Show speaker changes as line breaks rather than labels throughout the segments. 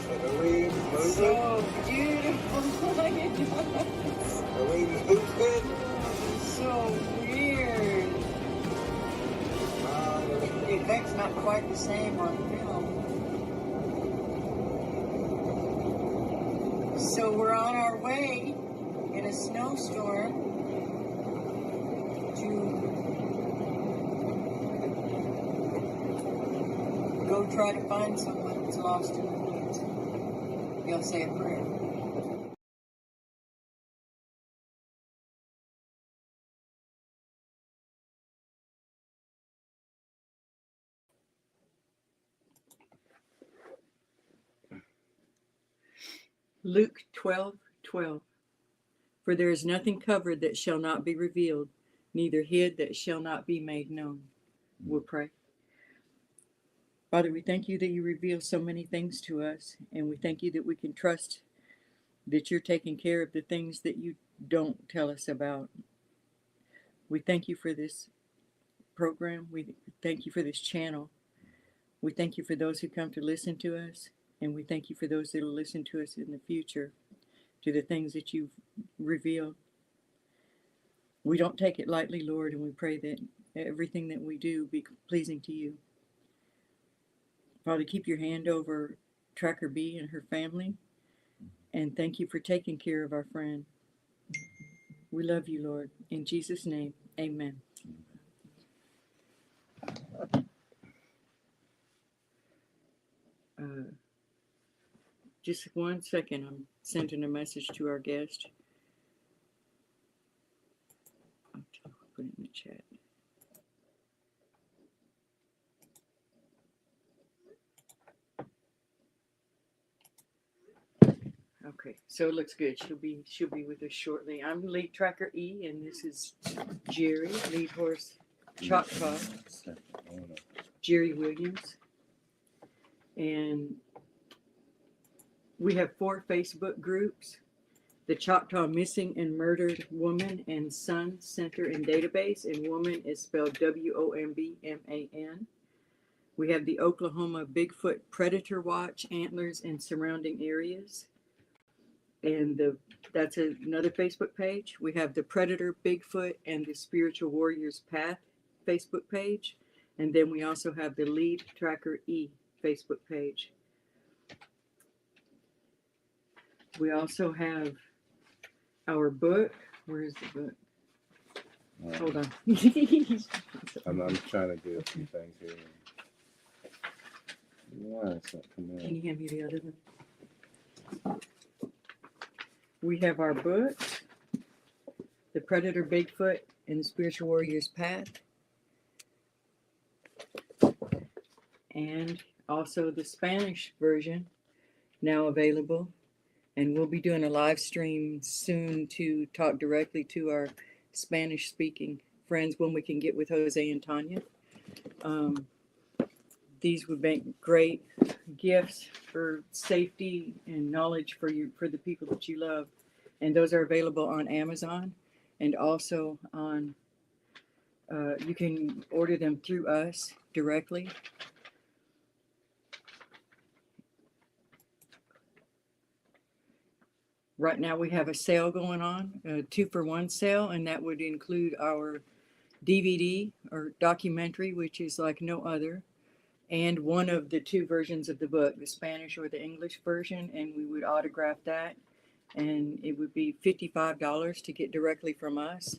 Are we moving?
So beautiful.
Are we moving?
So weird. The effect's not quite the same on film. So we're on our way in a snowstorm to go try to find someone that's lost in the woods. You'll say a prayer. Luke 12:12. For there is nothing covered that shall not be revealed, neither hid that shall not be made known. We'll pray. Father, we thank you that you reveal so many things to us, and we thank you that we can trust that you're taking care of the things that you don't tell us about. We thank you for this program. We thank you for this channel. We thank you for those who come to listen to us, and we thank you for those that will listen to us in the future, to the things that you've revealed. We don't take it lightly, Lord, and we pray that everything that we do be pleasing to you. Father, keep your hand over Tracker B and her family, and thank you for taking care of our friend. We love you, Lord. In Jesus' name, amen. Just 1 second, I'm sending a message to our guest. I'll put it in the chat. Okay, so it looks good. She'll be with us shortly. I'm lead tracker E, and this is Jerry, lead horse Choctaw, Jerry Williams. And we have 4 Facebook groups: the Choctaw Missing and Murdered Woman and Son Center and Database, and woman is spelled WOMBMAN. We have the Oklahoma Bigfoot Predator Watch, Antlers and Surrounding Areas. And that's another Facebook page. We have the Predator Bigfoot and the Spiritual Warriors Path Facebook page. And then we also have the Lead Tracker E Facebook page. We also have our book. Where is the book? Hold on.
I'm trying to do a few things here. Why it's not coming out?
Can you hand me the other one? We have our books, The Predator Bigfoot and the Spiritual Warrior's Path, and also the Spanish version now available. And we'll be doing a live stream soon to talk directly to our Spanish speaking friends when we can get with Jose and Tanya. These would make great gifts for safety and knowledge for the people that you love. And those are available on Amazon, and also on, you can order them through us directly. Right now we have a sale going on, a 2-for-1 sale, and that would include our DVD or documentary, which is like no other, and one of the 2 versions of the book, the Spanish or the English version, and we would autograph that, and it would be $55 to get directly from us.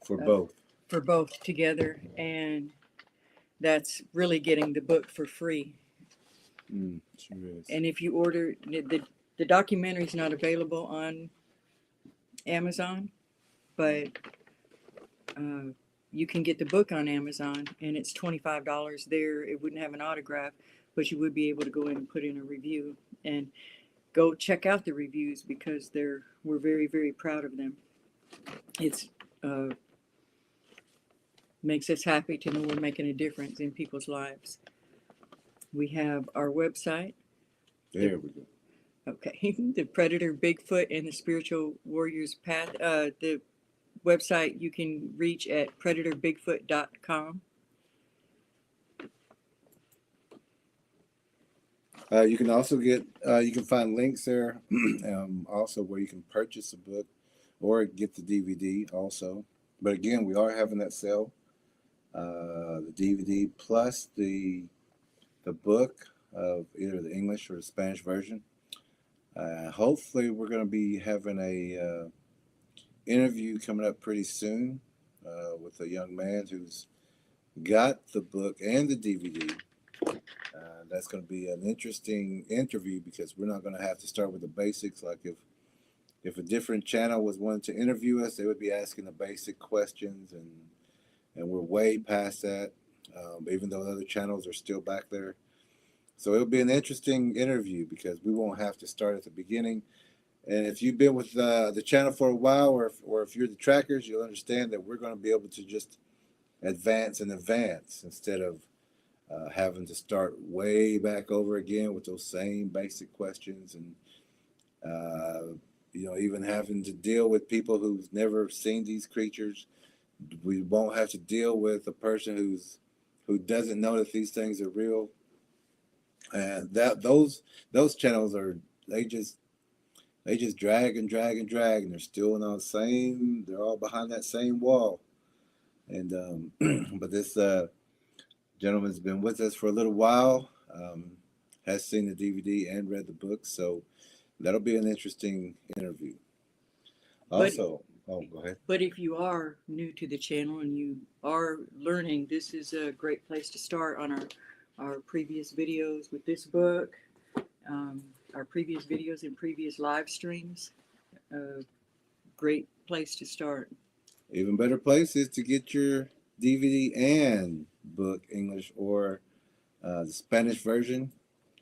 For both.
For both together, and that's really getting the book for free.
Sure is.
And if you order, the documentary is not available on Amazon, but you can get the book on Amazon, and it's $25 there. It wouldn't have an autograph, but you would be able to go in and put in a review, and go check out the reviews, because we're very, very proud of them. It's makes us happy to know we're making a difference in people's lives. We have our website.
There we go.
Okay, the Predator Bigfoot and the Spiritual Warriors Path. The website you can reach at predatorbigfoot.com.
You can also get you can find links there, also where you can purchase a book or get the DVD also. But again, we are having that sale, the DVD plus the book of either the English or the Spanish version. Hopefully, we're going to be having a interview coming up pretty soon with a young man who's got the book and the DVD. That's going to be an interesting interview because we're not going to have to start with the basics. Like if a different channel was wanting to interview us, they would be asking the basic questions, and we're way past that. Even though other channels are still back there, so it'll be an interesting interview because we won't have to start at the beginning. And if you've been with the channel for a while, or if you're the trackers, you'll understand that we're going to be able to just advance and advance instead of having to start way back over again with those same basic questions, and even having to deal with people who've never seen these creatures. We won't have to deal with a person who doesn't know that these things are real, and that those channels are they just drag and drag and drag, and they're still on the same. They're all behind that same wall, and but this gentleman's been with us for a little while, has seen the DVD and read the book, so that'll be an interesting interview. Also, go ahead.
But if you are new to the channel and you are learning, this is a great place to start on our previous videos with this book, our previous videos and previous live streams. Great place to start.
Even better place is to get your DVD and book, English or the Spanish version.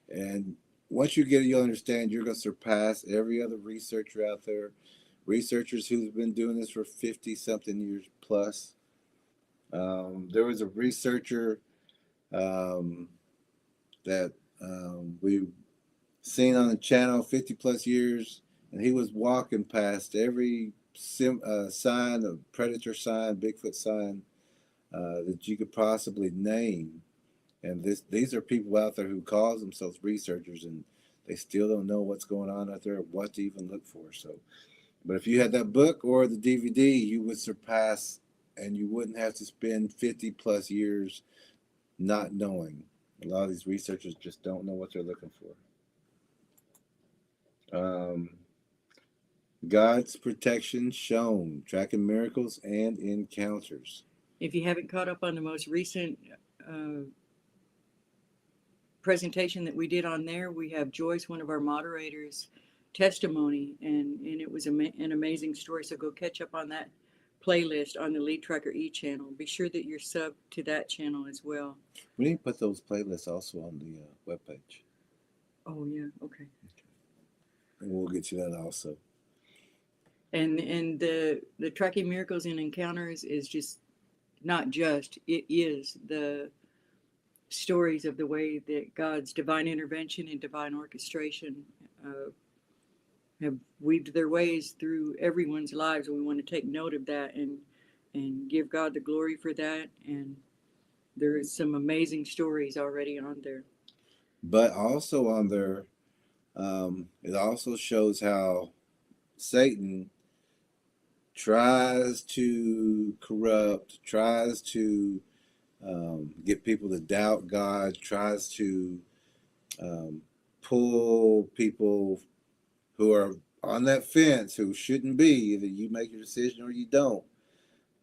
And once you get it, you'll understand you're going to surpass every other researcher out there. Researchers who've been doing this for 50-something years plus. There was a researcher that we seen on the channel 50 plus years, and he was walking past every sign, a predator sign, Bigfoot sign that you could possibly name. And these are people out there who call themselves researchers, and they still don't know what's going on out there, what to even look for. So, but if you had that book or the DVD, you would surpass, and you wouldn't have to spend 50 plus years not knowing. A lot of these researchers just don't know what they're looking for. God's protection shown, tracking miracles and encounters.
If you haven't caught up on the most recent presentation that we did on there, we have Joyce, one of our moderators, testimony, and it was an amazing story. So go catch up on that playlist on the Lead Tracker E channel. Be sure that you're subbed to that channel as well.
We need to put those playlists also on the webpage.
Oh yeah, okay.
And we'll get you that also.
And the Tracking Miracles and Encounters is just not just, it is the stories of the way that God's divine intervention and divine orchestration have weaved their ways through everyone's lives. And we want to take note of that and give God the glory for that. And there is some amazing stories already on there.
But also on there, it also shows how Satan tries to corrupt, tries to get people to doubt God, tries to pull people who are on that fence, who shouldn't be. Either you make your decision or you don't.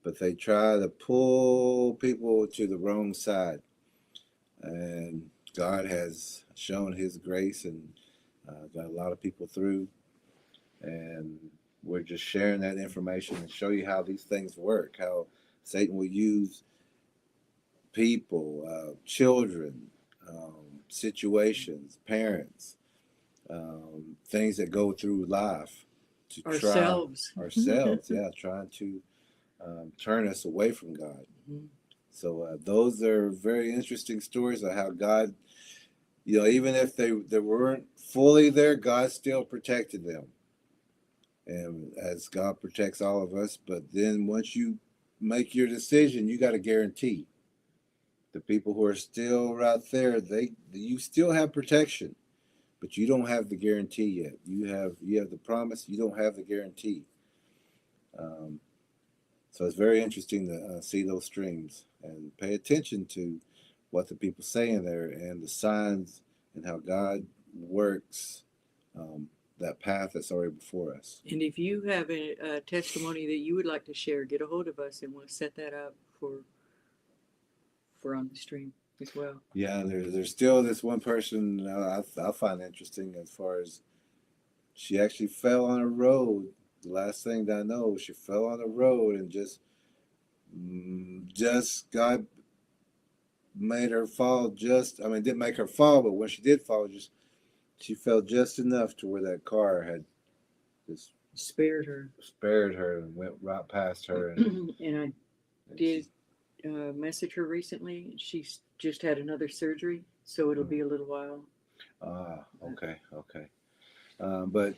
But they try to pull people to the wrong side. And God has shown his grace and got a lot of people through. And we're just sharing that information and show you how these things work, how Satan will use people, children, situations, parents, things that go through life to
ourselves,
yeah, trying to turn us away from God. Mm-hmm. So those are very interesting stories of how God, even if they weren't fully there, God still protected them. And as God protects all of us, but then once you make your decision, you got to guarantee the people who are still right there, you still have protection. but you don't have the guarantee yet. You have the promise. You don't have the guarantee. Um, so it's very interesting to see those streams and pay attention to what the people say in there and the signs and how God works um, that path that's already before us.
And if you have a testimony that you would like to share, get a hold of us and we'll set that up for on the stream as well.
Yeah, there's still this one person I find interesting as far as she actually fell on a road. The last thing that I know, she fell on the road and just God made her fall. I mean, didn't make her fall, but when she did fall, she fell just enough to where that car had just
Spared her.
spared her and went right past her. And,
And I did message her recently. She's just had another surgery, so it'll be a little while.
Okay. But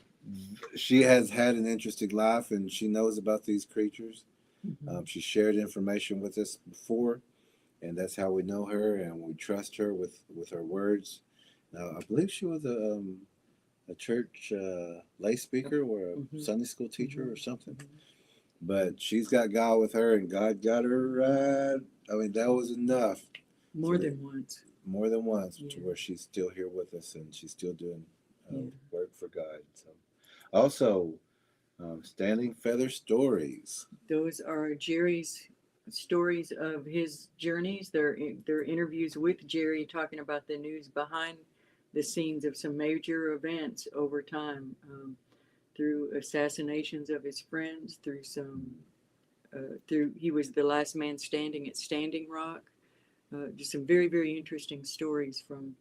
she has had an interesting life, and she knows about these creatures. She shared information with us before, and that's how we know her, and we trust her with her words. Now, I believe she was a church lay speaker or a Sunday school teacher or something. But she's got God with her, and God got her right. I mean, that was enough.
More than once.
More than once, to where she's still here with us, and she's still doing work for God. So, also, Standing Feather Stories.
Those are Jerry's stories of his journeys. They're interviews with Jerry talking about the news behind the scenes of some major events over time, through assassinations of his friends, through he was the last man standing at Standing Rock. Just some very, very interesting stories from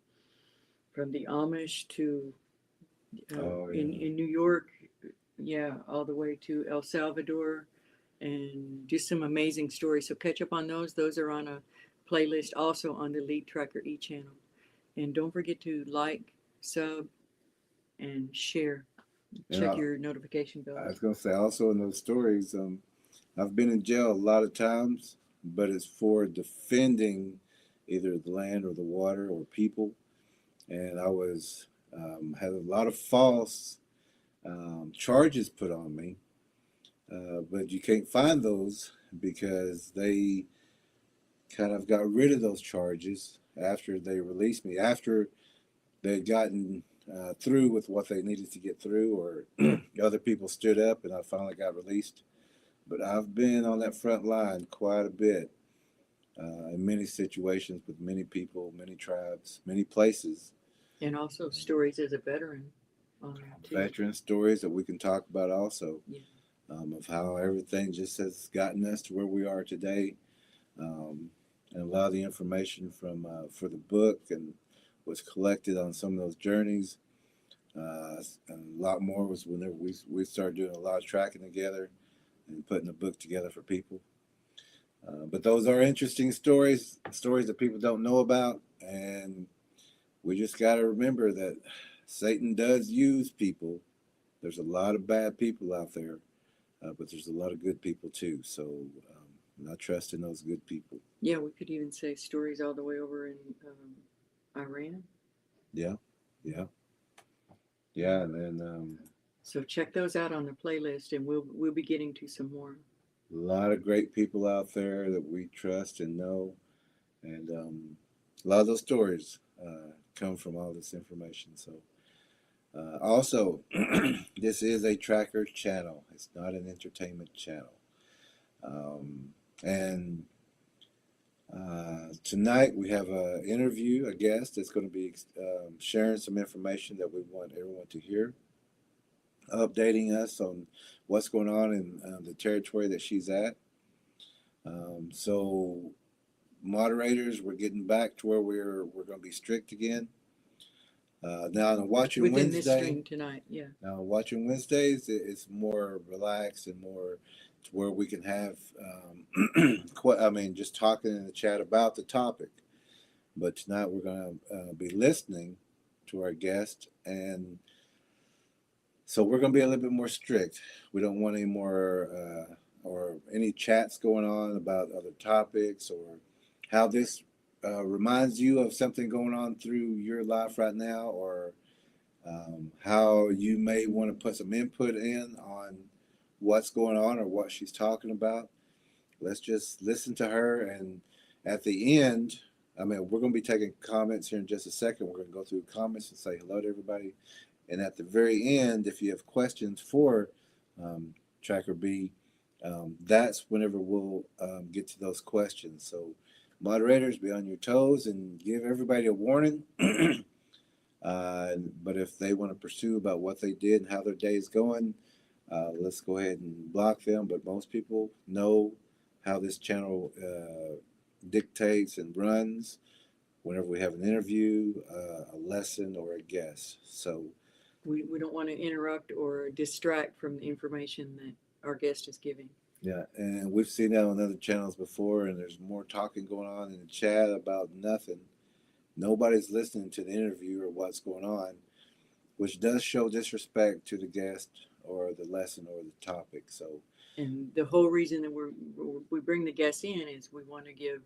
the Amish to in New York, all the way to El Salvador, and just some amazing stories. So catch up on those. Those are on a playlist also on the Lead Tracker channel. And don't forget to like, sub, and share. Check your notification bell.
I was going to say also in those stories, I've been in jail a lot of times, but it's for defending either the land or the water or people. And I was had a lot of false charges put on me, but you can't find those because they kind of got rid of those charges after they released me, after they'd gotten through with what they needed to get through, or other people stood up and I finally got released. But I've been on that front line quite a bit in many situations with many people, many tribes, many places.
And also stories as a veteran.
Veteran stories that we can talk about also, of how everything just has gotten us to where we are today. And a lot of the information from for the book and was collected on some of those journeys. And a lot more was whenever we started doing a lot of tracking together and putting a book together for people. But those are interesting stories that people don't know about. And we just got to remember that Satan does use people. There's a lot of bad people out there, but there's a lot of good people too. So I trust in those good people.
Yeah, we could even say stories all the way over in Iran.
Yeah. And then
so check those out on the playlist, and we'll be getting to some more.
A lot of great people out there that we trust and know, and a lot of those stories come from all this information. So also, this is a tracker channel. It's not an entertainment channel. And tonight we have an interview, a guest that's going to be sharing some information that we want everyone to hear, updating us on what's going on in the territory that she's at. So moderators, we're getting back to where we're going to be strict again. Now on Watching
within
Wednesday,
this stream tonight,
Now Watching Wednesdays, it's more relaxed and more to where we can have, just talking in the chat about the topic. But tonight we're going to be listening to our guest, and so we're going to be a little bit more strict. We don't want any more or any chats going on about other topics or how this reminds you of something going on through your life right now, or how you may want to put some input in on what's going on or what she's talking about. Let's just listen to her. And at the end, I mean, we're going to be taking comments here in just a second. We're going to go through comments and say hello to everybody. And at the very end, if you have questions for Tracker B, that's whenever we'll get to those questions. So, moderators, be on your toes and give everybody a warning. But if they want to pursue about what they did and how their day is going, let's go ahead and block them. But most people know how this channel dictates and runs whenever we have an interview, a lesson, or a guest. So
we don't want to interrupt or distract from the information that our guest is giving.
yeah, and we've seen that on other channels before, and there's more talking going on in the chat about nothing. Nobody's listening to the interview or what's going on, which does show disrespect to the guest or the lesson or the topic. So,
And the whole reason that we bring the guests in is we want to give.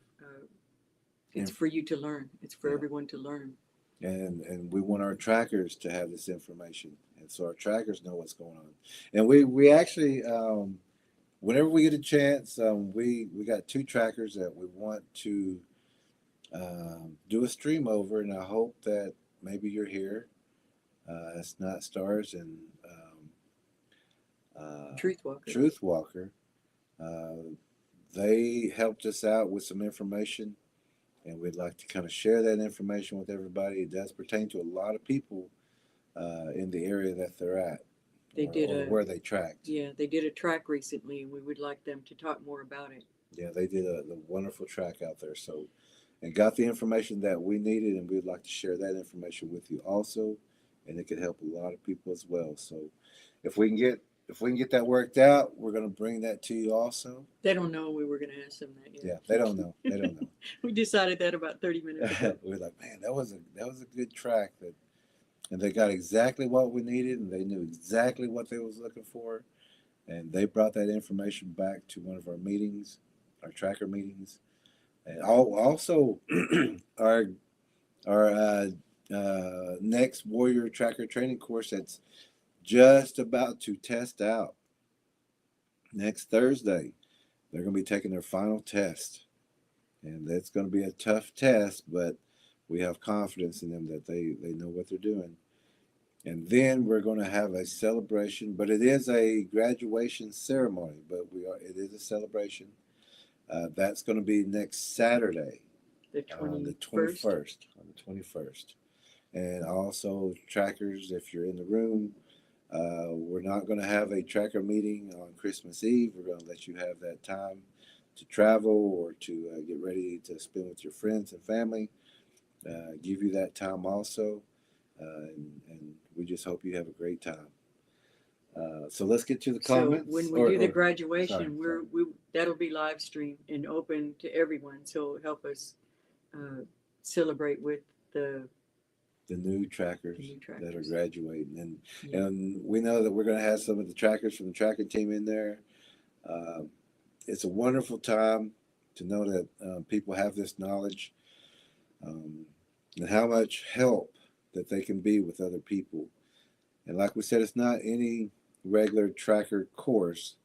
It's for you to learn. It's for everyone to learn.
And we want our trackers to have this information, and so our trackers know what's going on. And we actually, whenever we get a chance, we got 2 trackers that we want to do a stream over, and I hope that maybe you're here. It's not Stars and
Truthwalker.
Truthwalker. They helped us out with some information, and we'd like to kind of share that information with everybody. It does pertain to a lot of people in the area that they're at.
They did
where they tracked.
Yeah, they did a track recently, and we would like them to talk more about it.
Yeah, they did a wonderful track out there. So, and got the information that we needed, and we'd like to share that information with you also, and it could help a lot of people as well. So, if we can get that worked out, we're going to bring that to you also.
They don't know we were going to ask them that yet.
Yeah, they don't know. They don't know.
We decided that about 30 minutes ago.
We're like, man, that was a good track, and they got exactly what we needed, and they knew exactly what they was looking for, and they brought that information back to one of our meetings, our tracker meetings, and also our next Warrior Tracker training course that's just about to test out next Thursday. They're going to be taking their final test, and it's going to be a tough test, but we have confidence in them that they know what they're doing. And then we're going to have a celebration, but it is a graduation ceremony, but it is a celebration. That's going to be next Saturday,
the 21st.
On the 21st. And also, trackers, if you're in the room, we're not going to have a tracker meeting on Christmas Eve. We're going to let you have that time to travel or to get ready to spend with your friends and family. Give you that time also. And we just hope you have a great time. So let's get to the comments.
So when we do the graduation, that'll be live streamed and open to everyone. So help us celebrate with the
new trackers that are graduating, and we know that we're going to have some of the trackers from the tracking team in there. It's a wonderful time to know that people have this knowledge, and how much help that they can be with other people. And like we said, it's not any regular tracker course.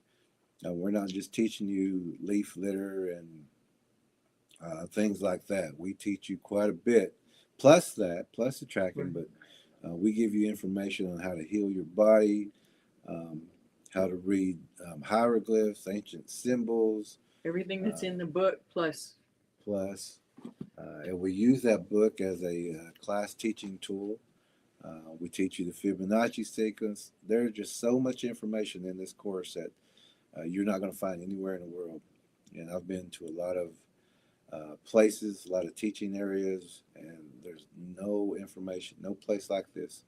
We're not just teaching you leaf litter and things like that. We teach you quite a bit, plus the tracking, but we give you information on how to heal your body, how to read hieroglyphs, ancient symbols.
Everything that's in the book, plus.
And we use that book as a class teaching tool. We teach you the Fibonacci sequence. There's just so much information in this course that you're not going to find anywhere in the world. And I've been to a lot of places, a lot of teaching areas, and there's no information, no place like this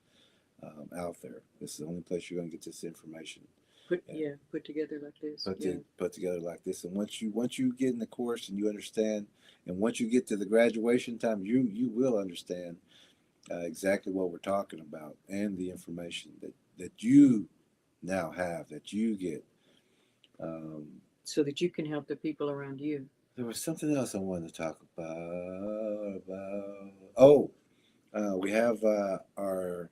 out there. This is the only place you're going to get this information.
Put together like this.
Put together like this. And once you get in the course and you understand, and once you get to the graduation time, you will understand exactly what we're talking about and the information that you now have, that you get.
So that you can help the people around you.
There was something else I wanted to talk about. We have our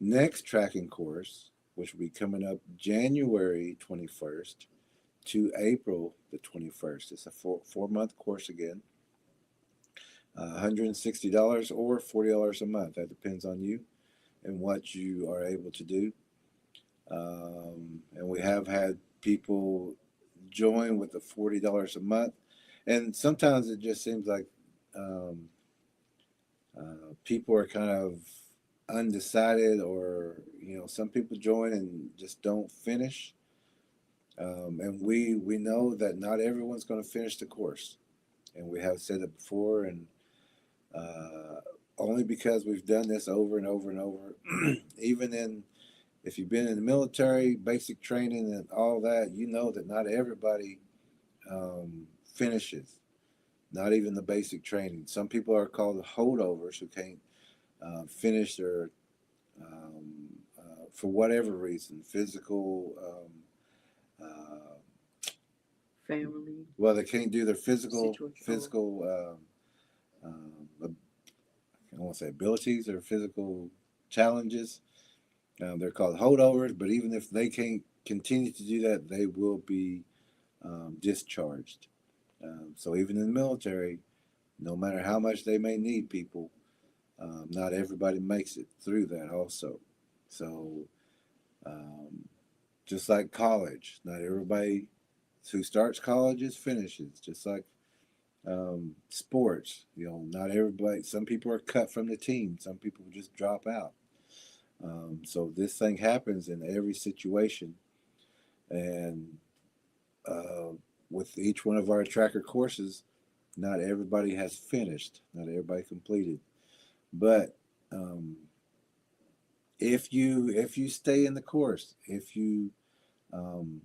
next tracking course, which will be coming up January 21st to April the 21st. It's a four-month course again. $160 or $40 a month. That depends on you and what you are able to do. And we have had people join with the $40 a month. And sometimes it just seems like um, people are kind of undecided, or some people join and just don't finish. And we know that not everyone's going to finish the course, and we have said it before, and only because we've done this over and over and over. Even if you've been in the military, basic training and all that, you know that not everybody finishes. Not even the basic training. Some people are called holdovers who can't finish their for whatever reason, physical.
Family.
Well, they can't do their physical I don't want to say abilities or physical challenges. They're called holdovers, but even if they can't continue to do that, they will be discharged. So even in the military, no matter how much they may need people, not everybody makes it through that also. So just like college, not everybody who starts college finishes. Just like sports, not everybody. Some people are cut from the team. Some people just drop out. So this thing happens in every situation, and with each one of our tracker courses, not everybody has finished. Not everybody completed, but if you stay in the course, if you um,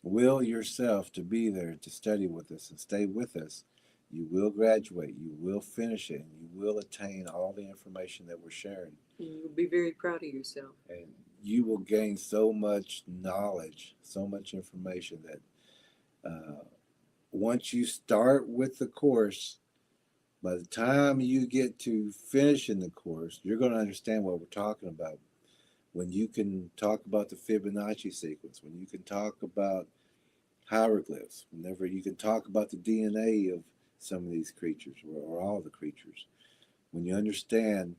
will yourself to be there to study with us and stay with us, you will graduate, you will finish it, and you will attain all the information that we're sharing.
You'll be very proud of yourself.
And you will gain so much knowledge, so much information that once you start with the course, by the time you get to finishing the course, you're going to understand what we're talking about. When you can talk about the Fibonacci sequence, when you can talk about hieroglyphs, whenever you can talk about the DNA of some of these creatures, or all the creatures, when you understand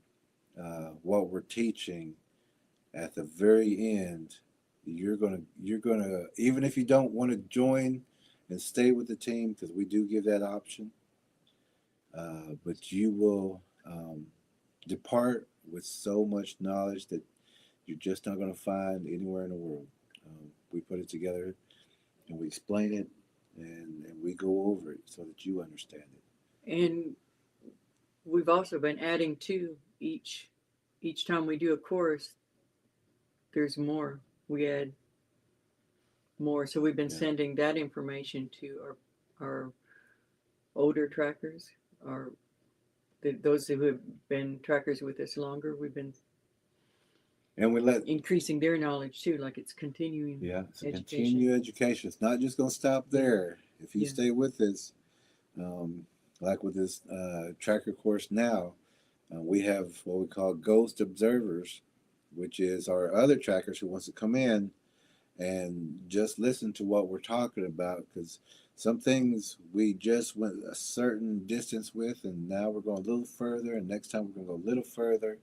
what we're teaching at the very end, you're gonna even if you don't want to join and stay with the team, because we do give that option, but you will depart with so much knowledge that you're just not going to find anywhere in the world. We put it together and we explain it, and we go over it so that you understand it.
And we've also been adding to each time we do a course, there's more. We add more. So we've been sending that information to our older trackers, those who have been trackers with us longer. We've been increasing their knowledge too, like it's continuing.
Yeah, it's a continued education. It's not just going to stop there. If you stay with us, like with this tracker course now, we have what we call ghost observers, which is our other trackers who wants to come in and just listen to what we're talking about, because some things we just went a certain distance with, and now we're going a little further, and next time we're going to go a little further.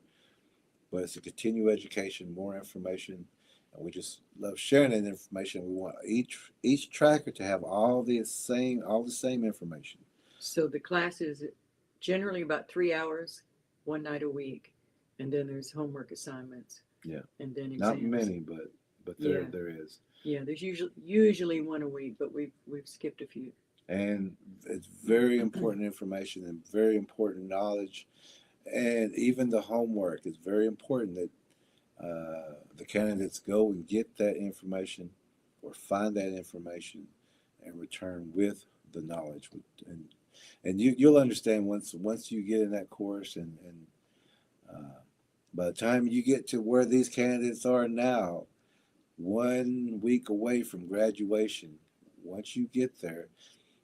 But it's a continued education, more information, and we just love sharing that information. We want each tracker to have all the same information.
So the class is generally about 3 hours, one night a week, and then there's homework assignments.
Yeah,
and then exams.
Not many, but there is.
Yeah, there's usually one a week, but we've skipped a few.
And it's very important information and very important knowledge, and even the homework is very important that the candidates go and get that information or find that information and return with the knowledge. And you'll understand once you get in that course, and by the time you get to where these candidates are now, 1 week away from graduation, once you get there,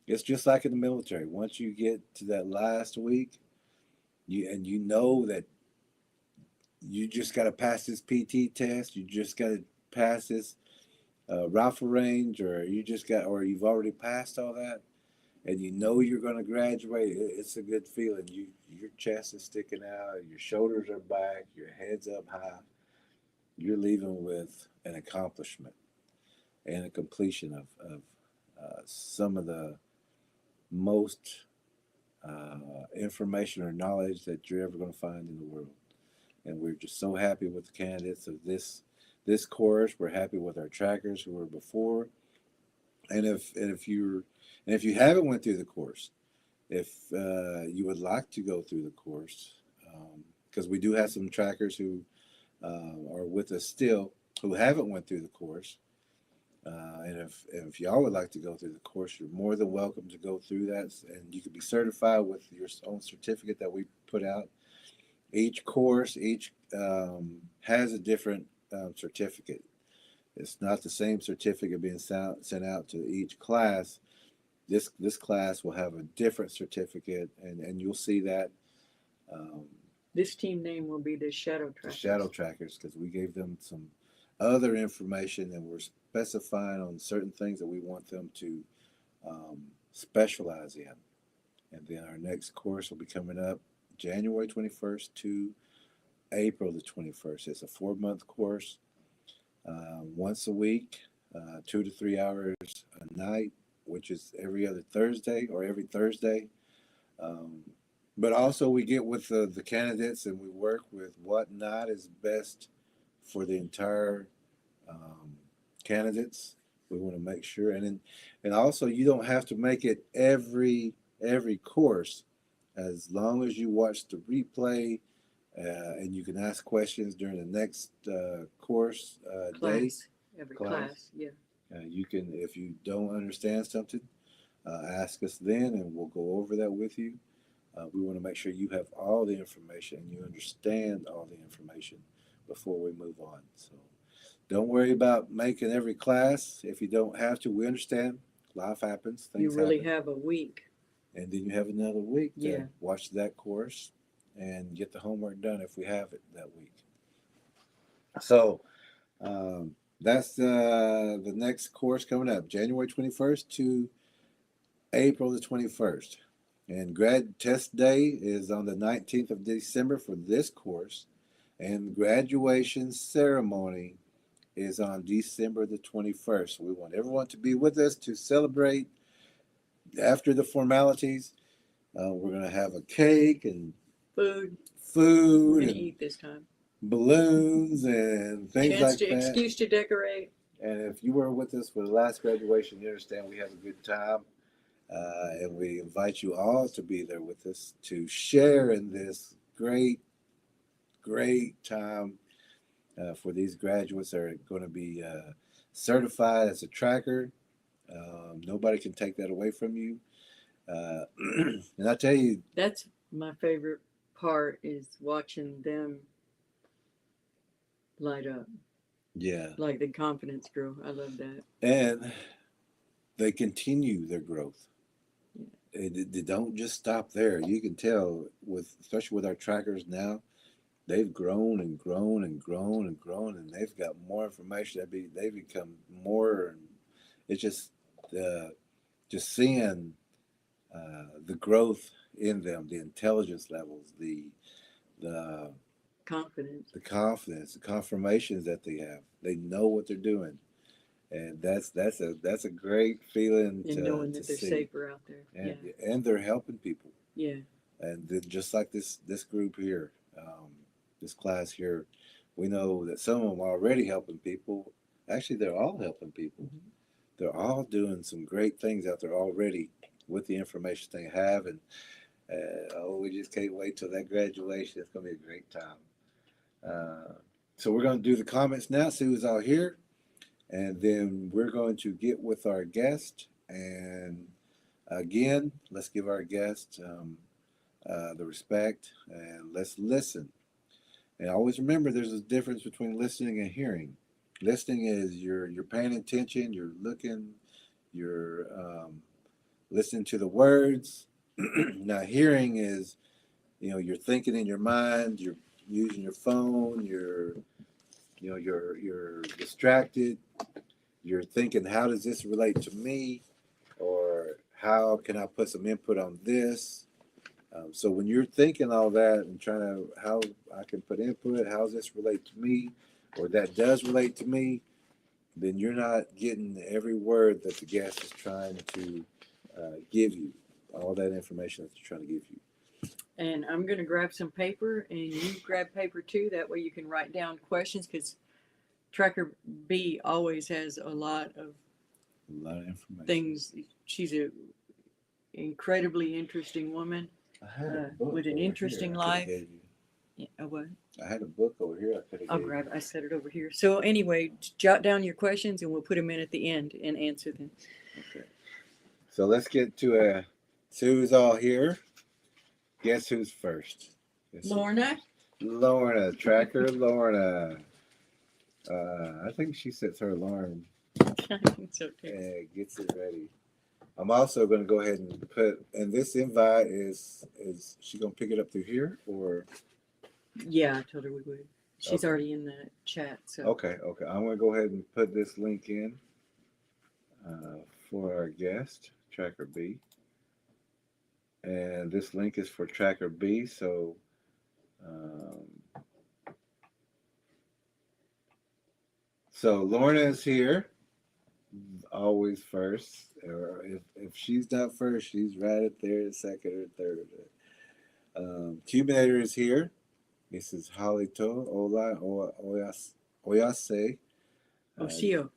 it's just like in the military. Once you get to that last week, you know that you just got to pass this PT test. You just got to pass this rifle range, or or you've already passed all that, and you know you're going to graduate. It's a good feeling. Your chest is sticking out, your shoulders are back, your head's up high. You're leaving with an accomplishment and a completion of some of the most information or knowledge that you're ever going to find in the world. And we're just so happy with the candidates of this course. We're happy with our trackers who were before. And if you haven't went through the course, if you would like to go through the course, because we do have some trackers who are with us still who haven't went through the course. And if y'all would like to go through the course, you're more than welcome to go through that, and you could be certified with your own certificate that we put out. Each course, each has a different certificate. It's not the same certificate being sent out to each class. This class will have a different certificate, and you'll see that. Um,
This team name will be the Shadow
the
Trackers.
shadow trackers, because we gave them some other information, and we're specifying on certain things that we want them to specialize in. And then our next course will be coming up January 21st to April the 21st. It's a 4-month course, once a week, 2 to 3 hours a night, which is every other Thursday or every Thursday. Um, but also we get with the candidates, and we work with what not is best for the entire candidates. We want to make sure, and also you don't have to make it every course, as long as you watch the replay, and you can ask questions during the next course day.
Class. Every class, yeah.
You can, if you don't understand something, ask us then, and we'll go over that with you. We want to make sure you have all the information and you understand all the information before we move on. So don't worry about making every class if you don't have to. We understand. Life happens.
You
Things
really
happen.
have a week.
And then you have another week to
Yeah.
watch that course and get the homework done if we have it that week. So that's the next course coming up, January 21st to April the 21st. And grad test day is on the 19th of December for this course. And graduation ceremony is on December the 21st. So we want everyone to be with us to celebrate. After the formalities, we're going to have a cake and
Food.
food
We're gonna
and
eat this time.
balloons and things
Chance
like
to
that.
excuse to decorate.
And if you were with us for the last graduation, you understand we have a good time. And we invite you all to be there with us to share in this great, great time for these graduates that are going to be certified as a tracker. Nobody can take that away from you. And I tell you,
That's my favorite part, is watching them light up.
yeah,
Like the confidence grow. I love that.
and they continue their growth.
Yeah.
They don't just stop there. You can tell especially with our trackers now, they've grown and grown and grown and grown, and they've got more information. They become more. It's just seeing the growth in them, the intelligence levels, the
Confidence.
the confidence, the confirmations that they have. They know what they're doing, and that's a great feeling
And knowing
to
that they're
see.
safer out there.
And
Yeah.
and they're helping people.
Yeah.
And then just like this group here, this class here, we know that some of them are already helping people. Actually, they're all helping people.
Mm-hmm.
They're all doing some great things out there already with the information they have. And we just can't wait till that graduation. It's going to be a great time. So we're going to do the comments now, see who's all here. And then we're going to get with our guest. And again, let's give our guest the respect, and let's listen. And always remember, there's a difference between listening and hearing. Listening is you're paying attention, you're looking, you're listening to the words. Now, hearing is you're thinking in your mind, using your phone, you're distracted. You're thinking, how does this relate to me, or how can I put some input on this? So when you're thinking all that and trying to how I can put input, how does this relate to me, or that does relate to me, then you're not getting every word that the guest is trying to give you, all that information that they're trying to give you.
And I'm going to grab some paper, and you grab paper too. That way you can write down questions, because Tracker B always has a lot of
information.
Things. She's a incredibly interesting woman with an interesting life. Yeah, what?
I had a book over here. I could have.
I'll grab it. I set it over here. So anyway, jot down your questions, and we'll put them in at the end and answer them.
Okay. So let's get to Sue's all here. Guess who's first?
Lorna.
Lorna, Tracker Lorna. I think she sets her alarm.
I think so too.
And gets it ready. I'm also going to go ahead and put, and this invite is she going to pick it up through here, or?
Yeah, I told her we would. She's already in the chat. So.
Okay. I'm going to go ahead and put this link in for our guest, Tracker B. And this link is for Tracker B, so Lorna is here, always first. Or if she's not first, she's right up there, second or third. Cubinator is here. This is Halito Ola Oyase.
Osio.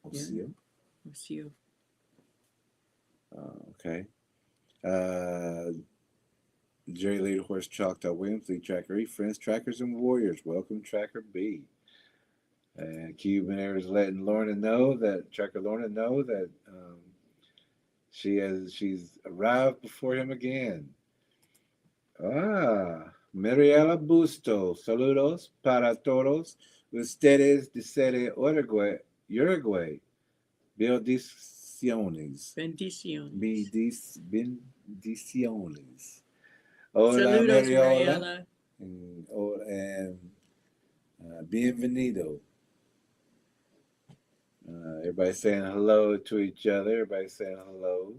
Osio.
Osio.
Okay. Jerry Leader Horse Choctaw Williams, Lead Tracker E, Friends, Trackers, and Warriors. Welcome, Tracker B. And Cuban Air is letting Lorna know that Tracker Lorna know that she's arrived before him again. Mariela Busto, saludos para todos ustedes de Uruguay. Bendiciones. Bendiciones. Hola,
saludos,
Mariela. And bienvenido. Everybody saying hello to each other. Everybody saying hello.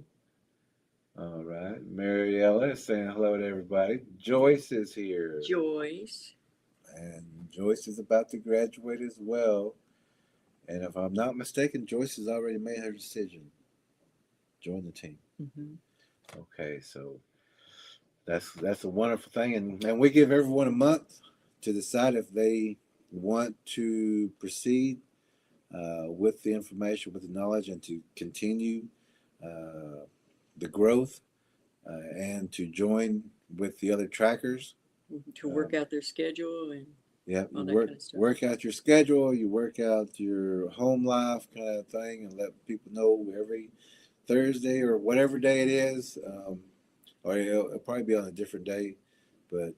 All right. Mariella is saying hello to everybody. Joyce is here.
Joyce.
And Joyce is about to graduate as well. And if I'm not mistaken, Joyce has already made her decision. Join the team.
Mm-hmm.
Okay, so that's a wonderful thing. And we give everyone a month to decide if they want to proceed with the information, with the knowledge, and to continue the growth and to join with the other trackers.
To work out their schedule and all that
work,
kind of stuff.
Work out your schedule, you work out your home life kind of thing, and let people know every Thursday or whatever day it is, or it'll probably be on a different day, but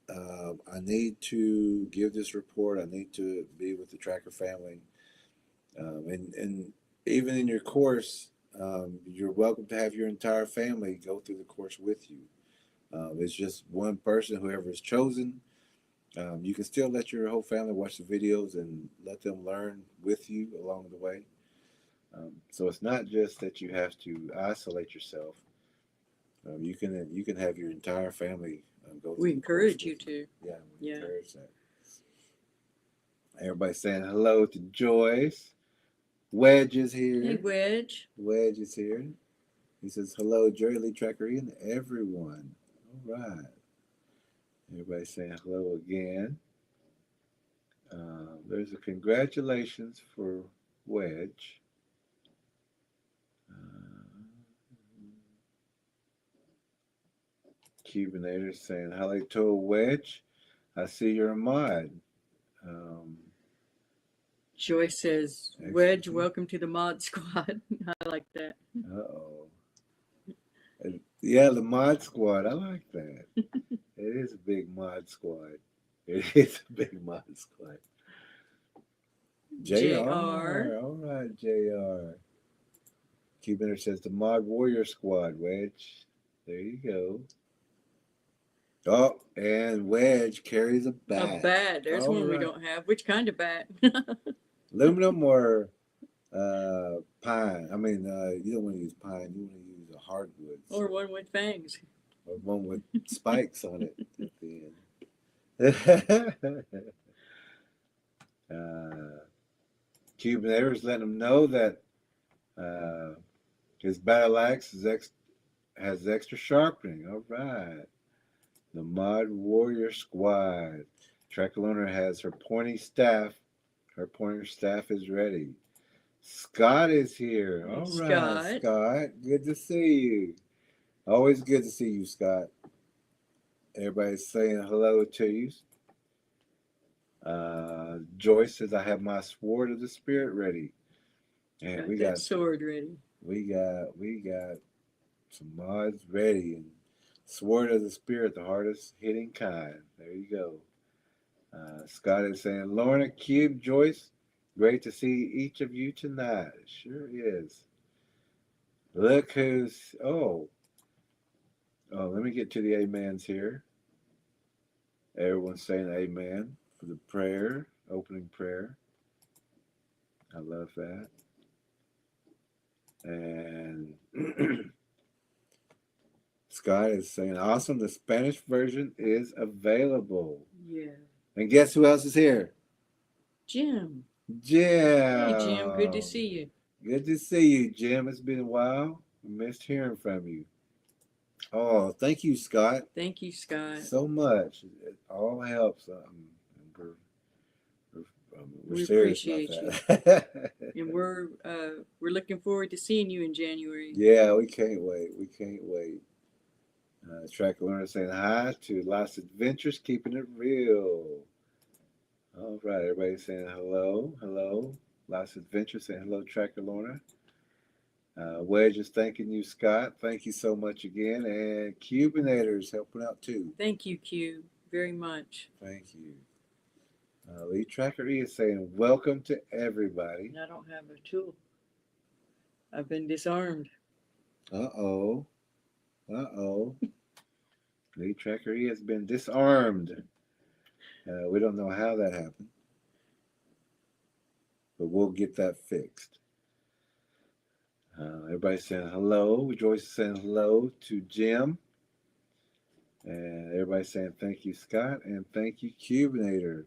I need to give this report. I need to be with the tracker family. And even in your course, you're welcome to have your entire family go through the course with you. It's just one person, whoever is chosen. You can still let your whole family watch the videos and let them learn with you along the way. So it's not just that you have to isolate yourself. You can have your entire family go through.
We encourage you to.
Yeah, we encourage that. Everybody saying hello to Joyce. Wedge is here.
Hey, Wedge.
Wedge is here. He says hello, Jerry Lee Tracker and everyone. All right. Everybody saying hello again. There's a congratulations for Wedge. Cubinator saying hello to Wedge. I see you're a mod.
Joyce says, Wedge, welcome to the mod squad. I like that.
Uh-oh. Yeah, the mod squad. I like that. It is a big mod squad. It is a big mod squad. JR. All right, JR. Cubinator says the mod warrior squad, Wedge. There you go. Oh, and Wedge carries a
A
bat.
bat. There's
All
one we
right.
don't have. Which kind of bat?
Aluminum or pine? I mean, you don't want to use pine. You want to use a hardwood.
Or one with fangs.
Or one with spikes on it at the end. Cuban Air's letting him know that uh, his battle axe has extra sharpening. All right. The Mod Warrior Squad. Trackalona has her pointy staff. Her pointer staff is ready. Scott is here.
Hey,
All right,
Scott.
Scott. Good to see you. Always good to see you, Scott. Everybody's saying hello to you. Joyce says, I have my sword of the spirit ready. And
Got
we
that
got
sword ready.
we got some mods ready, and sword of the spirit, the hardest hitting kind. There you go. Scott is saying, Lorna, Cube, Joyce, great to see each of you tonight. It sure is. Look who's let me get to the amens here. Everyone's saying amen for the prayer, opening prayer. I love that. And Scott is saying, awesome, the Spanish version is available.
Yeah.
And guess who else is here?
Jim.
Jim.
Hey, Jim. Good to see you.
Good to see you, Jim. It's been a while. I missed hearing from you. Oh, thank you, Scott.
Thank you, Scott.
So much. It all helps. We're
We
serious
appreciate
about that.
And we're looking forward to seeing you in January.
Yeah, we can't wait. We can't wait. Track Learner saying hi to Lost Adventures, keeping it real. All right, everybody saying hello, hello. Lost Adventures saying hello, Tracker Lorna. Wedge is thanking you, Scott. Thank you so much again. And Cubinators helping out too.
Thank you, Q, very much.
Thank you. Lee Tracker E is saying welcome to everybody.
I don't have a tool. I've been disarmed.
Uh-oh. Uh-oh. Lee Tracker E has been disarmed. We don't know how that happened. But we'll get that fixed. Everybody's saying hello. Joyce is saying hello to Jim. And everybody's saying thank you, Scott. And thank you, Cubinator.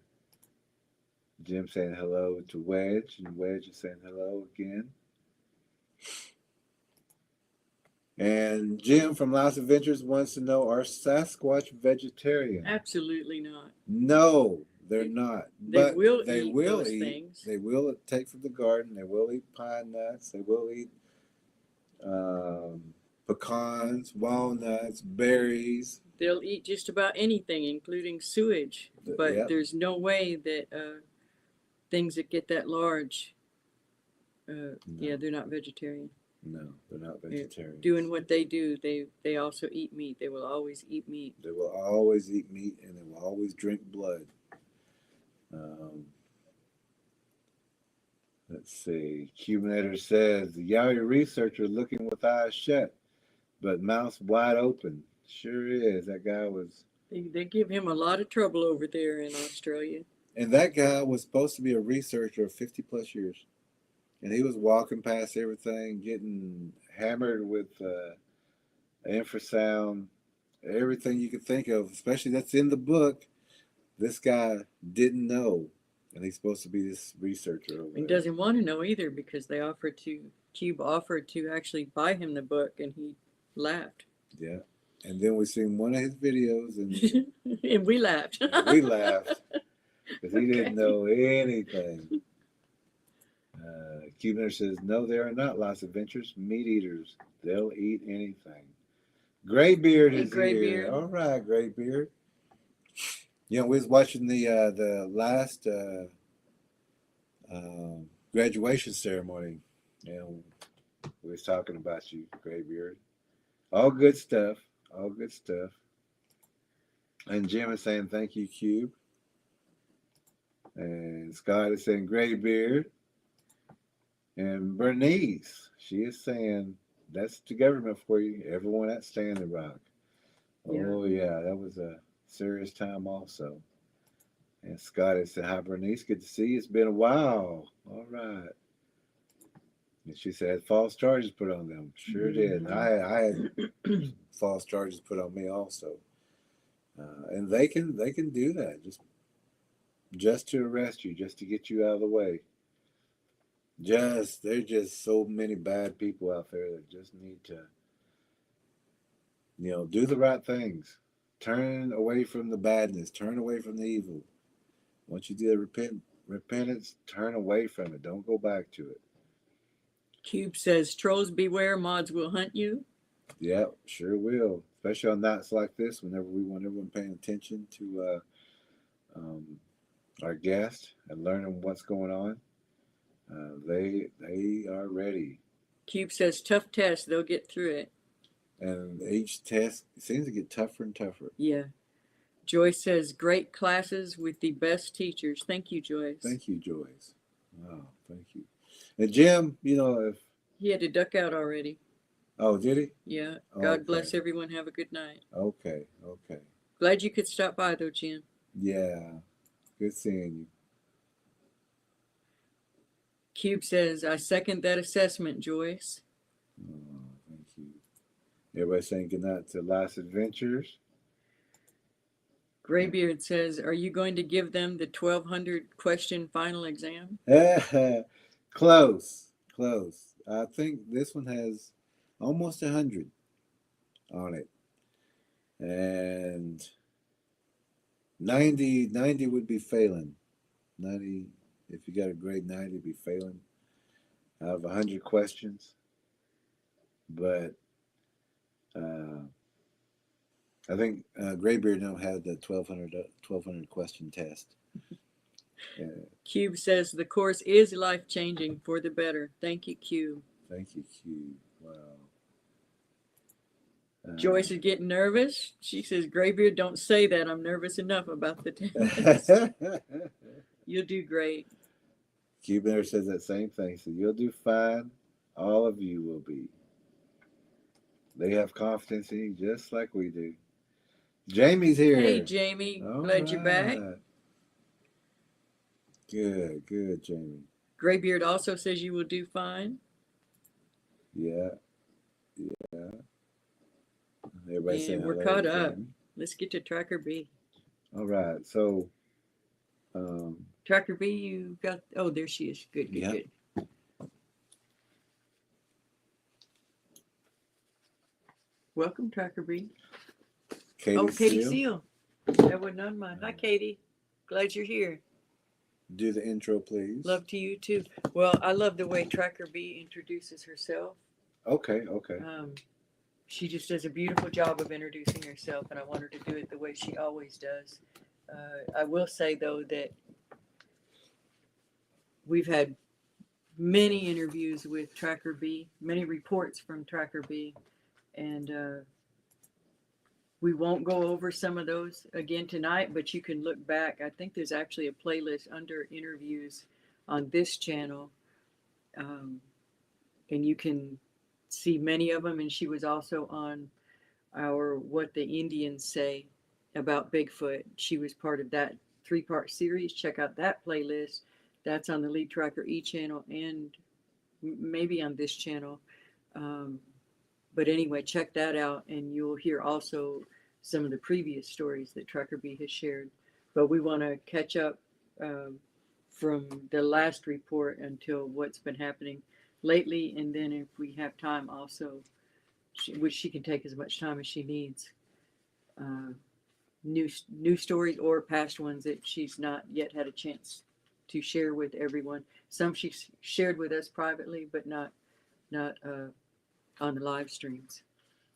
Jim saying hello to Wedge. And Wedge is saying hello again. And Jim from Lost Adventures wants to know, are Sasquatch vegetarian?
Absolutely not.
No, they're not.
They
But
will
they
eat
will
those
eat.
things.
They will take from the garden. They will eat pine nuts. They will eat pecans, walnuts, berries.
They'll eat just about anything, including sewage. But
Yep.
there's no way that things that get that large, yeah, they're not vegetarian.
No, they're not vegetarian.
Doing what they do, they also eat meat. They will always eat meat.
They will always eat meat, and they will always drink blood. Let's see. Cubinator says the Yowie researcher looking with eyes shut, but mouth wide open. Sure is. That guy was.
They give him a lot of trouble over there in Australia.
And that guy was supposed to be a researcher of 50 plus years. And he was walking past everything, getting hammered with infrasound, everything you could think of, especially that's in the book. This guy didn't know. And he's supposed to be this researcher over
He
there.
doesn't want to know either because Cube offered to actually buy him the book and he laughed.
Yeah. And then we seen one of his videos and,
and we laughed.
and we laughed because he didn't know anything. Cubaner says, no, there are not Lost Adventures meat eaters. They'll eat anything. Graybeard is here. All right, Graybeard. You know, we was watching the last graduation ceremony, and we was talking about you, Graybeard. All good stuff. All good stuff. And Jim is saying thank you, Cube. And Scott is saying Graybeard. And Bernice, she is saying that's the government for you. Everyone at Standing Rock.
Yeah.
Oh yeah, that was a serious time also. And Scotty said, "Hi, Bernice. Good to see you. It's been a while." All right. And she said, "False charges put on them." Sure did.
Mhm.
I had false charges put on me also. And they can do that just to arrest you, just to get you out of the way. There's just so many bad people out there that just need to, do the right things. Turn away from the badness. Turn away from the evil. Once you do the repentance, turn away from it. Don't go back to it.
Cube says, "Trolls beware, mods will hunt you."
Yep, sure will. Especially on nights like this, whenever we want everyone paying attention to um, our guest and learning what's going on. They are ready,
Cube says, "Tough test, they'll get through it."
and each test seems to get tougher and tougher.
Yeah. Joyce says, "Great classes with the best teachers." Thank you, Joyce.
Thank you, Joyce. Wow, thank you. And Jim, if
He had to duck out already.
oh, did he?
Yeah. God bless
Okay,
everyone. Have a good night.
okay.
Glad you could stop by, though, Jim.
Yeah, good seeing
Cube says, "I second that assessment, Joyce."
you. Oh, thank you. Everybody saying goodnight to Last Adventures.
Graybeard says, "Are you going to give them the 1,200 question final exam?"
Close, close. I think this one has almost 100 on it, and 90 would be failing. 90, if you got a grade 90, be failing out of 100 questions. But uh, I think Graybeard now had the 1,200 question test.
Cube says, "The course is life changing for the better." Thank you, Cube.
Thank you, Q. Wow.
Joyce is getting nervous. She says, "Graybeard, don't say that. I'm nervous enough about the test." You'll do great.
Cubaner says that same thing. So you'll do fine. All of you will be. They have confidence in you just like we do. Jamie's here.
Hey, Jamie.
All
Glad you're back.
right. Good, Jamie.
Graybeard also says you will do fine.
Yeah. Everybody saying
And we're
hello
caught
to
up.
Jamie.
Let's get to Tracker B.
All right. So,
Tracker B, you got, oh, there she is. Good. Welcome, Tracker B. Katie Seal. That wasn't on mine. Hi, Katie. Glad you're here.
do the intro, please.
Love to you too. Well, I love the way Tracker B introduces herself.
Okay.
She just does a beautiful job of introducing herself, and I want her to do it the way she always does. I will say, though, that we've had many interviews with Tracker B, many reports from Tracker B, and we won't go over some of those again tonight, but you can look back. I think there's actually a playlist under interviews on this channel, and you can see many of them. And she was also on our What the Indians Say About Bigfoot. She was part of that 3-part series. Check out that playlist. That's on the Lead Tracker E channel and maybe on this channel. But anyway, check that out, and you'll hear also some of the previous stories that Tracker B has shared. But we want to catch up from the last report until what's been happening lately, and then if we have time also, which she can take as much time as she needs, new stories or past ones that she's not yet had a chance to share with everyone. Some she's shared with us privately, but not on the live streams.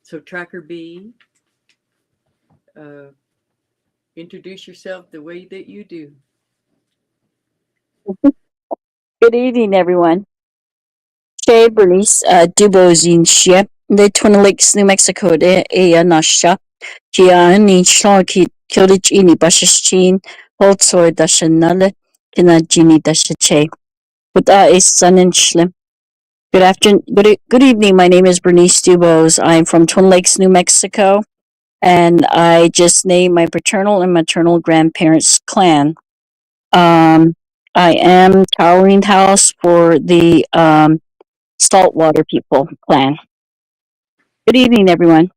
So Tracker B, introduce yourself the way that you do.
Good evening, everyone. Che Bernice Dubozin Ship, the Twin Lakes, New Mexico, de Nasha, Kia ni Shlaki, Kildich ini Bashashin, Holtzor Dashanale, Kina Jini Dashache. Buddha is Sun and Shlim. Good evening. My name is Bernice Dubose. I'm from Twin Lakes, New Mexico. and I just named my paternal and maternal grandparents' clan. Um, I am Towering House for the Saltwater People clan. Good evening, everyone.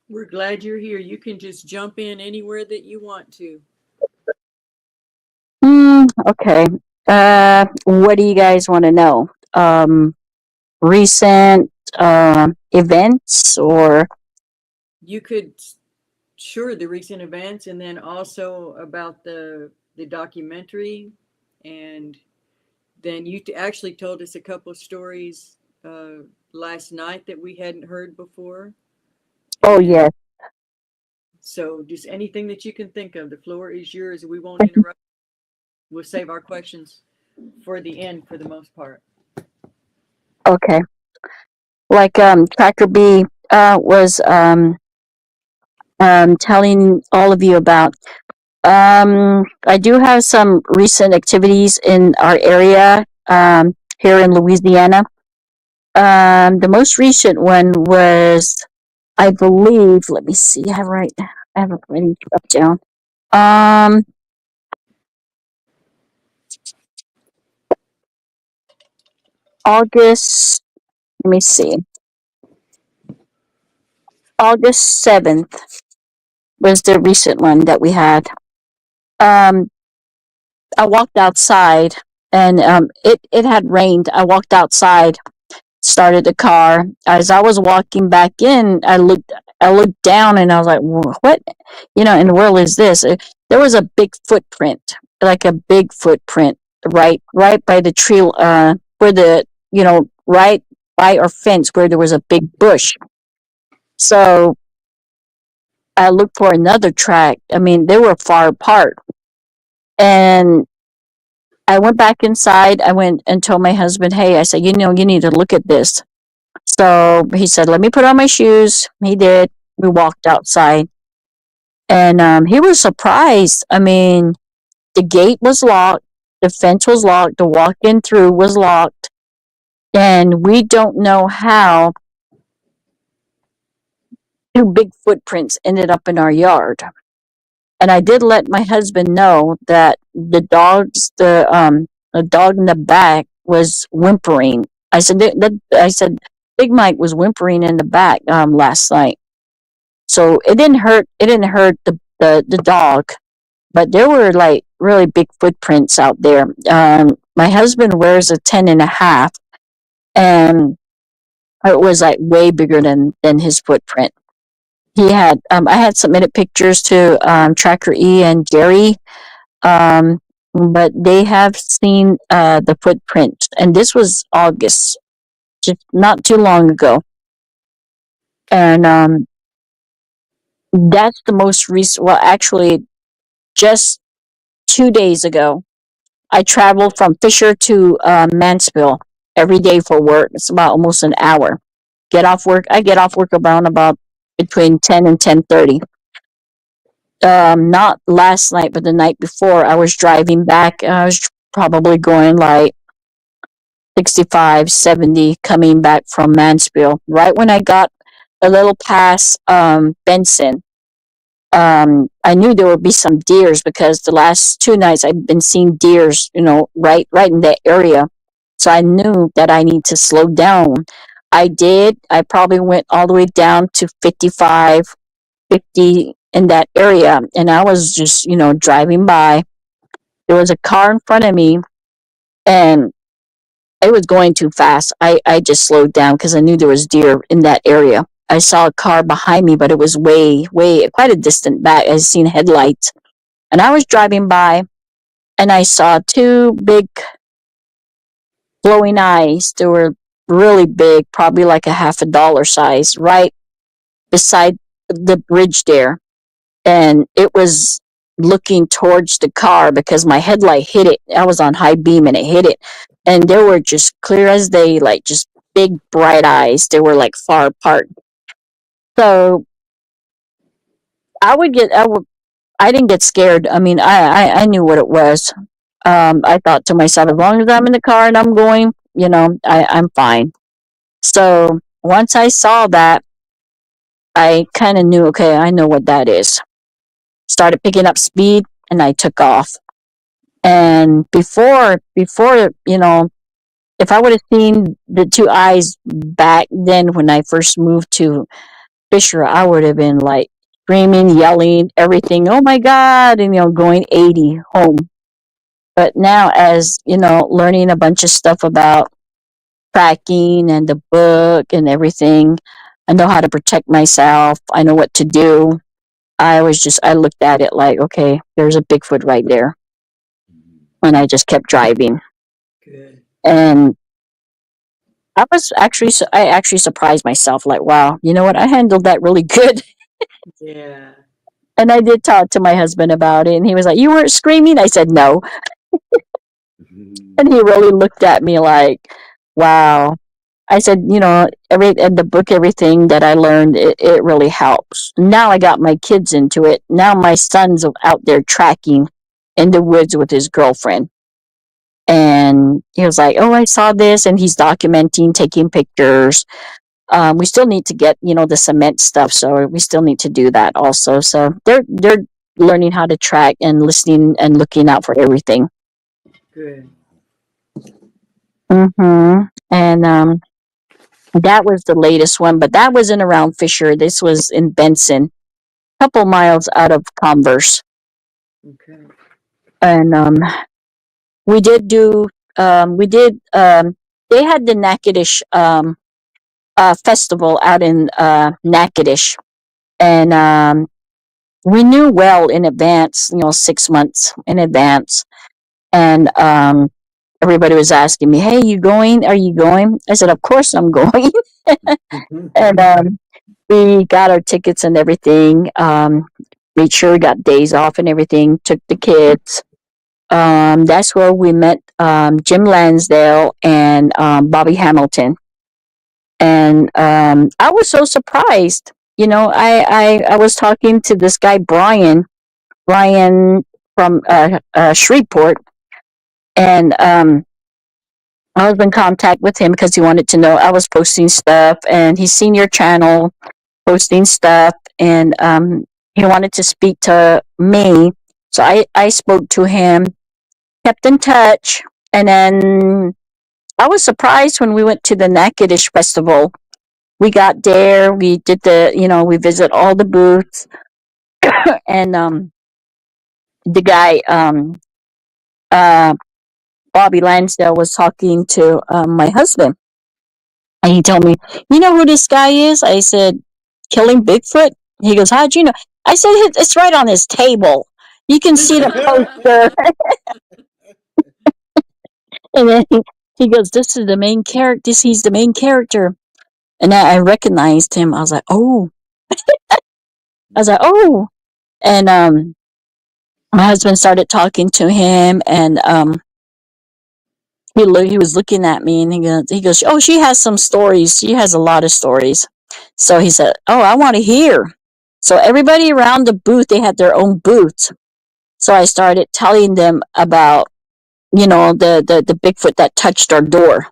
We're glad you're here. You can just jump in anywhere that you want to.
Okay. What do you guys want to know? Recent events or
You could, sure, the recent events, and then also about the documentary, and then you actually told us a couple of stories last night that we hadn't heard before,
oh
and
yes.
so just anything that you can think of. The floor is yours. We won't interrupt. We'll save our questions for the end for the most part.
Okay. Like Tracker B was telling all of you about. I do have some recent activities in our area here in Louisiana. The most recent one was, I believe, let me see, I have it written up down. Um, August, let me see, August 7th was the recent one that we had. Um, I walked outside and it had rained. I walked outside, started the car. As I was walking back in, I looked down and I was like, what, in the world is this? There was a big footprint, like a big footprint, right by the tree, where right by our fence where there was a big bush. So I looked for another track. I mean, they were far apart. And I went back inside. I went and told my husband, hey, I said, you need to look at this. So he said, let me put on my shoes. He did. We walked outside. And he was surprised. I mean, the gate was locked. The fence was locked. The walk in through was locked. And we don't know how two big footprints ended up in our yard. And I did let my husband know that the dog in the back was whimpering. I said, Big Mike was whimpering in the back last night. So it didn't hurt. It didn't hurt the dog, but there were like really big footprints out there. My husband wears a 10.5, and it was like way bigger than his footprint. I had submitted pictures to Tracker E and Gary, but they have seen the footprint, and this was August, just not too long ago. And that's the most recent. Well, actually, just 2 days ago, I traveled from Fisher to Mansfield every day for work. It's about almost an hour. I get off work around about between 10 and 10:30. Not last night, but the night before, I was driving back. I was probably going like 65, 70, coming back from Mansfield. Right when I got a little past Benson, I knew there would be some deers because the last 2 nights I've been seeing deers, right in that area. So I knew that I need to slow down. I did. I probably went all the way down to 55, 50 in that area. And I was just, driving by. There was a car in front of me and it was going too fast. I just slowed down because I knew there was deer in that area. I saw a car behind me, but it was way, quite a distant back. I seen headlights. And I was driving by and I saw two big glowing eyes. They were really big, probably like a half a dollar size, right beside the bridge there. And it was looking towards the car because my headlight hit it. I was on high beam and it hit it. And they were just clear as day, like just big bright eyes. They were like far apart. So I didn't get scared. I mean, I knew what it was. I thought to myself, as long as I'm in the car and I'm going, I'm fine. So once I saw that, I kind of knew, okay, I know what that is. Started picking up speed and I took off. And before, if I would have seen the two eyes back then when I first moved to Fisher, I would have been like screaming, yelling, everything. Oh my God. And, going 80 home. But now, as learning a bunch of stuff about tracking and the book and everything, I know how to protect myself. I know what to do. I looked at it like, okay, there's a Bigfoot right there. And I just kept driving.
Good.
And I actually surprised myself, like, wow, you know what? I handled that really good.
Yeah.
And I did talk to my husband about it. And he was like, you weren't screaming? I said, no. And he really looked at me like, wow. I said, and the book, everything that I learned, it really helps. Now I got my kids into it. Now my son's out there tracking in the woods with his girlfriend. And he was like, oh, I saw this. And he's documenting, taking pictures. We still need to get, the cement stuff. So we still need to do that also. So they're learning how to track and listening and looking out for everything.
Good.
And that was the latest one, but that wasn't around Fisher. This was in Benson, a couple miles out of Converse.
Okay.
And we did do, they had the Natchitoches festival out in Natchitoches. And we knew well in advance, 6 months in advance. And everybody was asking me, hey, you going? Are you going? I said, of course I'm going. And we got our tickets and everything. Made sure we got days off and everything. Took the kids. That's where we met Jim Lansdale and Bobby Hamilton. And I was so surprised. I was talking to this guy Brian from Shreveport, and I was in contact with him because he wanted to know I was posting stuff, and he's seen your channel posting stuff, and he wanted to speak to me. So I spoke to him, kept in touch, and then I was surprised when we went to the Natchitoches Festival. We got there, we did we visit all the booths, and the guy, uh, Bobby Lansdale, was talking to my husband, and he told me, you know who this guy is? I said, Killing Bigfoot? He goes, how'd you know? I said, it's right on his table. You can see the poster. And then he goes, this is the main character. He's the main character. And I recognized him. I was like, oh. And my husband started talking to him, and he was looking at me, and he goes, oh, she has some stories. She has a lot of stories. So he said, oh, I want to hear. So everybody around the booth, they had their own booths. So I started telling them about, the Bigfoot that touched our door.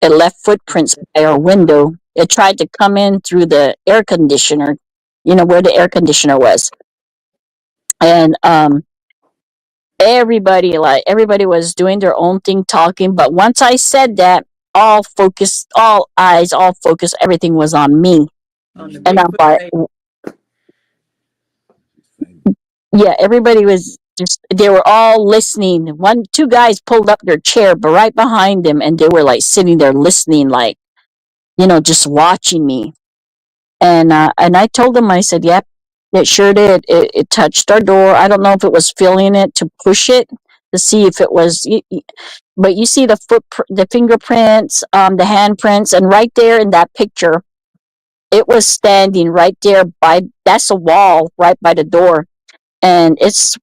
It left footprints by our window. It tried to come in through the air conditioner, where the air conditioner was. And everybody was doing their own thing, talking. But once I said that, all eyes, all focus, everything was on me.
On the
And I'm
Bigfoot
like,
face.
yeah, everybody was they were all listening. Two guys pulled up their chair, but right behind them, and they were like sitting there listening, like, just watching me. And I told them, I said, yep, it sure did. It touched our door. I don't know if it was feeling it to push it to see if it was, but you see the fingerprints, the handprints, and right there in that picture, it was standing right there that's a wall right by the door. And it's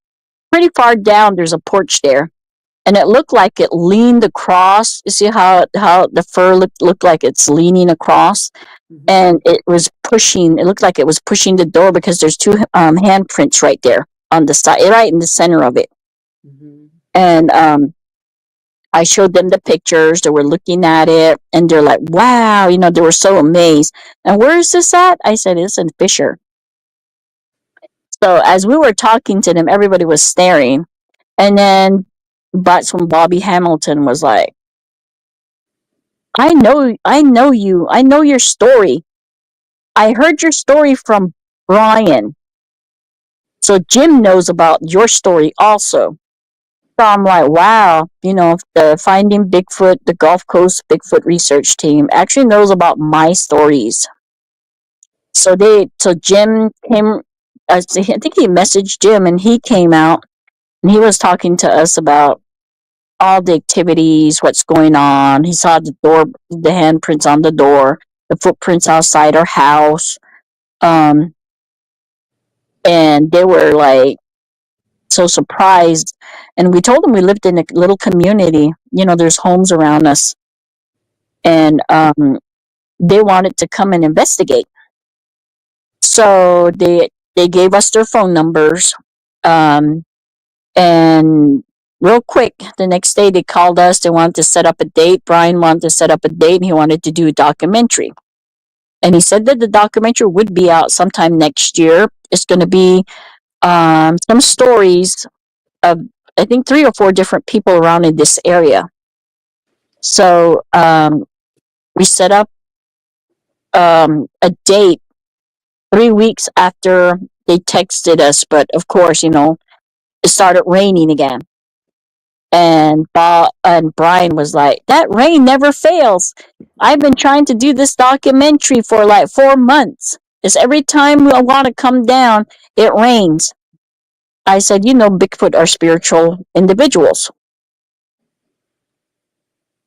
pretty far down. There's a porch there. And it looked like it leaned across. You see how the fur looked like it's leaning across?
Mm-hmm.
And it looked like it was pushing the door because there's two handprints right there on the side, right in the center of it.
Mm-hmm.
And I showed them the pictures. They were looking at it and they're like, wow, they were so amazed. And where is this at? I said, it's in Fisher. So as we were talking to them, everybody was staring. And then that's when Bobby Hamilton was like, I know you. I know your story. I heard your story from Brian. So Jim knows about your story also. So I'm like, wow, the Finding Bigfoot, the Gulf Coast Bigfoot research team actually knows about my stories. So Jim came, I think he messaged Jim and he came out and he was talking to us about all the activities, what's going on. He saw the door, the handprints on the door, the footprints outside our house. And they were like so surprised. And we told them we lived in a little community. There's homes around us. And they wanted to come and investigate. So they gave us their phone numbers. And real quick, the next day they called us. They wanted to set up a date. Brian wanted to set up a date and he wanted to do a documentary. And he said that the documentary would be out sometime next year. It's going to be some stories of, I think, 3 or 4 different people around in this area. So we set up a date 3 weeks after they texted us. But of course, it started raining again. And Brian was like, that rain never fails. I've been trying to do this documentary for like 4 months. It's every time I want to come down, it rains. I said, Bigfoot are spiritual individuals.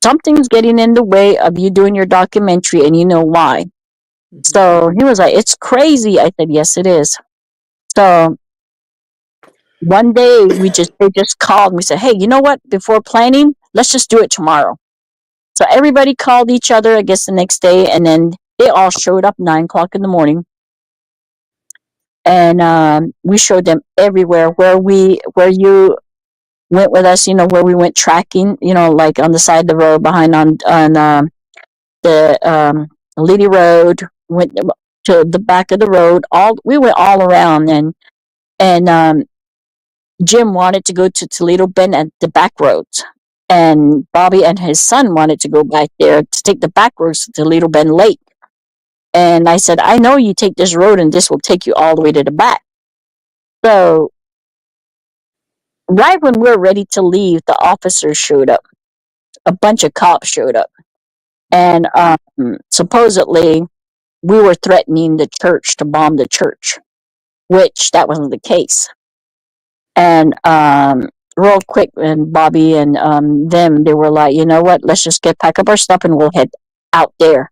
Something's getting in the way of you doing your documentary, and you know why. So he was like, it's crazy. I said, yes, it is. So one day they just called and we said, hey, you know what? Before planning, let's just do it tomorrow. So everybody called each other, I guess, the next day, and then they all showed up 9:00 in the morning. And we showed them everywhere where you went with us, where we went tracking, like on the side of the road behind on the Lady Road, went to the back of the road. We went all around, and Jim wanted to go to Toledo Bend at the back roads. And Bobby and his son wanted to go back there to take the back roads to Toledo Bend Lake. And I said, I know you take this road and this will take you all the way to the back. So right when we were ready to leave, the officers showed up. A bunch of cops showed up. And supposedly we were threatening the church to bomb the church, which that wasn't the case. And real quick, and Bobby and they were like, you know what, let's just pack up our stuff and we'll head out there.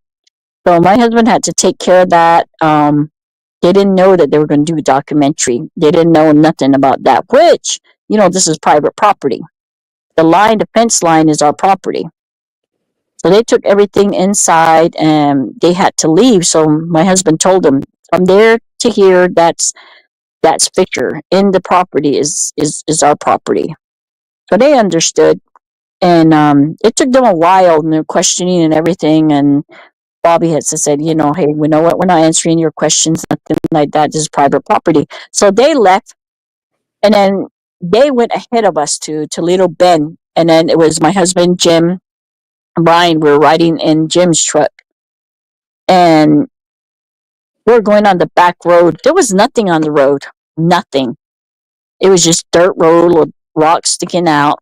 So my husband had to take care of that. They didn't know that they were going to do a documentary. They didn't know nothing about that, which, this is private property. The fence line is our property. So they took everything inside and they had to leave. So my husband told them, from there to here, that's Fisher. In the property is our property. So they understood. And it took them a while, and they're questioning and everything. And Bobby had said, hey, we know what, we're not answering your questions, nothing like that. This is private property. So they left, and then they went ahead of us to Toledo Bend. And then it was my husband, Jim, Brian. We were riding in Jim's truck. And we were going on the back road. There was nothing on the road. Nothing. It was just dirt road with rocks sticking out.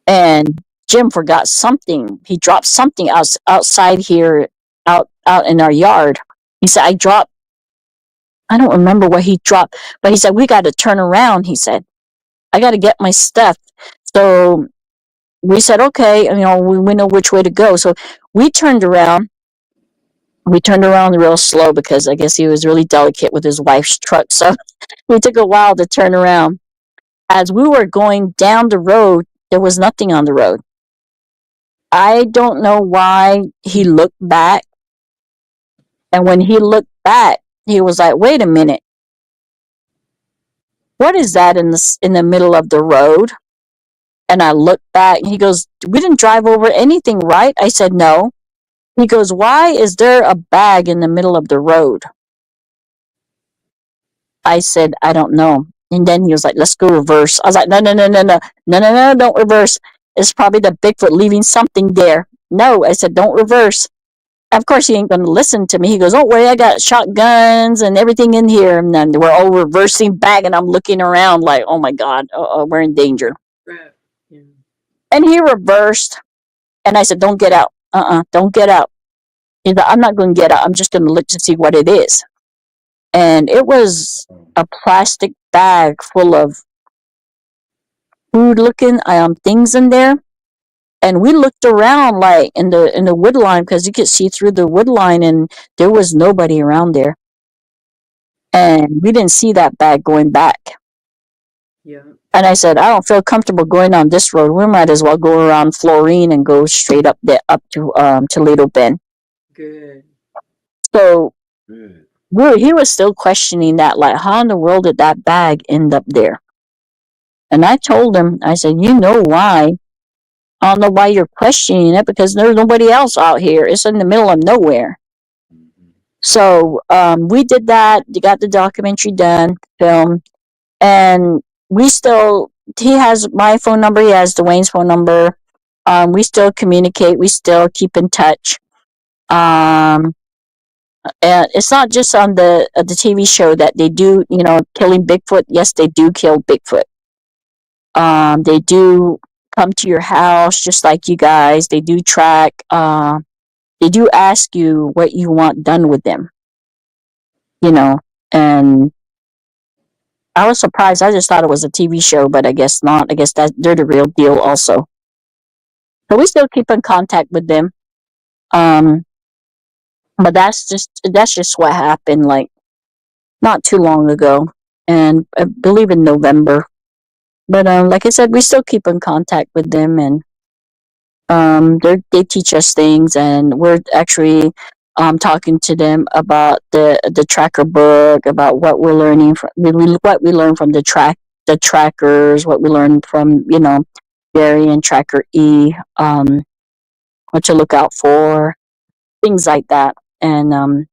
And Jim forgot something. He dropped something outside here, out in our yard. He said, I don't remember what he dropped, but he said, we got to turn around. He said, I got to get my stuff. So we said, okay, we know which way to go. So we turned around. We turned around real slow because I guess he was really delicate with his wife's truck. So we took a while to turn around. As we were going down the road, there was nothing on the road. I don't know why he looked back. And when he looked back, he was like, wait a minute. What is that in the middle of the road? And I looked back and he goes, "We didn't drive over anything, right?" I said, "No." He goes, "Why is there a bag in the middle of the road?" I said, "I don't know." And then he was like, "Let's go reverse." I was like, "No, no, no, no, no, no, no, no, don't reverse. It's probably the Bigfoot leaving something there." No, I said, "Don't reverse." Of course, he ain't going to listen to me. He goes, "Don't worry, I got shotguns and everything in here." And then we're all reversing back, and I'm looking around like, oh my God, we're in danger.
Right. Yeah.
And he reversed, and I said, "Don't get out. Don't get out." He's like, "I'm not going to get out. I'm just going to look to see what it is." And it was a plastic bag full of food looking things in there. And we looked around like in the wood line because you could see through the wood line, and there was nobody around there. And we didn't see that bag going back.
Yeah.
And I said, "I don't feel comfortable going on this road. We might as well go around Florine and go straight up to Toledo Bend."
Good.
So
Good.
he was still questioning that, like, how in the world did that bag end up there? And I told him, I said, "You know why? I don't know why you're questioning it, because there's nobody else out here. It's in the middle of nowhere."
Mm-hmm.
So we did that. Got the documentary done, film, and we still. He has my phone number. He has Dwayne's phone number. We still communicate. We still keep in touch. And it's not just on the TV show that they do. Killing Bigfoot. Yes, they do kill Bigfoot. They do come to your house just like you guys. They do track. They do ask you what you want done with them. And I was surprised. I just thought it was a TV show, but I guess not. I guess that they're the real deal also. So we still keep in contact with them. Um, but that's just what happened, like, not too long ago, and I believe in November. But like I said, we still keep in contact with them, and they teach us things, and we're actually talking to them about the tracker book, about what we're learning from what we learn from the trackers, what we learned from Barry and Tracker E, what to look out for, things like that. And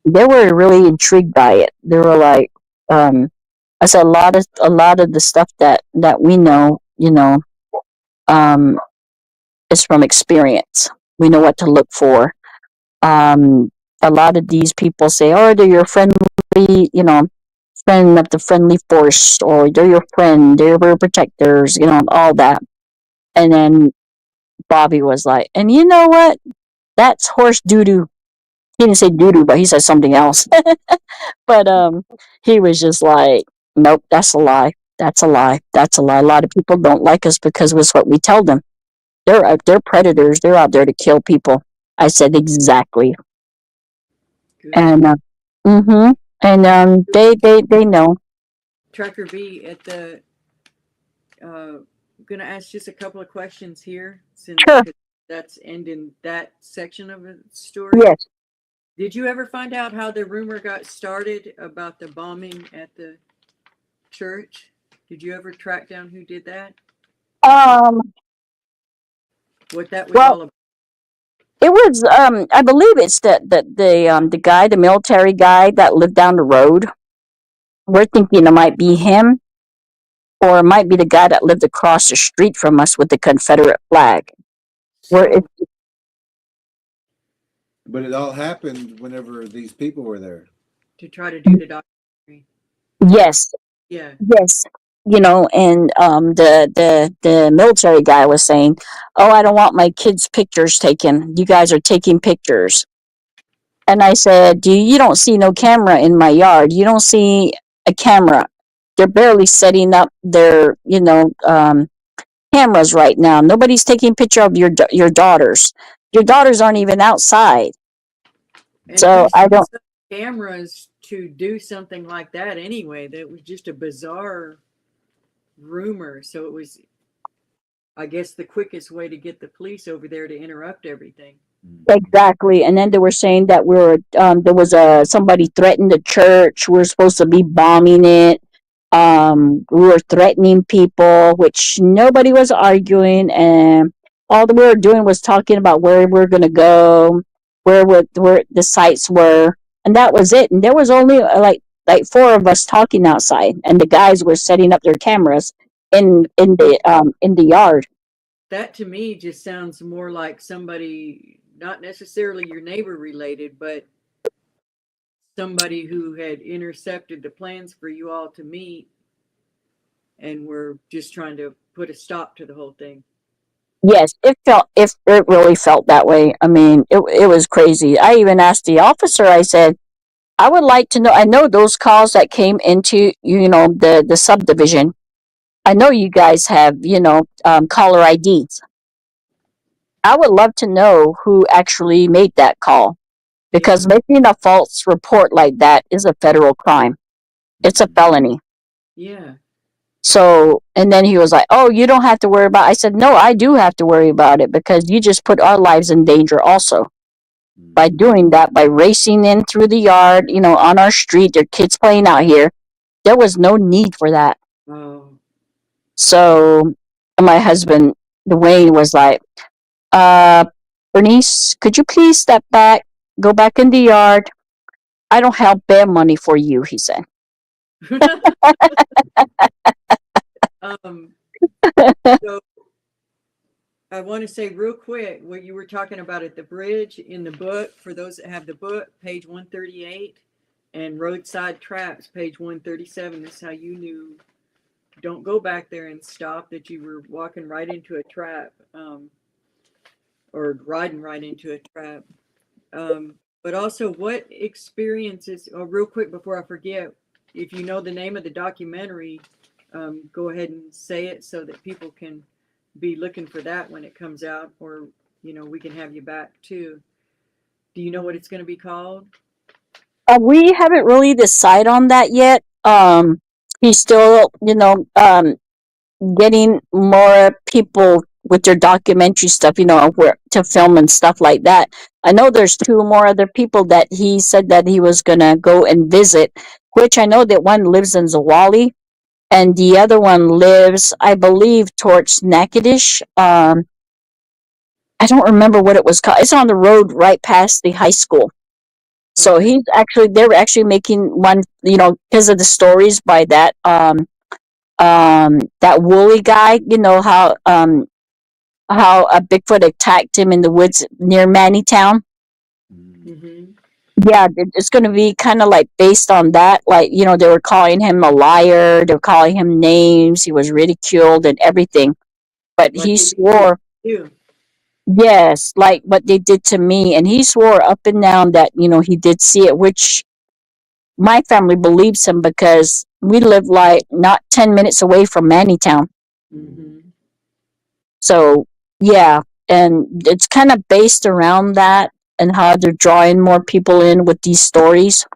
they were really intrigued by it. They were like, I said, a lot of the stuff that we know, um, is from experience. We know what to look for. Um, a lot of these people say, "Oh, they're your friendly, friend of the friendly force," or "They're your friend, they're your protectors," all that. And then Bobby was like, "And you know what? That's horse doo doo." He didn't say doo doo, but he said something else. But he was just like, "Nope, that's a lie. That's a lie. That's a lie. A lot of people don't like us because it's what we tell them. They're predators. They're out there to kill people." I said, "Exactly."
Good.
And and they know.
Tracker B at the. Gonna ask just a couple of questions here since
Sure.
that's ending that section of the story.
Yes.
Did you ever find out how the rumor got started about the bombing at the church? Did you ever track down who did that?
Um.
What that was
Well,
all about?
it was. I believe it's the guy, the military guy that lived down the road. We're thinking it might be him, or it might be the guy that lived across the street from us with the Confederate flag. Where
So,
it,
But it all happened whenever these people were there.
to try to do the documentary.
yes,
Yeah.
yes, and the military guy was saying, "Oh, I don't want my kids' pictures taken. You guys are taking pictures." And I said, You don't see no camera in my yard. You don't see a camera. They're barely setting up their, cameras right now. Nobody's taking picture of your daughters. Your daughters aren't even outside.
And
So
who's
I don't.
using cameras to do something like that anyway? That was just a bizarre rumor. So it was, I guess, the quickest way to get the police over there to interrupt everything.
Exactly. And then they were saying that there was somebody threatened the church. We're supposed to be bombing it. We were threatening people, which nobody was arguing, and all we were doing was talking about where we are going to go, where the sites were, and that was it. And there was only like four of us talking outside, and the guys were setting up their cameras in the yard.
That to me just sounds more like somebody, not necessarily your neighbor related, but somebody who had intercepted the plans for you all to meet and were just trying to put a stop to the whole thing.
Yes, it really felt that way. I mean, it was crazy. I even asked the officer. I said, I would like to know. I know those calls that came into the subdivision. I know you guys have caller IDs. I would love to know who actually made that call, because making a false report like that is a federal crime. It's a felony.
Yeah.
So, and then he was like, "Oh, you don't have to worry about it." I said, "No, I do have to worry about it, because you just put our lives in danger also by doing that, by racing in through the yard, on our street. There are kids playing out here. There was no need for that."
Oh.
So my husband, Dwayne, was like, Bernice, could you please step back, go back in the yard? I don't have bail money for you, he said.
So I want to say real quick what you were talking about at the bridge in the book. For those that have the book, page 138, and roadside traps, page 137. This is how you knew. Don't go back there and stop, that you were walking right into a trap, or riding right into a trap. But also, what experiences? Oh, real quick before I forget, if you know the name of the documentary, go ahead and say it so that people can be looking for that when it comes out, or we can have you back too. Do you know what it's going to be called?
We haven't really decided on that yet. He's still, getting more people with their documentary stuff, where to film and stuff like that. I know there's two more other people that he said that he was gonna go and visit, which I know that one lives in Zawali, and the other one lives, I believe, towards Natchitoches. I don't remember what it was called. It's on the road right past the high school. So
Okay.
they're actually making one, because of the stories by that woolly guy, how a Bigfoot attacked him in the woods near Mannytown.
Mm-hmm.
Yeah, it's going to be kind of like based on that. Like, they were calling him a liar. They were calling him names. He was ridiculed and everything. But
Like
he
they usually
swore,
do.
yes, like what they did to me. And he swore up and down that, he did see it, which my family believes him, because we live like not 10 minutes away from Mannytown.
Mm-hmm.
So, yeah, and it's kind of based around that, and how they're drawing more people in with these stories.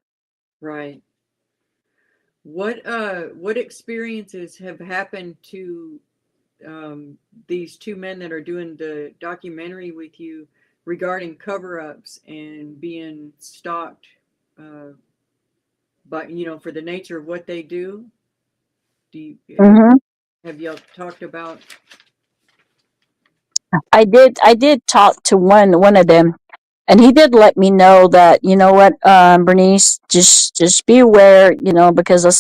Right. What experiences have happened to these two men that are doing the documentary with you regarding cover-ups and being stalked, uh, but for the nature of what they do? Do you
hmm
have y'all talked about?
I did talk to one of them, and he did let me know that, what, Bernice, just be aware, because of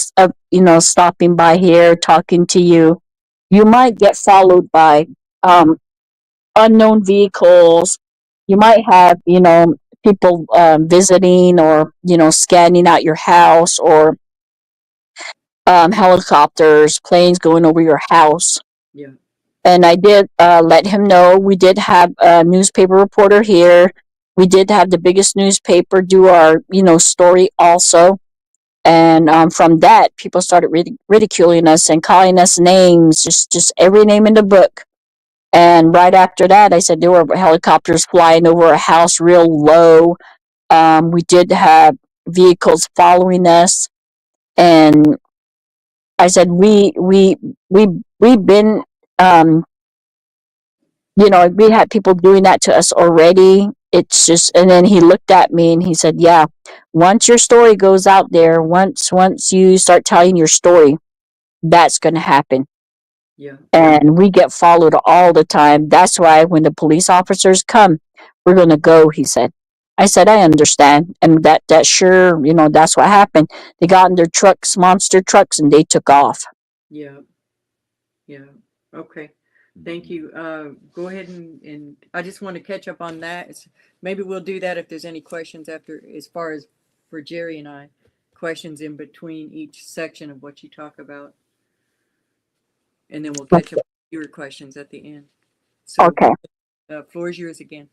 stopping by here, talking to you, you might get followed by unknown vehicles. You might have, people visiting, or scanning out your house, or helicopters, planes going over your house.
Yeah.
And I did let him know. We did have a newspaper reporter here. We did have the biggest newspaper do our, story also. And from that, people started ridiculing us and calling us names, just every name in the book. And right after that, I said there were helicopters flying over a house real low. We did have vehicles following us, and I said we've been, um, we had people doing that to us already. It's just, and then he looked at me and he said, "Yeah, once your story goes out there, once you start telling your story, that's going to happen.
Yeah.
And we get followed all the time. That's why when the police officers come, we're going to go, he said. I said, I understand. And that sure, that's what happened. They got in their trucks, monster trucks, and they took off.
Yeah. Yeah. Okay. Thank you. Go ahead and I just want to catch up on that. Maybe we'll do that if there's any questions after, as far as for Jerry and I, questions in between each section of what you talk about. And then we'll catch up with your questions at the end. So,
Okay.
Floor is yours again.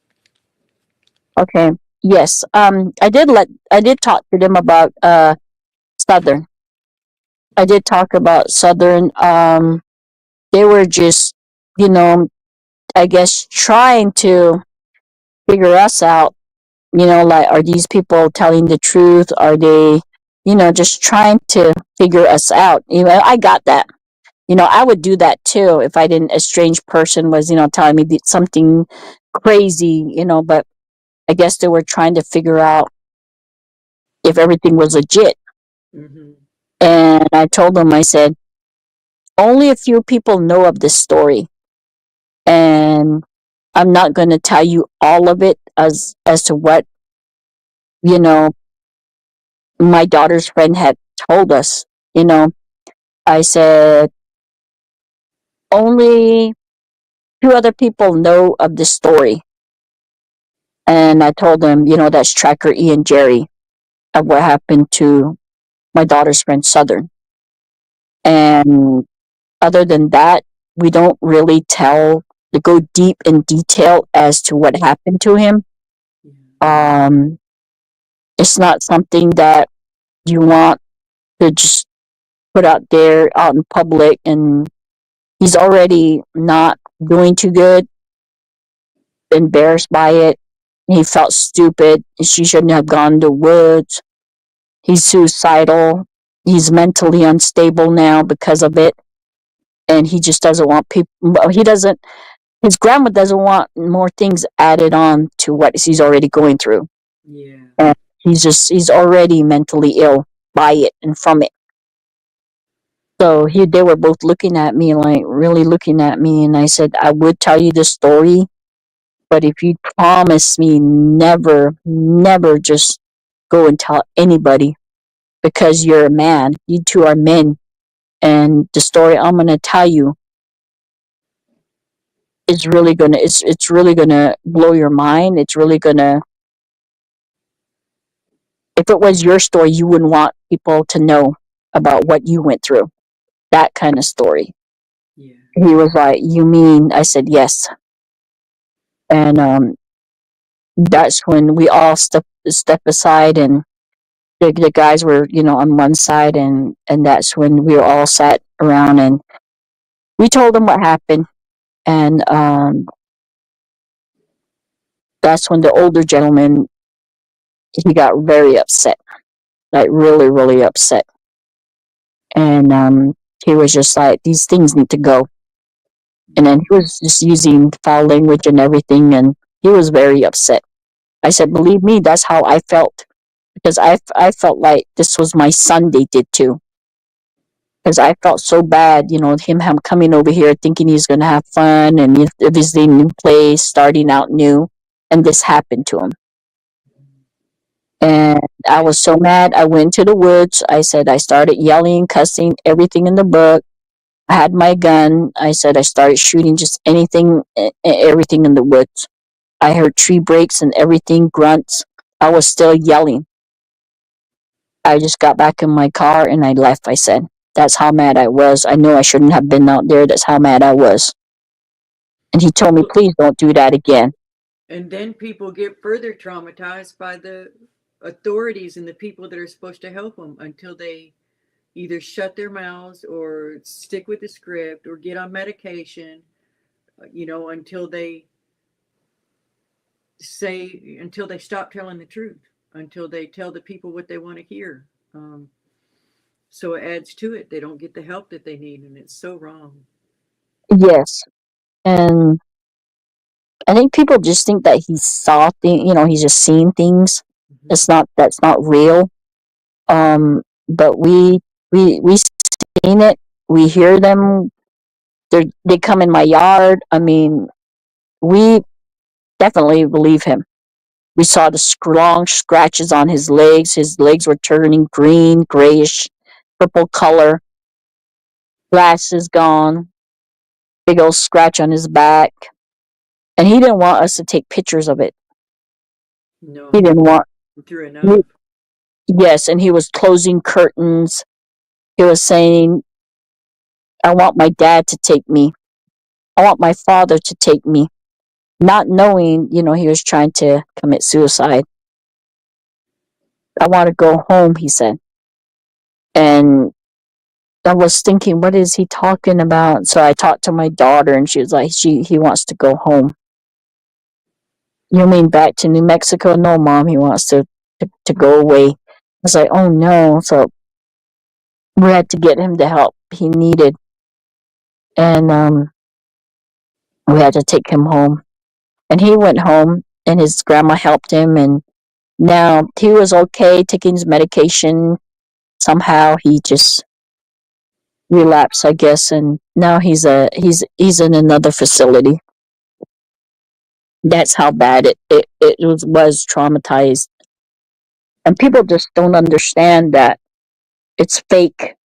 Okay. Yes. I did talk to them about Southern. I did talk about Southern. They were just, you know, I guess trying to figure us out. Like, are these people telling the truth? Are they, just trying to figure us out? I got that. I would do that too if I didn't, a strange person was, telling me something crazy, but I guess they were trying to figure out if everything was legit.
Mm-hmm.
And I told them, I said, only a few people know of this story. And I'm not going to tell you all of it as to what, you know, my daughter's friend had told us. I said, only two other people know of this story. And I told them, that's Tracker E and Jerry, of what happened to my daughter's friend Southern. And other than that, we don't really go deep in detail as to what happened to him. Um, it's not something that you want to just put out there out in public, and he's already not doing too good, embarrassed by it. He felt stupid. She shouldn't have gone to woods. He's suicidal. He's mentally unstable now because of it. And he just doesn't want his grandma doesn't want more things added on to what he's already going through.
Yeah.
And he's already mentally ill by it and from it. So they were both looking at me, like really looking at me, and I said, I would tell you the story, but if you promise me never, never just go and tell anybody, because you're a man, you two are men, and the story I'm gonna tell you is really gonna it's really gonna blow your mind. It's really gonna, if it was your story, you wouldn't want people to know about what you went through. That kind of story.
Yeah.
He was like, you mean? I said, yes. And that's when we all step aside, and the guys were, on one side, and that's when we were all sat around, and we told them what happened. And that's when the older gentleman, he got very upset, like really, really upset. And he was just like, these things need to go. And then he was just using foul language and everything, and he was very upset. I said, believe me, that's how I felt, because I felt like this was my son they did too. Because I felt so bad, him coming over here thinking he's going to have fun and visiting new place, starting out new, and this happened to him. And I was so mad. I went to the woods. I said, I started yelling, cussing, everything in the book. I had my gun. I said, I started shooting just anything, everything in the woods. I heard tree breaks and everything, grunts. I was still yelling. I just got back in my car and I left. I said, that's how mad I was. I knew I shouldn't have been out there. That's how mad I was. And he told me, please don't do that again.
And then people get further traumatized by the authorities and the people that are supposed to help them until they either shut their mouths or stick with the script or get on medication, until they stop telling the truth, until they tell the people what they want to hear. So it adds to it. They don't get the help that they need, and it's so wrong.
Yes. And I think people just think that he saw things, he's just seeing things.
Mm-hmm.
That's not real. But we seen it. We hear them. They come in my yard. I mean, we definitely believe him. We saw the long scratches on his legs. His legs were turning green, grayish, purple color. Glasses gone. Big old scratch on his back. And he didn't want us to take pictures of it.
No,
He didn't want.
through enough.
Yes, and he was closing curtains. He was saying, I want my dad to take me. I want my father to take me. Not knowing, he was trying to commit suicide. I want to go home, he said. And I was thinking, what is he talking about? So I talked to my daughter, and she was like, he wants to go home. You mean back to New Mexico? No, Mom, he wants to go away. I was like, oh no. So we had to get him the help he needed. And we had to take him home. And he went home, and his grandma helped him. And now he was okay taking his medication. Somehow he just relapsed, I guess. And now he's in another facility. That's how bad it was traumatized. And people just don't understand that it's fake.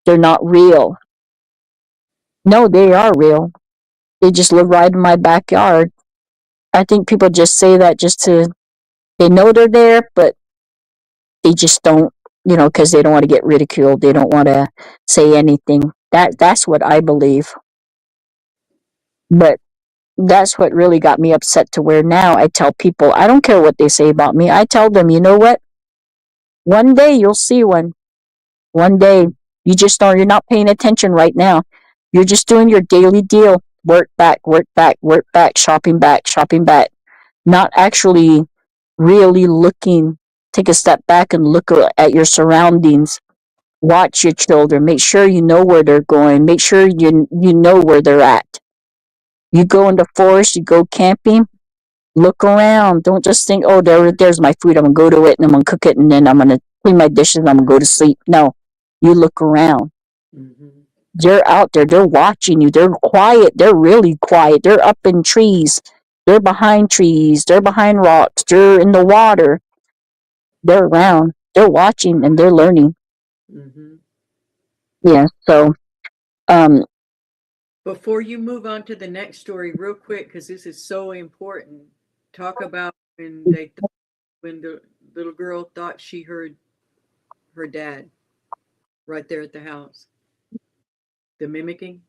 They're not real. No, they are real. They just live right in my backyard. I think people just say that they know they're there, but they just don't, because they don't want to get ridiculed. They don't want to say anything. That's what I believe. But that's what really got me upset, to where now I tell people, I don't care what they say about me. I tell them, you know what? One day you'll see one. One day. You're not paying attention right now. You're just doing your daily deal. Work back, work back, work back, shopping back, shopping back. Not actually really looking. Take a step back and look at your surroundings. Watch your children. Make sure you know where they're going. Make sure you know where they're at. You go in the forest, you go camping, look around. Don't just think, oh, there's my food. I'm going to go to it and I'm going to cook it and then I'm going to clean my dishes and I'm going to go to sleep. No, you look around.
Mm-hmm.
They're out there. They're watching you. They're quiet. They're really quiet. They're up in trees. They're behind trees. They're behind rocks. They're in the water. They're around. They're watching and they're learning.
Mm-hmm.
Yeah. So, um,
Before you move on to the next story, real quick, because this is so important, talk about when the little girl thought she heard her dad right there at the house. The mimicking.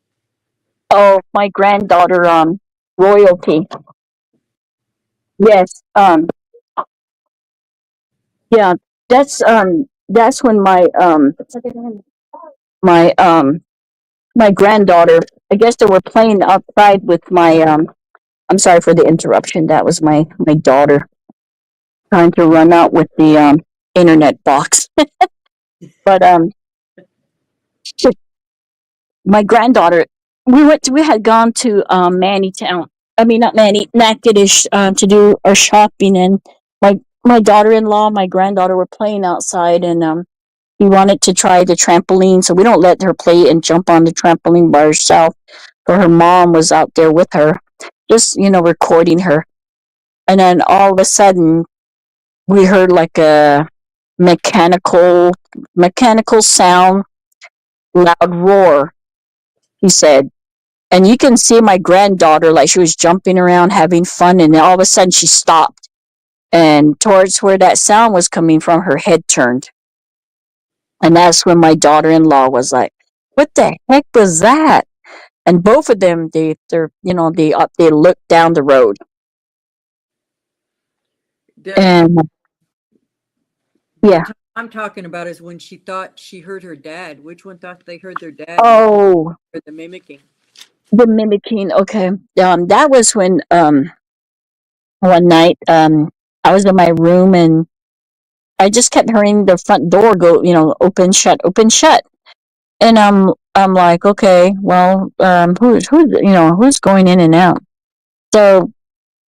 oh, my granddaughter, royalty. Yes. Yeah. That's when my my granddaughter. I guess they were playing outside with my. I'm sorry for the interruption. That was my daughter trying to run out with the internet box. But she, my granddaughter, we had gone to Mannytown. I mean, not Natchitoches, to do our shopping, and my daughter-in-law, my granddaughter, were playing outside, and he wanted to try the trampoline, so we don't let her play and jump on the trampoline by herself. But her mom was out there with her, just recording her, and then all of a sudden we heard like a mechanical sound, loud roar. He said, and you can see my granddaughter, like she was jumping around having fun, and then all of a sudden she stopped, and towards where that sound was coming from, her head turned. And that's when my daughter-in-law was like, what the heck was that? And both of them, they looked down the road. And yeah.
The time I'm talking about is when she thought she heard her dad. Which one thought they heard their dad?
Oh,
Or the mimicking.
the mimicking. Okay. That was when one night I was in my room and I just kept hearing the front door go, open, shut. And I'm like, okay, well, who's going in and out? So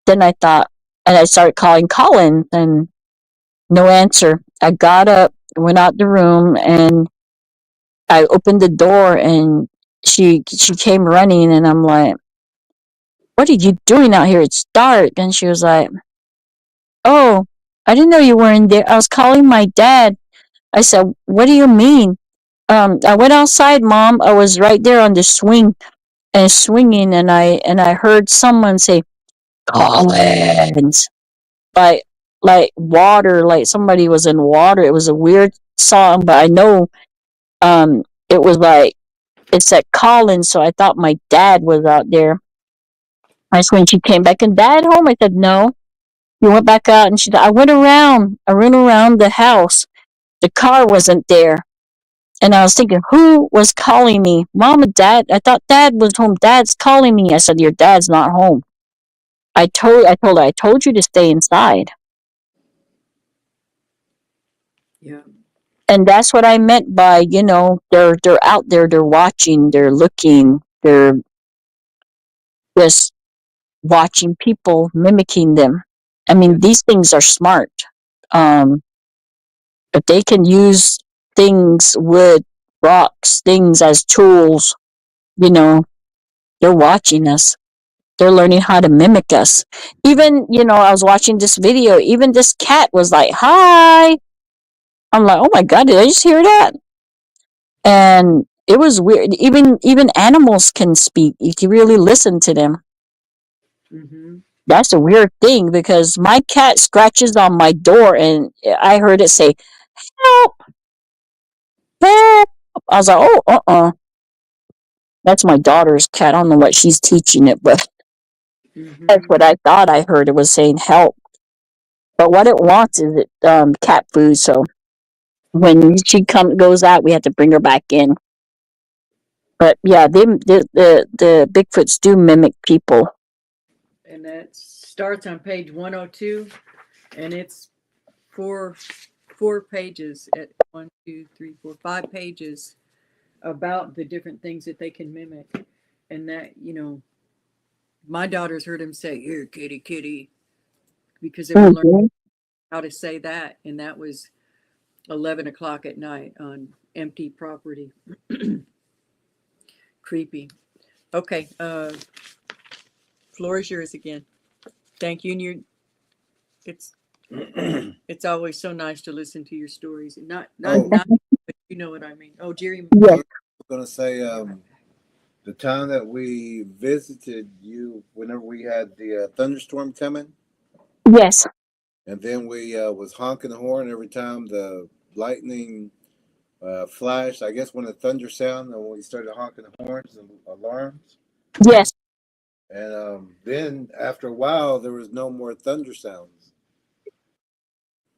then I thought, and I started calling Colin, and no answer. I got up, went out the room, and I opened the door and she came running, and I'm like, "What are you doing out here? It's dark." And she was like, "Oh, I didn't know you were in there. I was calling my dad." I said, "What do you mean?" I went outside, Mom. I was right there on the swing and swinging, and I heard someone say, "Collins," like like water, like somebody was in water. It was a weird song, but I know it was like it said Collins, so I thought my dad was out there. That's when she came back and Dad home. I said, "No." You went back out, and she said, I went around the house. The car wasn't there. And I was thinking, who was calling me? Mom and Dad? I thought Dad was home. Dad's calling me. I said, your dad's not home. I told you to stay inside.
Yeah.
And that's what I meant by, they're out there, they're watching, they're looking, they're just watching people, mimicking them. I
Yeah.
mean, these things are smart. Um, if they can use things, wood, rocks, things as tools, you know, they're watching us. They're learning how to mimic us. Even, I was watching this video, even this cat was like, hi. I'm like, oh my God, did I just hear that? And it was weird. Even animals can speak. You can really listen to them.
Mm-hmm.
That's a weird thing because my cat scratches on my door and I heard it say, help, help. I was like, oh, that's my daughter's cat. I don't know what she's teaching it, but that's
Mm-hmm.
what I thought I heard. It was saying help. But what it wants is cat food. So when she goes out, we have to bring her back in. But yeah, the Bigfoots do mimic people.
And that starts on page 102, and it's four pages at 1, 2, 3, 4, 5 pages about the different things that they can mimic. And that, my daughters heard him say, "Here, kitty, kitty," because they were learning
Mm-hmm.
how to say that. And that was 11 o'clock at night on empty property. Creepy. Okay. Floor is yours again. Thank you. And it's, it's always so nice to listen to your stories. And
Oh,
not, but you know what I mean. Oh, Jerry.
I
Yes.
was gonna say, the time that we visited you, whenever we had the thunderstorm coming,
Yes.
and then we was honking the horn every time the lightning flashed. I guess when the thunder sounded, and when we started honking the horns and alarms,
Yes.
and then after a while, there was no more thunder sounds.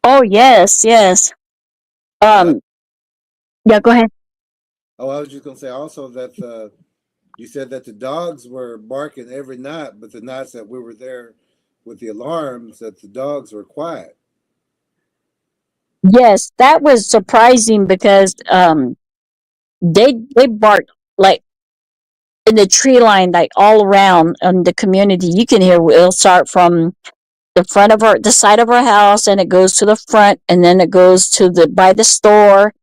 Oh, yes. Yes.
And I,
Yeah, go ahead.
I was just gonna say also that you said that the dogs were barking every night, but the nights that we were there with the alarms, that the dogs were quiet.
Yes, that was surprising because they bark like in the tree line, like all around the community. You can hear it'll start from the side of our house, and it goes to the front, and then it goes to the by the store,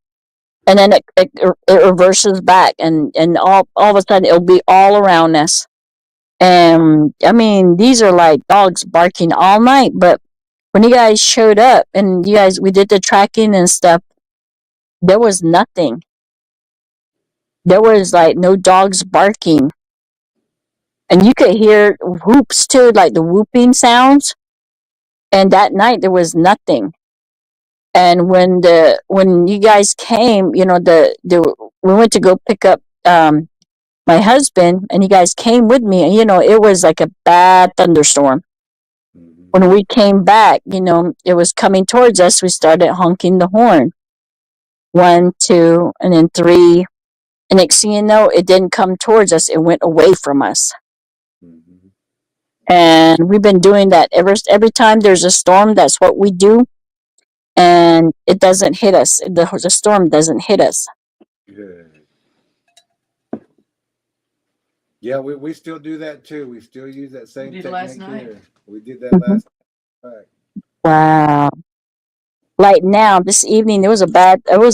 and then it reverses back, and all of a sudden it'll be all around us. And I mean, these are like dogs barking all night. But when you guys showed up and we did the tracking and stuff, there was nothing. There was like no dogs barking, and you could hear whoops too, like the whooping sounds. And that night there was nothing. And when you guys came, the we went to go pick up my husband, and you guys came with me, and it was like a bad thunderstorm.
Mm-hmm.
When we came back, it was coming towards us. We started honking the horn. One, two, and then three. And next thing you know, it didn't come towards us. It went away from us.
Mm-hmm.
And we've been doing that every time there's a storm. That's what we do, and it doesn't hit us. The storm doesn't hit us.
Good. Yeah, we still do that too. We still use that
We
same
did last
technique
night.
here. We did that
Mhm.
last night.
Wow. Like now, this evening, it was a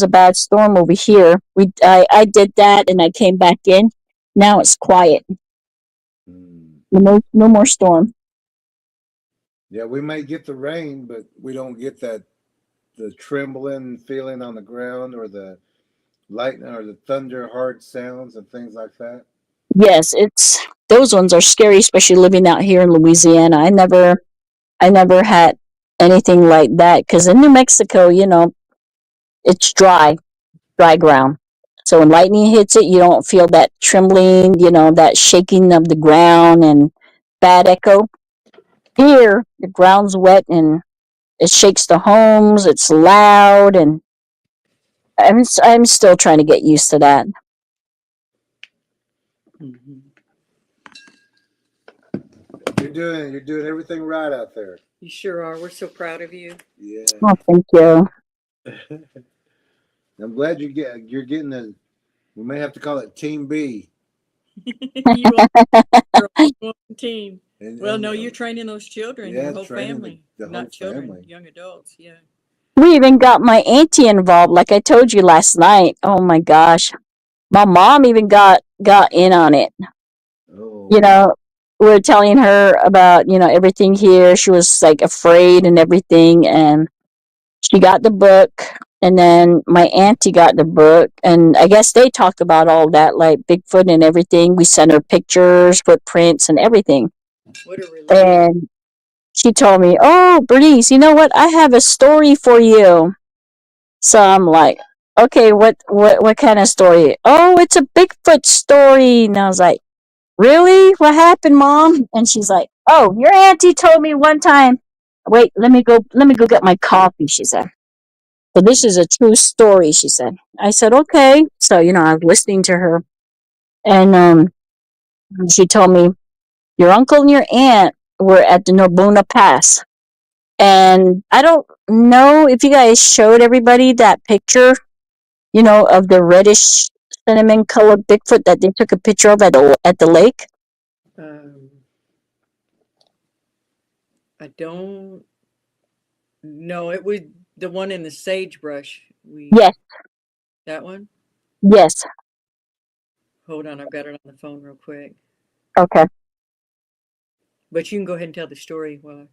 bad storm over here. I did that and I came back in. Now it's quiet.
Mm.
No more storm.
Yeah, we may get the rain, but we don't get the trembling feeling on the ground or the lightning or the thunder hard sounds and things like that.
Yes, it's those ones are scary, especially living out here in Louisiana. I never had anything like that because in New Mexico, it's dry ground. So when lightning hits it, you don't feel that trembling, that shaking of the ground and bad echo. Here, the ground's wet and it shakes the homes. It's loud, and I'm still trying to get used to that.
Hmm.
You're doing everything right out there.
You sure are. We're so proud of you.
Yeah.
Oh, thank you.
I'm glad you're getting a. We may have to call it Team B.
You are on one team.
And,
Well,
and
no, you're training those children,
yeah,
your whole
training
family,
the whole
not children,
family.
young adults. Yeah.
We even got my auntie involved, like I told you last night. Oh my gosh, my mom even got in on it.
Oh
You
wow.
know, we are telling her about everything here. She was like afraid and everything, and she got the book. And then my auntie got the book, and I guess they talk about all that, like Bigfoot and everything. We sent her pictures, footprints, and everything.
What a relief.
And she told me, "Oh, Bernice, you know what? I have a story for you." So I'm like, "Okay, what kind of story?" "Oh, it's a Bigfoot story." And I was like, "Really? What happened, Mom?" And she's like, "Oh, your auntie told me one time. Wait, let me go get my coffee," she said. "So this is a true story," she said. I said, "Okay." So, I was listening to her, and she told me, "Your uncle and your aunt were at the Narbona Pass." And I don't know if you guys showed everybody that picture, of the reddish cinnamon colored Bigfoot that they took a picture of at the lake.
Um, I don't know. It was the one in the sagebrush.
Yes,
That one.
yes.
Hold on, I've got it on the phone real quick.
Okay,
But you can go ahead and tell the story while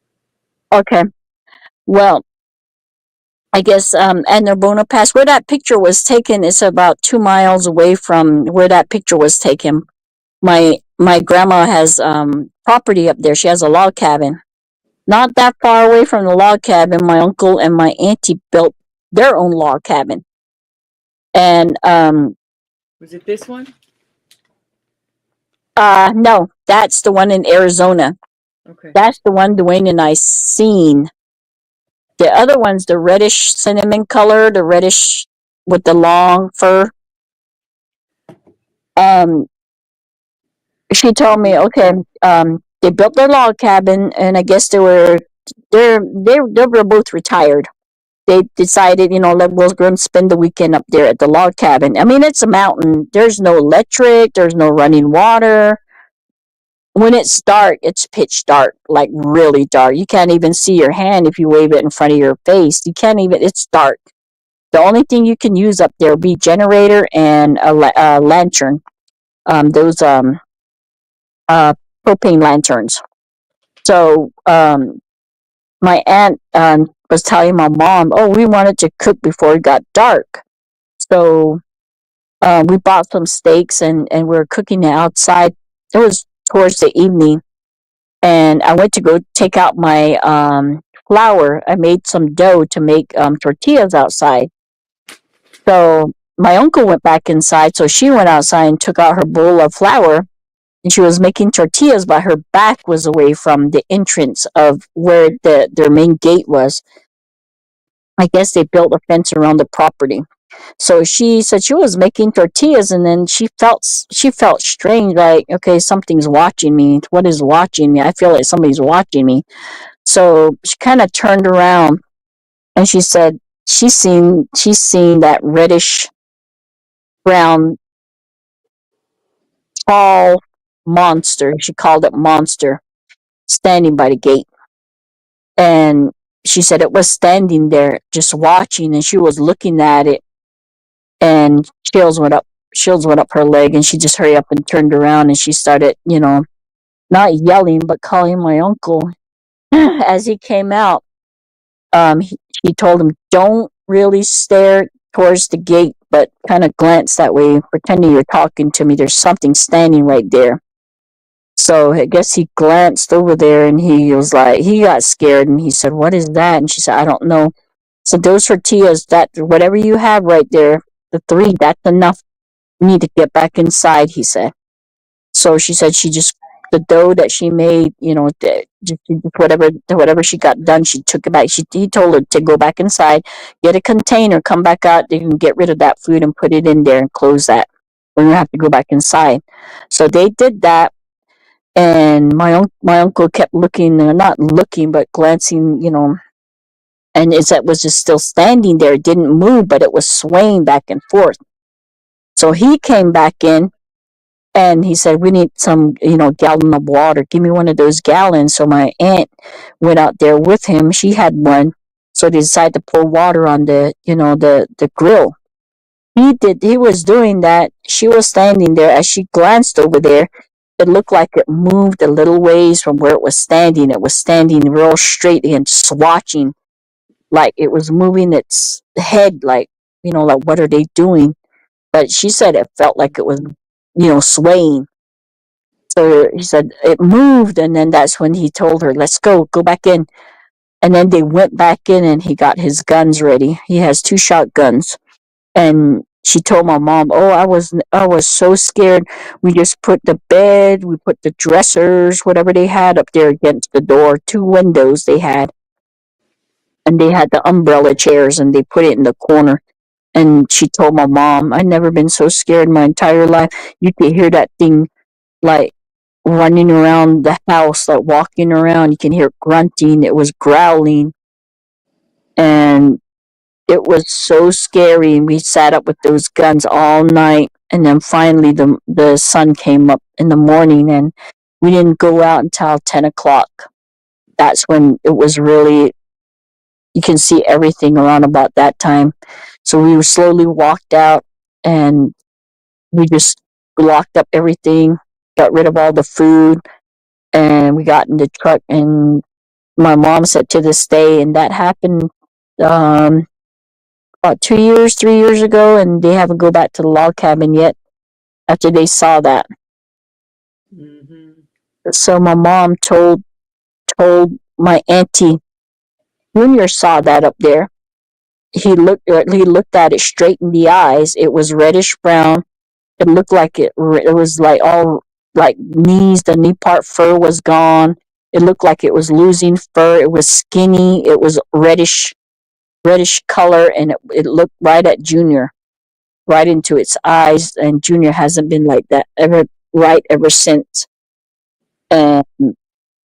okay. Well, I guess at Narbona Pass, where that picture was taken, is about 2 miles away from where that picture was taken. My grandma has property up there. She has a log cabin. Not that far away from the log cabin, my uncle and my auntie built their own log cabin. And
was it this one?
no, that's the one in Arizona.
Okay.
That's the one Dwayne and I seen. The other one's the reddish cinnamon color, the reddish with the long fur. Um, she told me, okay, they built their log cabin, and I guess they were both retired. They decided, we're going to spend the weekend up there at the log cabin. I mean, it's a mountain. There's no electric. There's no running water. When it's dark, it's pitch dark, like really dark. You can't even see your hand if you wave it in front of your face. You can't even. It's dark. The only thing you can use up there will be generator and a lantern. Those uh, propane lanterns. So my aunt was telling my mom, "Oh, we wanted to cook before it got dark." So we bought some steaks and we were cooking it outside. It was towards the evening, and I went to go take out my flour. I made some dough to make tortillas outside. So my uncle went back inside, so she went outside and took out her bowl of flour, and she was making tortillas, but her back was away from the entrance of where their main gate was. I guess they built a fence around the property. So she said she was making tortillas, and then she felt strange, like, okay, something's watching me. What is watching me? I feel like somebody's watching me. So she kind of turned around, and she said she's seen that reddish brown tall monster. She called it monster, standing by the gate. And she said it was standing there just watching, and she was looking at it, and chills went up her leg, and she just hurried up and turned around, and she started, not yelling but calling my uncle. As he came out, he told him, don't really stare towards the gate, but kind of glance that way, pretending you're talking to me. There's something standing right there. So I guess he glanced over there, and he was like, he got scared, and he said, what is that? And she said, I don't know. So those tortillas, that whatever you have right there, the three, that's enough. You need to get back inside, he said. So she said she just, the dough that she made, just whatever she got done, she took it back. He told her to go back inside, get a container, come back out. They can get rid of that food and put it in there and close that. We're gonna have to go back inside. So they did that, and my uncle kept looking, not looking, but glancing, and it was just still standing there. It didn't move, but it was swaying back and forth. So he came back in, and he said, we need some, gallon of water. Give me one of those gallons. So my aunt went out there with him. She had one. So they decided to pour water on the grill. He was doing that. She was standing there. As she glanced over there, it looked like it moved a little ways from where it was standing. It was standing real straight and swatching, like it was moving its head, like what are they doing? But she said it felt like it was, swaying. So he said it moved, and then that's when he told her, let's go back in. And then they went back in, and he got his guns ready. He has 2 shotguns. And she told my mom, oh, I was so scared. We just put the bed, we put the dressers, whatever they had up there against the door, 2 windows they had. And they had the umbrella chairs, and they put it in the corner. And she told my mom, I've never been so scared in my entire life. You could hear that thing, like, running around the house, like walking around. You can hear it grunting. It was growling. And it was so scary. And we sat up with those guns all night. And then finally the sun came up in the morning, and we didn't go out until 10 o'clock. That's when it was really, you can see everything around about that time. So we slowly walked out, and we just locked up everything, got rid of all the food, and we got in the truck. And my mom said to this day, and that happened about 2 years, 3 years ago, and they haven't go back to the log cabin yet after they saw that.
Mm-hmm.
So my mom told my auntie, Junior saw that up there. He looked at it straight in the eyes. It was reddish brown. It looked like it was like all like knees. The knee part fur was gone. It looked like it was losing fur. It was skinny. It was reddish color, and it looked right at Junior, right into its eyes. And Junior hasn't been like that ever since. And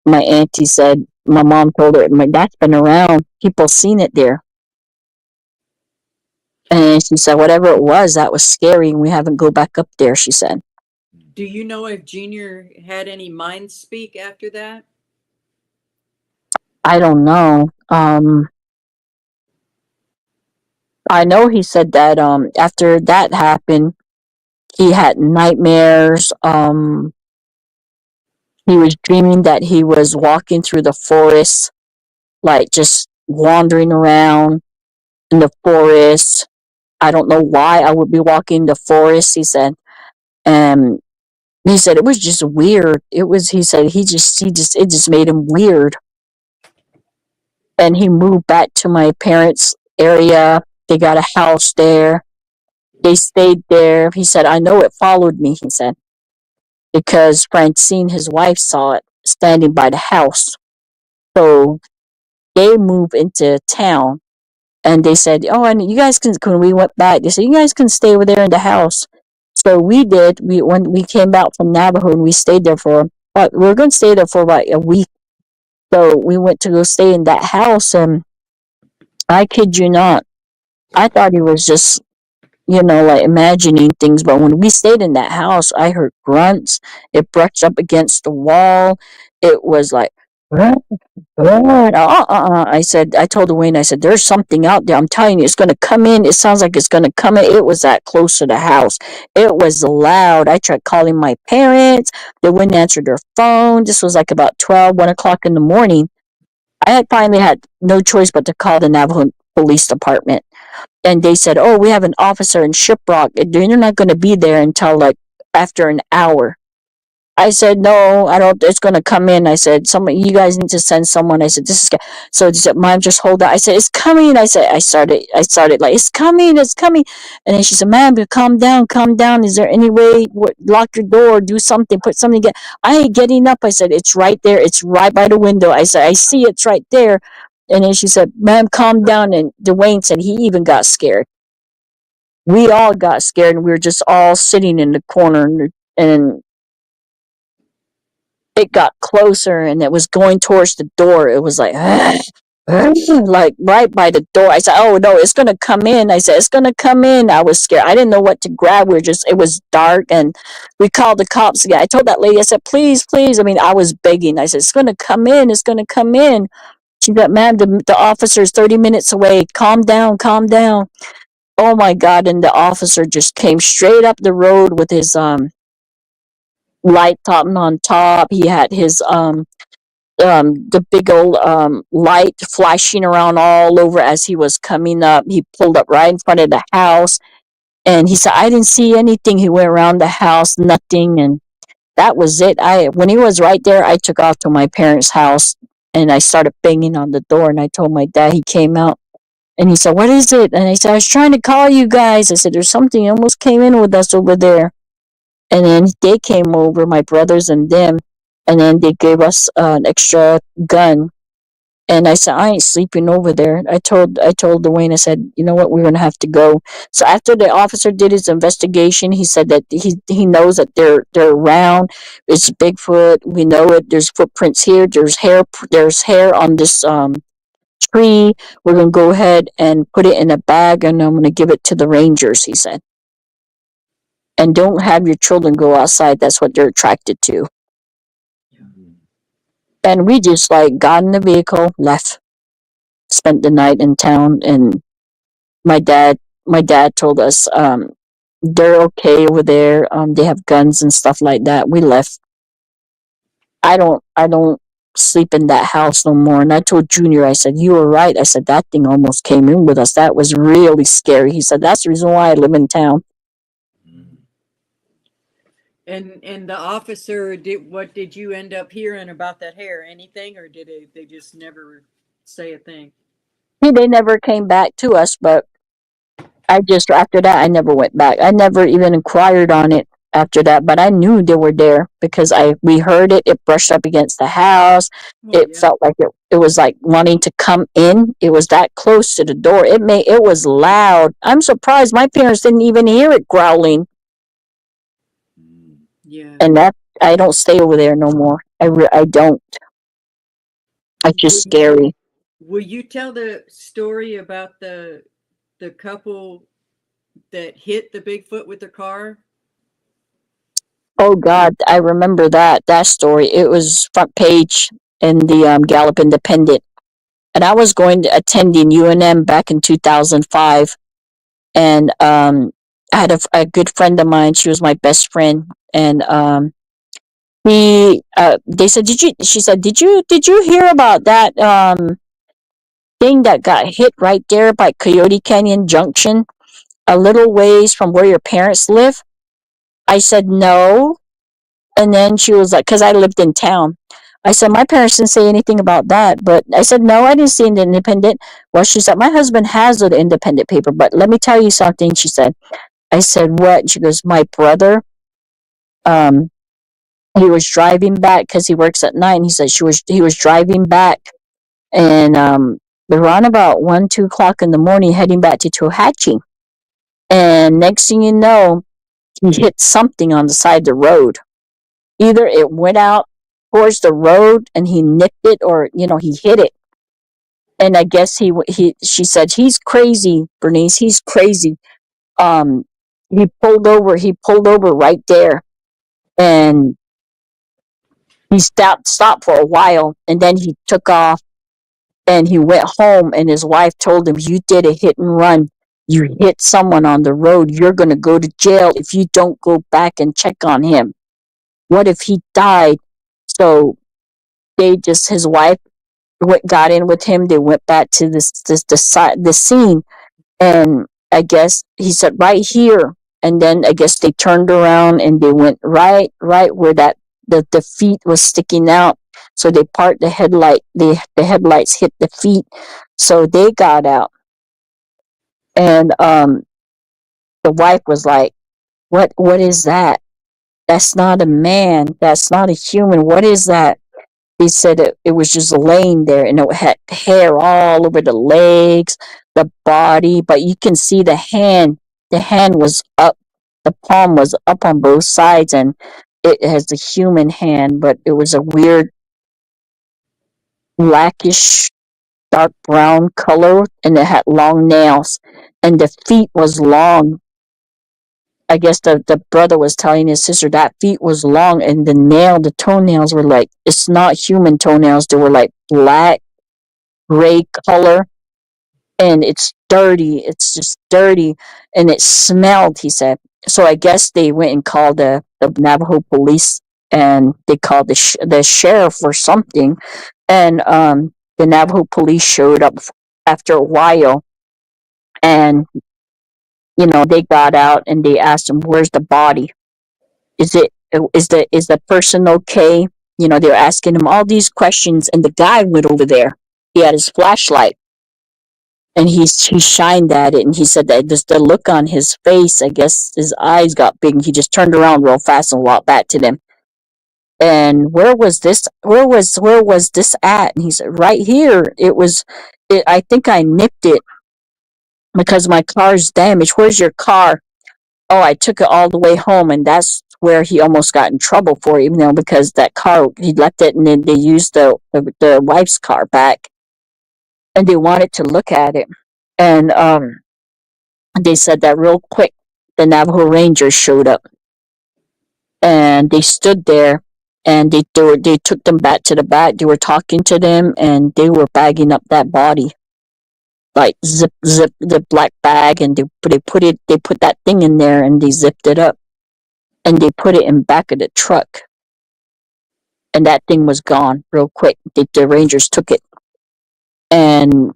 my auntie said, my mom told her, that's been around. People seen it there. And she said, whatever it was, that was scary, and we haven't go back up there, she said.
Do you know if Junior had any mind speak after that?
I don't know. I know he said that after that happened, he had nightmares. He was dreaming that he was walking through the forest, like just wandering around in the forest. I don't know why I would be walking the forest, he said. And he said it was just weird. He said it just made him weird. And he moved back to my parents' area. They got a house there. They stayed there. He said, I know it followed me, he said, because Francine, his wife, saw it standing by the house. So they moved into town, and they said, oh, and you guys can, when we went back, they said, you guys can stay over there in the house. So we did. When we came out from Navajo, and we stayed there we were going to stay there for about a week. So we went to go stay in that house, and I kid you not, I thought he was just, like imagining things. But when we stayed in that house, I heard grunts. It brushed up against the wall. It was like, I said, I told Wayne, I said, there's something out there. I'm telling you, it's going to come in. It sounds like it's going to come in. It was that close to the house. It was loud. I tried calling my parents. They wouldn't answer their phone. This was like about 1 o'clock in the morning. I had finally had no choice but to call the Navajo Police Department. And they said, oh, we have an officer in Shiprock. They're not going to be there until like after an hour. I said, no, I don't, it's going to come in. I said, you guys need to send someone. I said, this is, so they said, ma'am, just hold on. I said, it's coming. I started like, it's coming, it's coming. And then she said, ma'am, calm down, calm down. Is there any way, lock your door, do something, put something, I ain't getting up. I said, it's right there. It's right by the window. I said, I see it's right there. And then she said, ma'am, calm down. And Dwayne said he even got scared. We all got scared and we were just all sitting in the corner and it got closer and it was going towards the door. It was like, like right by the door. I said, oh no, it's going to come in. I said, it's going to come in. I was scared. I didn't know what to grab. It was dark and we called the cops again. I told that lady, I said, please, please. I mean, I was begging. I said, it's going to come in. It's going to come in. She said, ma'am, the officer's 30 minutes away. Calm down, calm down. Oh my God. And the officer just came straight up the road with his, light top on top. He had his the big old light flashing around all over as he was coming up. He pulled up right in front of the house and he said, I didn't see anything. He went around the house, nothing, and that was it. When he was right there, I took off to my parents' house and I started banging on the door and I told my dad. He came out and he said, what is it? And I said, I was trying to call you guys. I said, there's something almost came in with us over there. And then they came over, my brothers and them, and then they gave us an extra gun. And I said, I ain't sleeping over there. I told Dwayne, I said, you know what, we're gonna have to go. So after the officer did his investigation, he said that he knows that they're around. It's Bigfoot. We know it. There's footprints here. There's hair on this tree. We're gonna go ahead and put it in a bag, and I'm gonna give it to the rangers. He said, and don't have your children go outside. That's what they're attracted to. And we just like got in the vehicle, left, spent the night in town, and my dad my dad told us they're okay over there. They have guns and stuff like that. We left. I don't sleep in that house no more. And I told Junior, I said, you were right. I said, that thing almost came in with us. That was really scary. He said, that's the reason why I live in town.
And the officer did. What did you end up hearing about that hair? Anything, or did they just never say a thing?
They never came back to us, but after that, I never went back. I never even inquired on it after that, but I knew they were there because we heard it. It brushed up against the house.
Oh
It
yeah.
felt like it was like wanting to come in. It was that close to the door. It was loud. I'm surprised my parents didn't even hear it growling.
Yeah.
And that I don't stay over there no more. I don't. It's just
Will,
scary.
will you tell the story about the couple that hit the Bigfoot with their car?
Oh God, I remember that story. It was front page in the Gallup Independent. And I was going to attending UNM back in 2005, and I had a good friend of mine. She was my best friend, and they said, did you? She said, did you hear about that thing that got hit right there by Coyote Canyon Junction, a little ways from where your parents live? I said no, and then she was like, because I lived in town. I said, my parents didn't say anything about that. But I said, no, I didn't see an independent. Well, she said, my husband has an independent paper, but let me tell you something, she said. I said, what? She goes, my brother, um, he was driving back because he works at night. And he said he was driving back and around about 1, 2 o'clock in the morning, heading back to Tohatchee. And next thing you know, he hit something on the side of the road. Either it went out towards the road and he nicked it, or he hit it. And I guess she said, he's crazy, Bernice, he's crazy. um he pulled over right there, and He stopped for a while, and then he took off, and he went home, and his wife told him, "You did a hit and run. You hit someone on the road. You're going to go to jail if you don't go back and check on him. What if he died?" So his wife got in with him. They went back to the scene, and I guess he said right here, and then I guess they turned around and they went right where the feet was sticking out. So they parked the headlight. The headlights hit the feet, so they got out. And the wife was like, "What is that? That's not a man. That's not a human. What is that?" He said it was just laying there, and it had hair all over the legs, the body, but you can see the hand. The hand was up, the palm was up on both sides, and it has a human hand, but it was a weird blackish, dark brown color, and it had long nails, and the feet was long. I guess the brother was telling his sister that feet was long, and the toenails were like, it's not human toenails. They were like black, gray color, and it's dirty. It's just dirty, and it smelled, he said. So I guess they went and called the Navajo police, and they called the sheriff or something, and the Navajo police showed up after a while, and they got out and they asked him, "Where's the body? Is the person okay?" They were asking him all these questions, and the guy went over there. He had his flashlight, and he shined at it, and he said that just the look on his face, I guess his eyes got big, and he just turned around real fast and walked back to them. And where was this? Where was this at? And he said, right here. It was. I think I nipped it because my car's damaged. Where's your car? Oh, I took it all the way home, and that's where he almost got in trouble for it, because that car, he left it, and then they used the wife's car back, and they wanted to look at it, and they said that real quick, the Navajo Rangers showed up, and they stood there, and they took them back to the back. They were talking to them, and they were bagging up that body, like zip the black bag, and they put that thing in there, and they zipped it up, and they put it in back of the truck, and that thing was gone real quick. The Rangers took it, and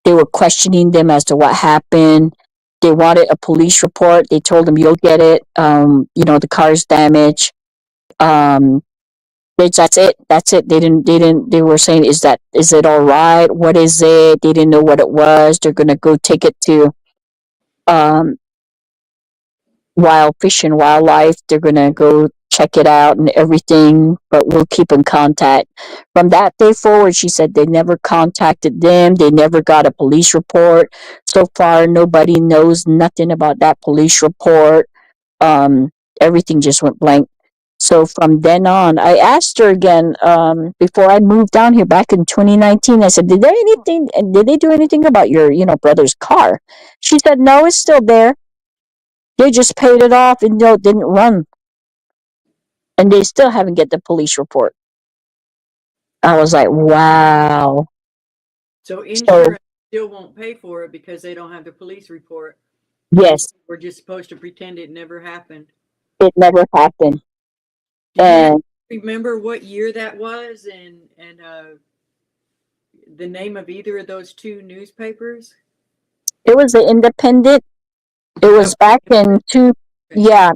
they were questioning them as to what happened. They wanted a police report. They told them, "You'll get it. The car's damaged." Um, that's it. That's it. They didn't. They were saying, "Is it all right? What is it?" They didn't know what it was. They're gonna go take it to um, Wild Fish and Wildlife. They're gonna go check it out and everything, but we'll keep in contact. From that day forward, she said they never contacted them. They never got a police report. So far, nobody knows nothing about that police report. Um, Everything just went blank. So from then on, I asked her again, before I moved down here back in 2019. I said, Did they do anything about your, brother's car?" She said, "No, it's still there. They just paid it off, and it didn't run, and they still haven't get the police report." I was like, wow.
So
So
insurance still won't pay for it because they don't have the police report.
yes,
We're just supposed to pretend it never happened.
it never happened.
Do you
And
remember what year that was, and the name of either of those two newspapers?
it was an independent. It was back in yeah,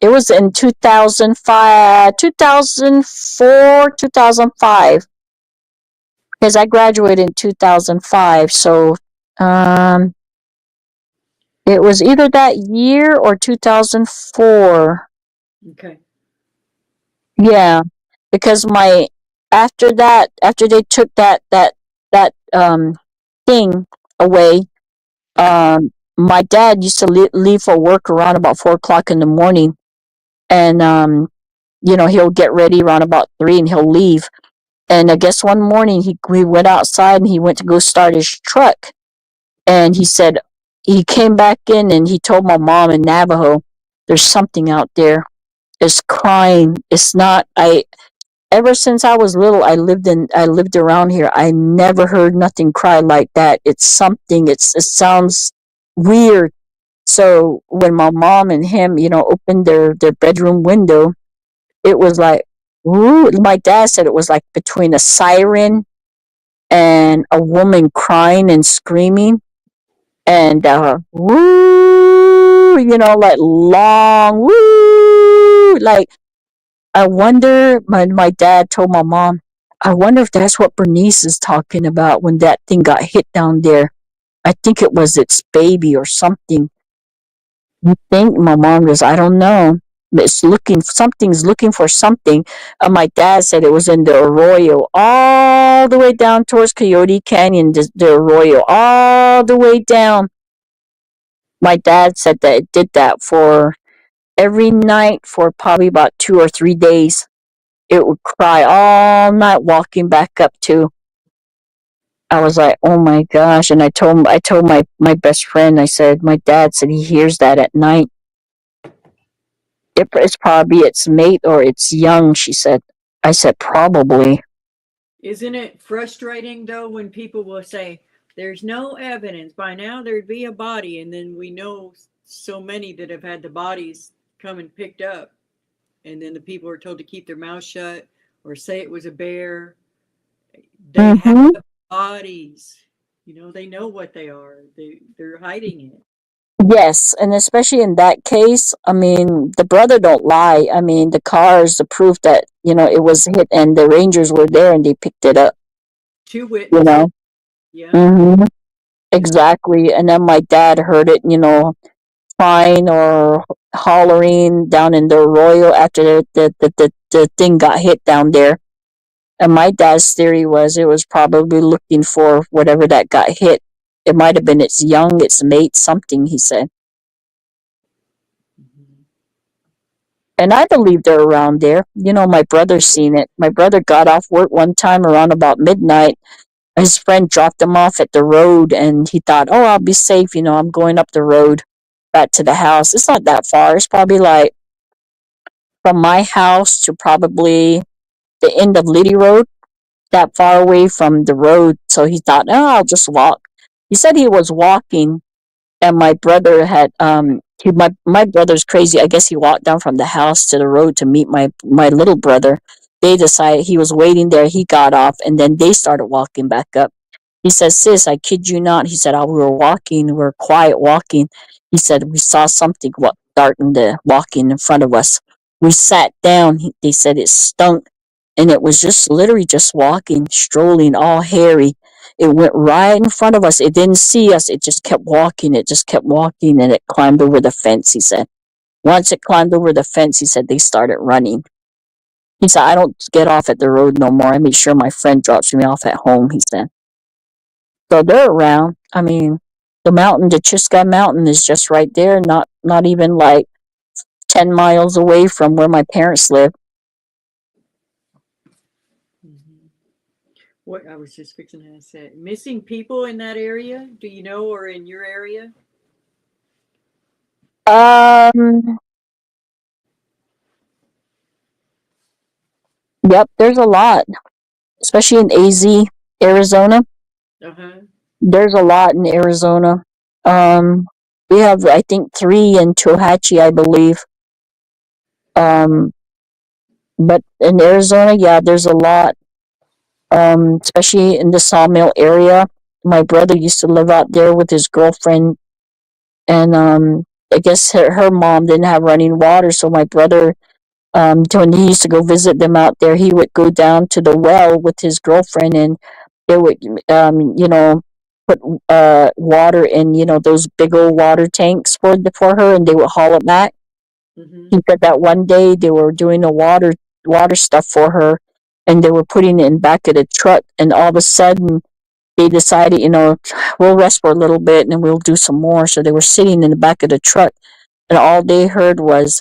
it was in 2005, 2004, 2005. Because I graduated in 2005. So um, it was either that year or 2004.
Okay.
Yeah, because after they took that thing away, my dad used to leave for work around about 4 o'clock in the morning, and he'll get ready around about 3, and he'll leave. And I guess one morning we went outside, and he went to go start his truck, and he said he came back in, and he told my mom in Navajo, "There's something out there. It's crying. It's not. ever since I was little, I lived around here. I never heard nothing cry like that. It's something. It sounds weird. So when my mom and him, opened their bedroom window, it was like, woo. My dad said it was like between a siren and a woman crying and screaming, and woo, like long woo, like. I wonder, my dad told my mom, I wonder if that's what Bernice is talking about when that thing got hit down there. I think it was its baby or something. You think? My mom goes, I don't know. Something's looking for something. My dad said it was in the Arroyo, all the way down towards Coyote Canyon, the Arroyo, all the way down. My dad said that it did that for every night for probably about 2 or 3 days. It would cry all night walking back up to. I was like, oh my gosh. And I told my best friend, I said, my dad said he hears that at night. It's probably its mate or its young, she said. I said, probably.
Isn't it frustrating though when people will say, there's no evidence. By now there'd be a body, and then we know so many that have had the bodies come and picked up, and then the people are told to keep their mouth shut or say it was a bear. They have
Mm-hmm.
bodies. They know what they are. They're hiding it.
Yes, and especially in that case, I mean, the brother don't lie. I mean, the car is the proof that, it was hit and the Rangers were there and they picked it up,
Two
you
witnesses.
know.
Yeah.
Mm-hmm. Exactly. And then my dad heard it, crying or hollering down in the Arroyo after the thing got hit down there. And my dad's theory was it was probably looking for whatever that got hit. It might have been its young, its mate, something, he said.
Mhm.
And I believe they're around there. My brother's seen it. My brother got off work one time around about midnight. His friend dropped him off at the road, and he thought, oh, I'll be safe. I'm going up the road back to the house. It's not that far. It's probably like from my house to probably the end of Liddy Road, that far away from the road. So he thought, oh, I'll just walk. He said he was walking, and my brother had my brother's crazy. I guess he walked down from the house to the road to meet my little brother. They decided he was waiting there. He got off, and then they started walking back up. He said, sis, I kid you not. He said, we were walking, we were quiet walking. He said, we saw something darting the walking in front of us. We sat down. They said it stunk. And it was just literally just walking, strolling, all hairy. It went right in front of us. It didn't see us. It just kept walking. It just kept walking, and it climbed over the fence, he said. Once it climbed over the fence, he said they started running. He said, I don't get off at the road no more. I make sure my friend drops me off at home, he said. So they're around. I mean, the Chisca Mountain is just right there, not even like 10 miles away from where my parents live.
Mhm. What I was just fixing to say. Missing people in that area? Do you know, or in your area?
Um, yep, there's a lot, especially in AZ, Arizona.
Uh huh.
There's a lot in Arizona. Um, we have, I think, 3 in Tohatchee, I believe. Um, but in Arizona, yeah, there's a lot. Especially in the Sawmill area. My brother used to live out there with his girlfriend, and I guess her mom didn't have running water, so my brother, when he used to go visit them out there, he would go down to the well with his girlfriend, and they would, put water in, those big old water tanks for her, and they would haul it back.
Mm-hmm.
He said that one day they were doing a water stuff for her, and they were putting it in back of the truck, and all of a sudden they decided, we'll rest for a little bit and then we'll do some more. So they were sitting in the back of the truck, and all they heard was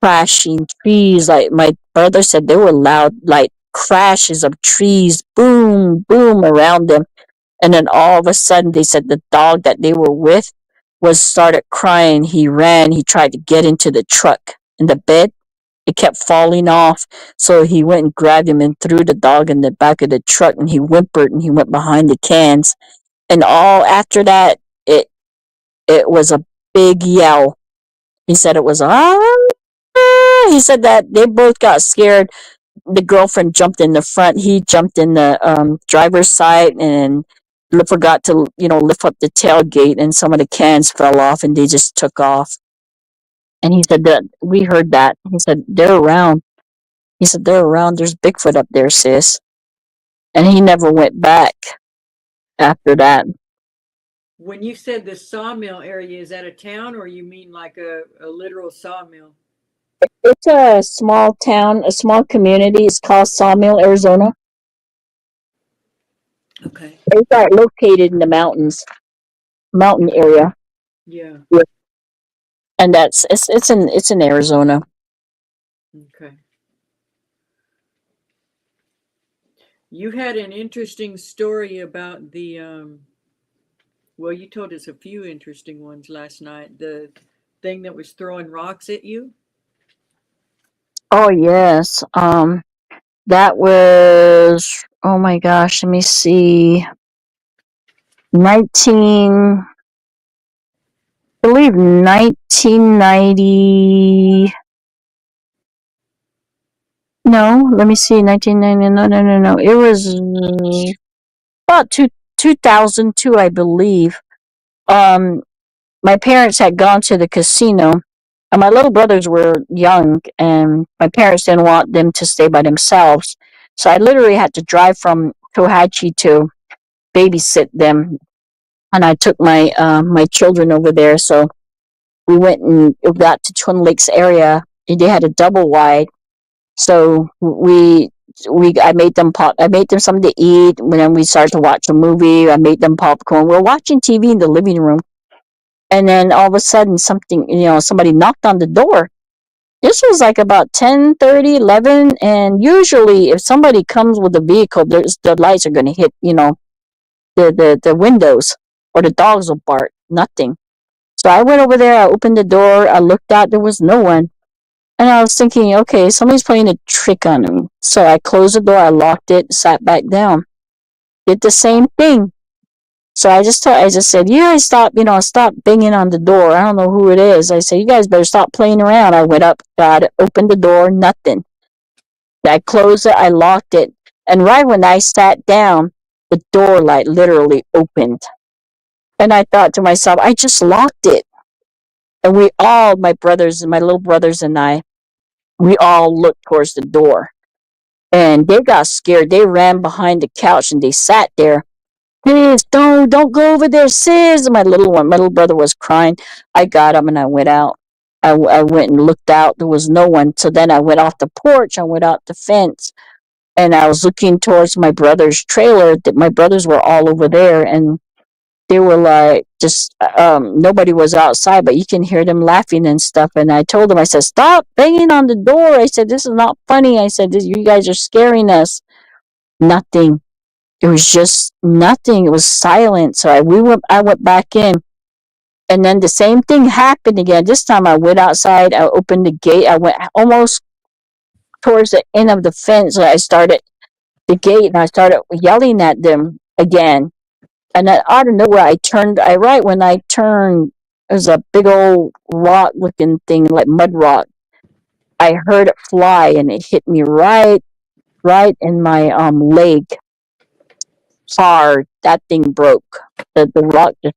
crashing trees. Like my brother said, they were loud, like crashes of trees, boom, boom around them. And then all of a sudden, they said the dog that they were with was started crying. He ran. He tried to get into the truck in the bed, It kept falling off. So he went and grabbed him and threw the dog in the back of the truck, and he whimpered and he went behind the cans. And all after that, it was a big yell. He said it was he said that they both got scared. The girlfriend jumped in the front. He jumped in the driver's side and forgot to lift up the tailgate, and some of the cans fell off and they just took off. And he said that we heard that. He said they're around. He said they're around. There's Bigfoot up there, sis. And he never went back after that.
When you said the sawmill area, is that a town or you mean like a literal sawmill?
It's a small town, a small community. It's called Sawmill, Arizona.
Okay.
It's located in the mountain area,
Yeah.
and it's in Arizona.
Okay. You had an interesting story about the well, you told us a few interesting ones last night. The thing that was throwing rocks at you.
Oh yes, that was, oh my gosh. Let me see, 19, I believe 1990. No, let me see, 1990. No. It was about 2002, I believe. Um, my parents had gone to the casino, and my little brothers were young, and my parents didn't want them to stay by themselves. So I literally had to drive from Tohatchi to babysit them, and I took my children over there. So we went and got to Twin Lakes area, and they had a double wide. So I made them something to eat. And then we started to watch a movie. I made them popcorn. We're watching TV in the living room, and then all of a sudden somebody knocked on the door. This was like about 10:30, 11, and usually if somebody comes with a vehicle, the lights are going to hit the windows, or the dogs will bark. Nothing. So I went over there, I opened the door, I looked out, there was no one. And I was thinking, okay, somebody's playing a trick on me. So I closed the door, I locked it, sat back down. Did the same thing. So I just said, you guys stop banging on the door. I don't know who it is. I said, you guys better stop playing around. I went up, got it, opened the door, nothing. I closed it, I locked it. And right when I sat down, the door literally opened. And I thought to myself, I just locked it. And my brothers, my little brothers and I, we all looked towards the door. And they got scared. They ran behind the couch and they sat there. Sis, don't go over there, sis. My little brother was crying. I got him and I went out. I went and looked out. There was no one. So then I went off the porch. I went out the fence. And I was looking towards my brother's trailer. My brothers were all over there. And they were like, just nobody was outside, but you can hear them laughing and stuff. And I told them, I said, stop banging on the door. I said, this is not funny. I said, you guys are scaring us. Nothing. It was just nothing. It was silent. So I went back in, and then the same thing happened again. This time I went outside. I opened the gate. I went almost towards the end of the fence. So I started the gate and I started yelling at them again. And then out of nowhere, right when I turned, it was a big old rock looking thing, like mud rock. I heard it fly and it hit me right in my leg. Hard. That thing broke. The rock it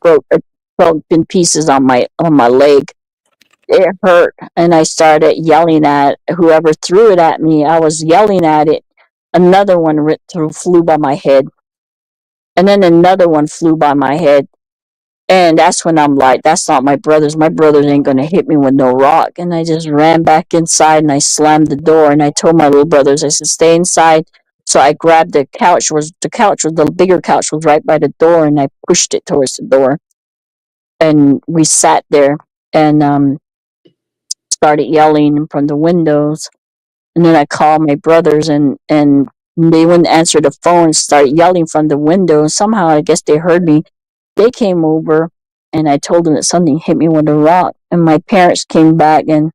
broke. It broke in pieces on my leg. It hurt, and I started yelling at whoever threw it at me. I was yelling at it. Another one flew by my head, and then another one flew by my head. And that's when I'm like, that's not my brothers. My brothers ain't gonna hit me with no rock. And I just ran back inside and I slammed the door. And I told my little brothers, I said, stay inside. So I grabbed the bigger couch was right by the door, and I pushed it towards the door. And we sat there and started yelling from the windows. And then I called my brothers, and they wouldn't answer the phone, started yelling from the window. And somehow I guess they heard me. They came over, and I told them that something hit me with a rock. And my parents came back, and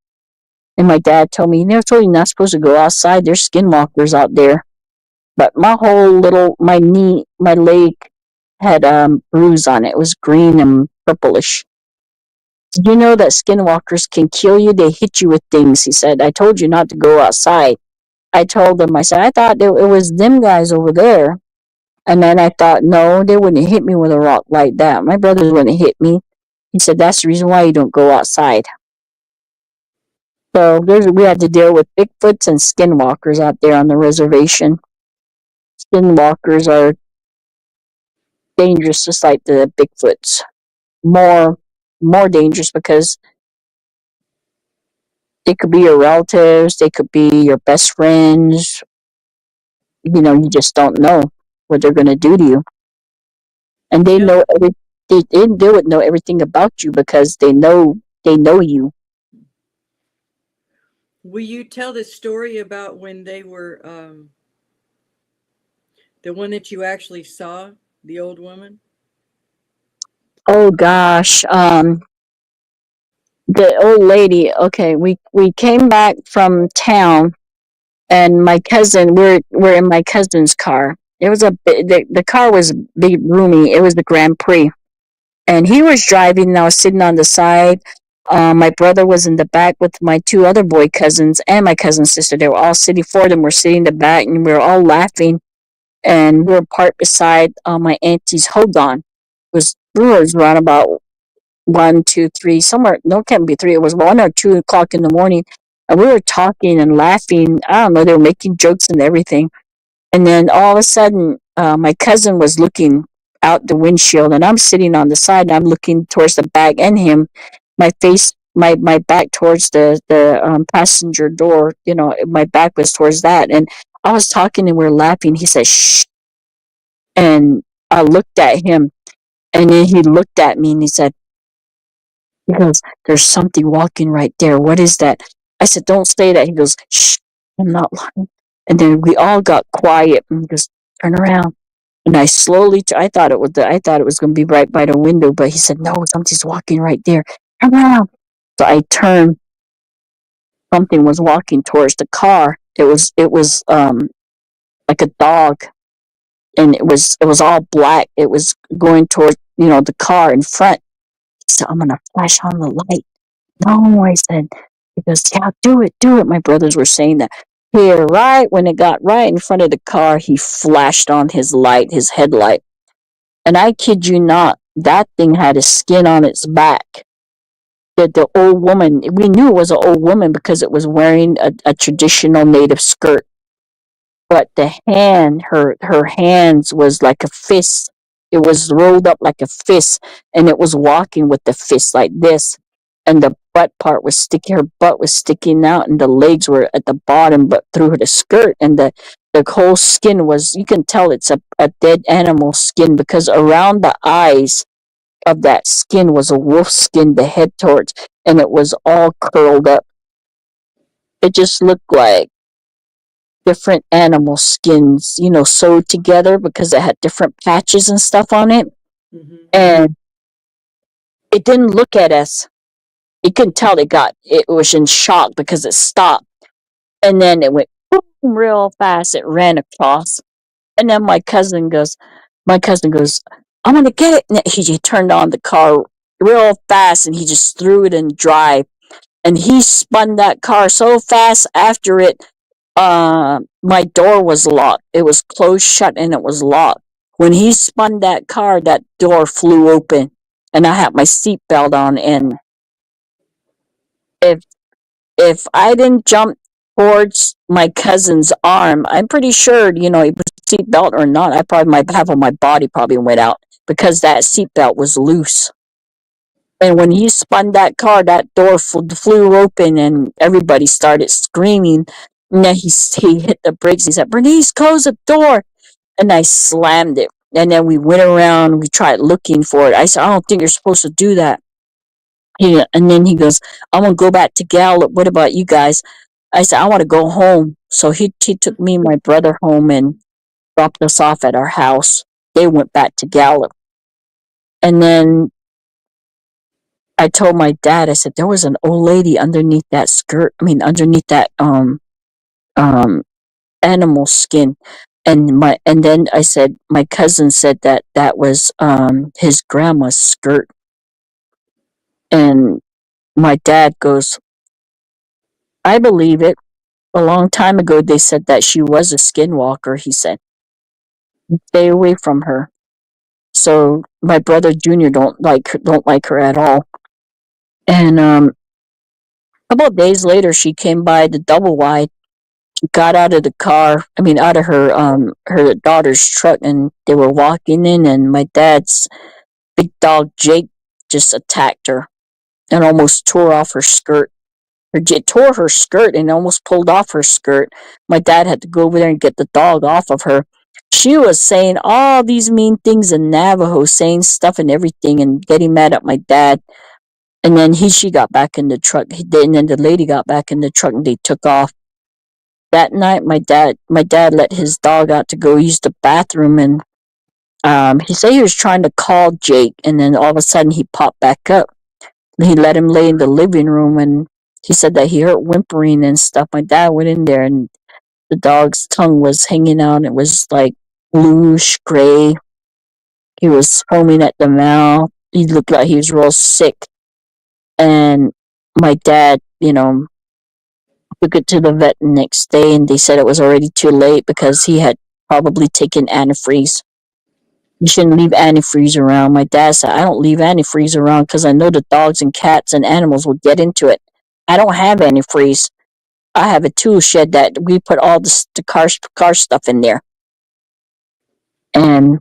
And my dad told me, "You never told you not supposed to go outside. There's skinwalkers out there." But my knee, my leg had bruise on it. It was green and purplish. "Did you know that skinwalkers can kill you? They hit you with things," he said. "I told you not to go outside." I told him, I said, "I thought it was them guys over there." And then I thought, no, they wouldn't hit me with a rock like that. My brothers wouldn't hit me. He said, "That's the reason why you don't go outside." So we had to deal with Bigfoots and skinwalkers out there on the reservation. Skinwalkers are dangerous, just like the Bigfoots. More, more dangerous because they could be your relatives, they could be your best friends. You just don't know what they're going to do to you. And they
Yeah.
know they would know everything about you because they know you.
Will you tell the story about when they were the one that you actually saw, the old woman?
Oh gosh, the old lady. Okay, we came back from town, and my cousin, we're in my cousin's car. It was the car was big, roomy. It was the Grand Prix, and he was driving, and I was sitting on the side. My brother was in the back with my two other boy cousins and my cousin's sister. They were all sitting, four of them were sitting in the back, and we were all laughing. And we were parked beside my auntie's hogan. We were around about 1, 2, 3, somewhere. No, it can't be three. It was 1 or 2 o'clock in the morning, and we were talking and laughing. I don't know. They were making jokes and everything. And then all of a sudden, my cousin was looking out the windshield, and I'm sitting on the side, and I'm looking towards the back and him, my back towards the passenger door. My back was towards that, and I was talking, and we were laughing. He said, "Shh," and I looked at him, and then he looked at me, and he goes, "There's something walking right there. What is that?" I said, "Don't say that." He goes, "Shh, I'm not lying." And then we all got quiet, and he goes, "Turn around." And I thought it was going to be right by the window, but he said, "No, something's walking right there. Turn around." So I turned. Something was walking towards the car. It was like a dog, and it was all black. It was going toward the car in front. So I'm gonna flash on the light. "No," I said. He goes, "Yeah, do it, do it." My brothers were saying that. Here, right when it got right in front of the car, he flashed on his headlight. And I kid you not, that thing had a skin on its back. The old woman, we knew it was an old woman because it was wearing a traditional native skirt. But her hands was like a fist. It was rolled up like a fist, and it was walking with the fist like this. And the butt part was sticking. Her butt was sticking out, and the legs were at the bottom, but through the skirt, and the whole skin was. You can tell it's a dead animal skin because around the eyes of that skin was a wolf skin, the head towards, and it was all curled up. It just looked like different animal skins, sewed together because it had different patches and stuff on it.
Mm-hmm.
And it didn't look at us. You could tell it was in shock because it stopped. And then it went boom real fast. It ran across. And then my cousin goes, "I'm going to get it." And he turned on the car real fast, and he just threw it in drive. And he spun that car so fast after it. My door was locked. It was closed shut and it was locked. When he spun that car, that door flew open, and I had my seatbelt on. And if if I didn't jump towards my cousin's arm, I'm pretty sure, it was seatbelt or not. I probably my half of my body probably went out because that seatbelt was loose. And when he spun that car, that door flew open, and everybody started screaming. And then he hit the brakes. He said, "Bernice, close the door." And I slammed it. And then we went around. We tried looking for it. I said, "I don't think you're supposed to do that." And then he goes, "I'm going to go back to Gallup. What about you guys?" I said, "I want to go home." So he took me and my brother home and dropped us off at our house. They went back to Gallup. And then I told my dad, I said, there was an old lady underneath that underneath that um animal skin. And then I said, my cousin said that that was his grandma's skirt. And my dad goes, I believe it. A long time ago they said that she was a skinwalker, he said. Stay away from her. So my brother Junior don't like her at all. And a couple of days later she came by the double wide, got out of the car, out of her daughter's truck, and they were walking in, and my dad's big dog Jake just attacked her and almost tore off her skirt. It tore her skirt and almost pulled off her skirt. My dad had to go over there and get the dog off of her. She was saying all these mean things in Navajo, saying stuff and everything, and getting mad at my dad. And then she got back in the truck. And then the lady got back in the truck, and they took off. That night, my dad let his dog out to go use the bathroom, and he said he was trying to call Jake, and then all of a sudden he popped back up. He let him lay in the living room, and he said that he heard whimpering and stuff. My dad went in there, and the dog's tongue was hanging out. It was like bluish gray. He was foaming at the mouth. He looked like he was real sick. And my dad, took it to the vet the next day, and they said it was already too late because he had probably taken antifreeze. You shouldn't leave antifreeze around. My dad said, I don't leave antifreeze around because I know the dogs and cats and animals will get into it. I don't have antifreeze. I have a tool shed that we put all the car stuff in there. And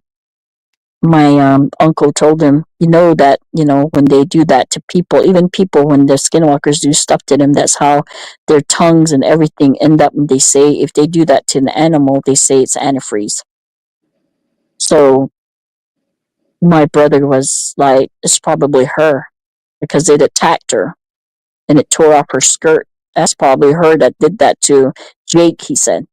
my uncle told him, that, when they do that to people, even people, when the skinwalkers do stuff to them, that's how their tongues and everything end up. And they say if they do that to an animal, they say it's antifreeze. So my brother was like, it's probably her because it attacked her and it tore off her skirt. That's probably her that did that to Jake, he said.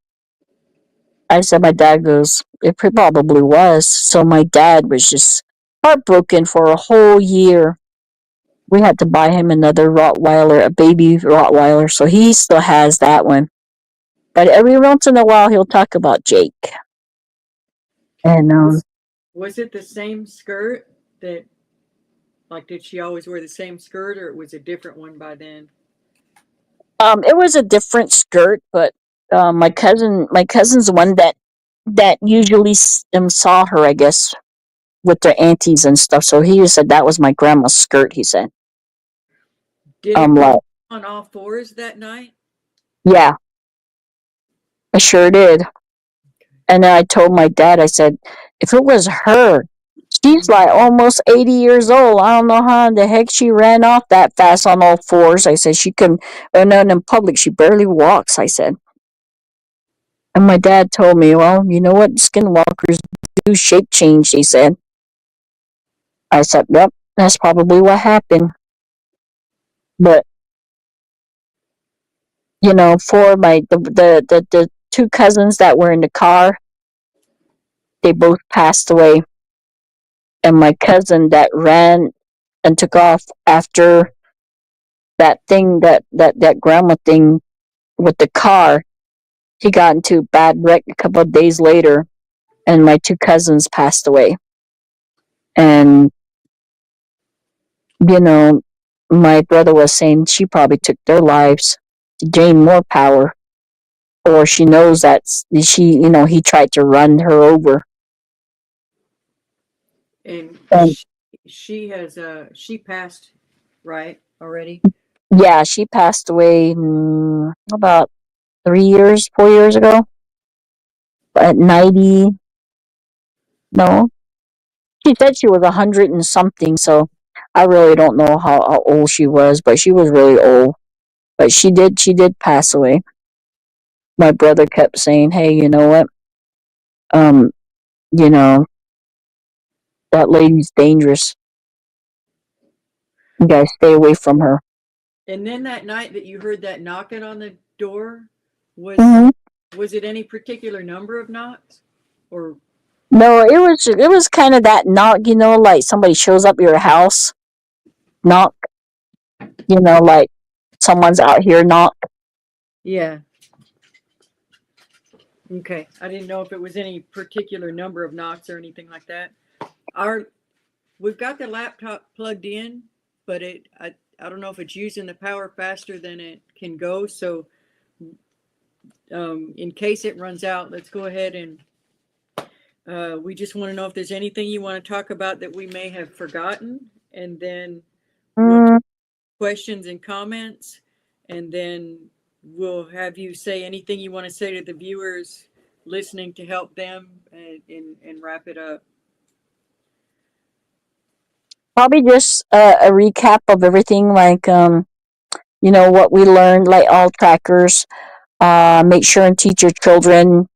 I said, my dad goes, it probably was. So my dad was just heartbroken for a whole year. We had to buy him another Rottweiler, a baby Rottweiler, so he still has that one. But every once in a while, he'll talk about Jake. And
Was it the same skirt that, like, did she always wear the same skirt, or it was a different one by then?
it was a different skirt, but my cousin's the one that usually saw her, I guess, with their aunties and stuff. So he said that was my grandma's skirt. He said,
Did it
like,
go on all fours that night?
yeah, I sure did. And then I told my dad, I said, if it was her, she's like almost 80 years old. I don't know how in the heck she ran off that fast on all fours. I said, she can, and then in public, she barely walks, I said. And my dad told me, well, you know what? Skinwalkers do shape change, he said. I said, yep, that's probably what happened. But, for the two cousins that were in the car, they both passed away. And my cousin that ran and took off after that thing, that grandma thing with the car, he got into a bad wreck a couple of days later, and my two cousins passed away. And, my brother was saying she probably took their lives to gain more power, or she knows that he tried to run her over.
And
And
she has she passed, right, already?
yeah, she passed away about 4 years ago at 90. No, she said she was 100 and something, so I really don't know how old she was, but she was really old. But she did pass away. My brother kept saying, hey, you know what? Um, you know, that lady's dangerous. You guys stay away from her.
And then that night that you heard that knocking on the door, was
Mm-hmm.
was it any particular number of knocks, or
No, it was kind of that knock, like somebody shows up at your house, knock. like someone's out here knock.
Yeah. Okay. I didn't know if it was any particular number of knocks or anything like that. We've got the laptop plugged in, but I don't know if it's using the power faster than it can go. So in case it runs out, let's go ahead and we just want to know if there's anything you want to talk about that we may have forgotten, and then we'll
Mm,
questions and comments, and then we'll have you say anything you want to say to the viewers listening to help them, and wrap it up.
Probably just a recap of everything, like what we learned, like all trackers. Make sure and teach your children,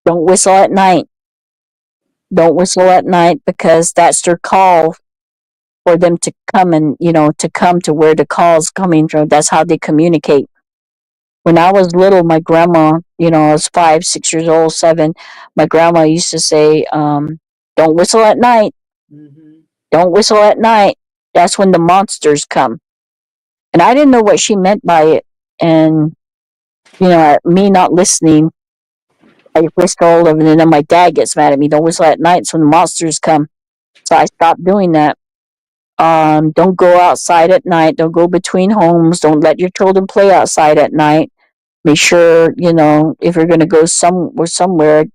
don't whistle at night. Don't whistle at night, because that's their call for them to come, and to come to where the call's coming from. That's how they communicate. When I was little, my grandma, I was 5, 6 years old, 7. My grandma used to say, "Don't whistle at night.
Mm-hmm.
Don't whistle at night. That's when the monsters come." And I didn't know what she meant by it. And me not listening, I whistled, and then my dad gets mad at me. "Don't whistle at night. It's when the monsters come." So I stopped doing that. Don't go outside at night. Don't go between homes. Don't let your children play outside at night. Make sure, if you're going to go somewhere,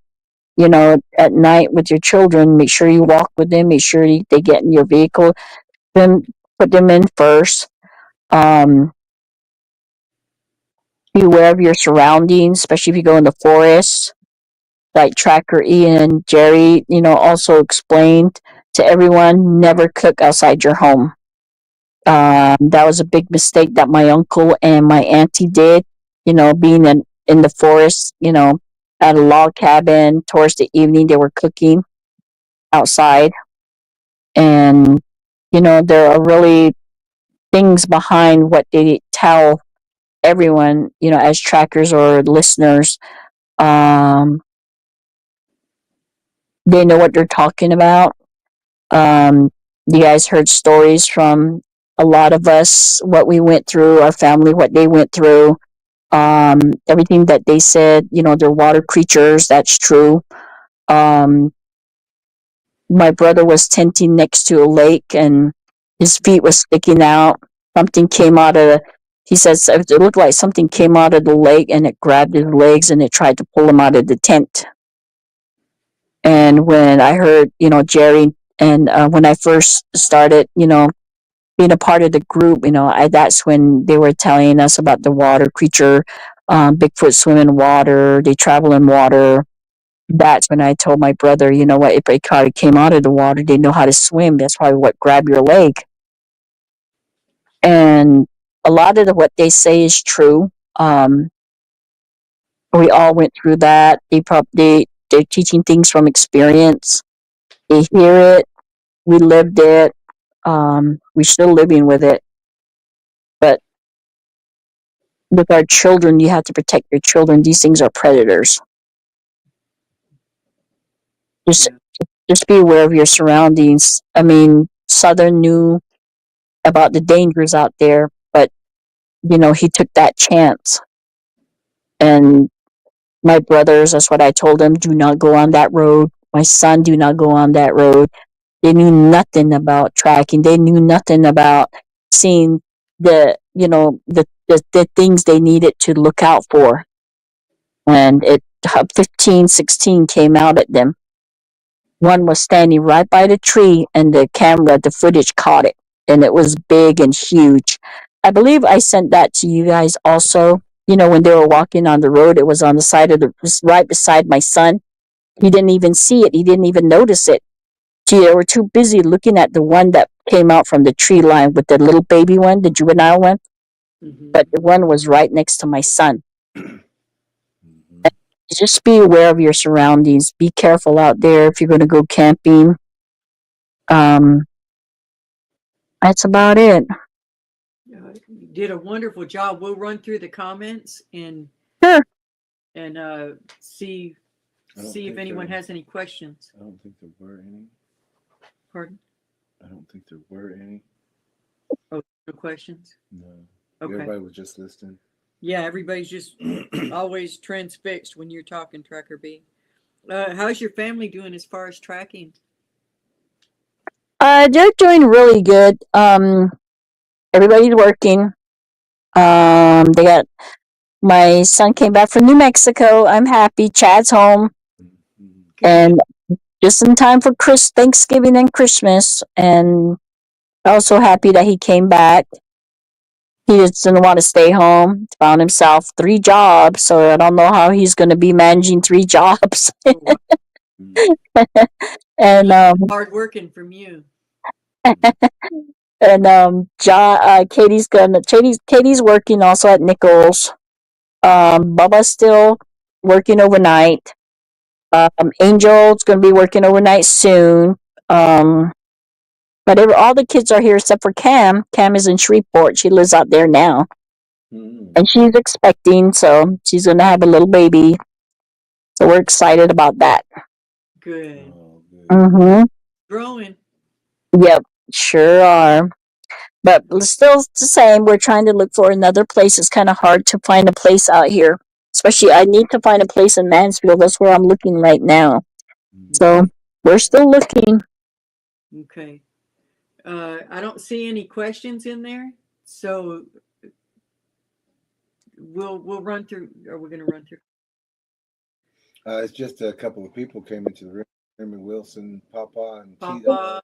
at night with your children, make sure you walk with them. Make sure they get in your vehicle. Then put them in first. Um, be aware of your surroundings, especially if you go in the forest. Like Tracker Ian and Jerry, also explained to everyone, never cook outside your home. That was a big mistake that my uncle and my auntie did. Being in the forest, at a log cabin towards the evening, they were cooking outside. And, there are really things behind what they tell everyone, as trackers or listeners. Um, they know what they're talking about. You guys heard stories from a lot of us, what we went through, our family, what they went through. Everything that they said, they're water creatures. That's true. Um, my brother was tenting next to a lake, and his feet was sticking out. Something came out of, he says it looked like something came out of the lake, and it grabbed his legs and it tried to pull him out of the tent. And when I heard, Jerry, and when I first started, being a part of the group, that's when they were telling us about the water creature. Bigfoot swim in water, they travel in water. That's when I told my brother, what, if a car came out of the water, they know how to swim. That's probably what grabbed your leg. And a lot of what they say is true. We all went through that. They're teaching things from experience. They hear it. We lived it. We're still living with it. But with our children, you have to protect your children. These things are predators. Just,
Yeah.
just be aware of your surroundings. I mean, Southern knew about the dangers out there, but he took that chance. And my brothers, that's what I told them: do not go on that road. My son, do not go on that road. They knew nothing about tracking. They knew nothing about seeing the things they needed to look out for. And 15, 16 came out at them. One was standing right by the tree, and the footage caught it. And it was big and huge. I believe I sent that to you guys also. When they were walking on the road, it was on the side of right beside my son. He didn't even see it. He didn't even notice it. They were too busy looking at the one that came out from the tree line with the little baby one, the juvenile one.
Mm-hmm.
But the one was right next to my son.
Mm-hmm.
Just be aware of your surroundings. Be careful out there if you're going to go camping. Um, that's about it.
You did a wonderful job. We'll run through the comments and
Sure.
see
I don't
if
think
anyone
there-
has any questions.
I don't think there were any.
Pardon?
I don't think there were any.
No questions?
No.
Okay.
Everybody was just listening.
Yeah, everybody's just always transfixed when you're talking, Tracker B. How's your family doing as far as tracking?
They're doing really good. Everybody's working. They got my son came back from New Mexico. I'm happy. Chad's home,
Good.
and just in time for Thanksgiving and Christmas. And also happy that he came back. He just didn't want to stay home. Found himself 3 jobs, so I don't know how he's going to be managing 3 jobs.
Oh, wow.
and
Hard working from you.
John, Katie's working also at Nichols. Bubba's still working overnight. Angel's gonna be working overnight soon. But all the kids are here except for Cam. Cam is in Shreveport. She lives out there now, and she's expecting, so she's gonna have a little baby. So we're excited about that.
Good.
Oh, good.
Mm-hmm.
Growing.
Yep, sure are. But still the same. We're trying to look for another place. It's kind of hard to find a place out here. Especially, I need to find a place in Mansfield. That's where I'm looking right now. So we're still looking.
Okay. I don't see any questions in there, so we'll run through. Are we going to run through?
It's just a couple of people came into the room. Herman Wilson, Papa, and T-Dog.
Papa,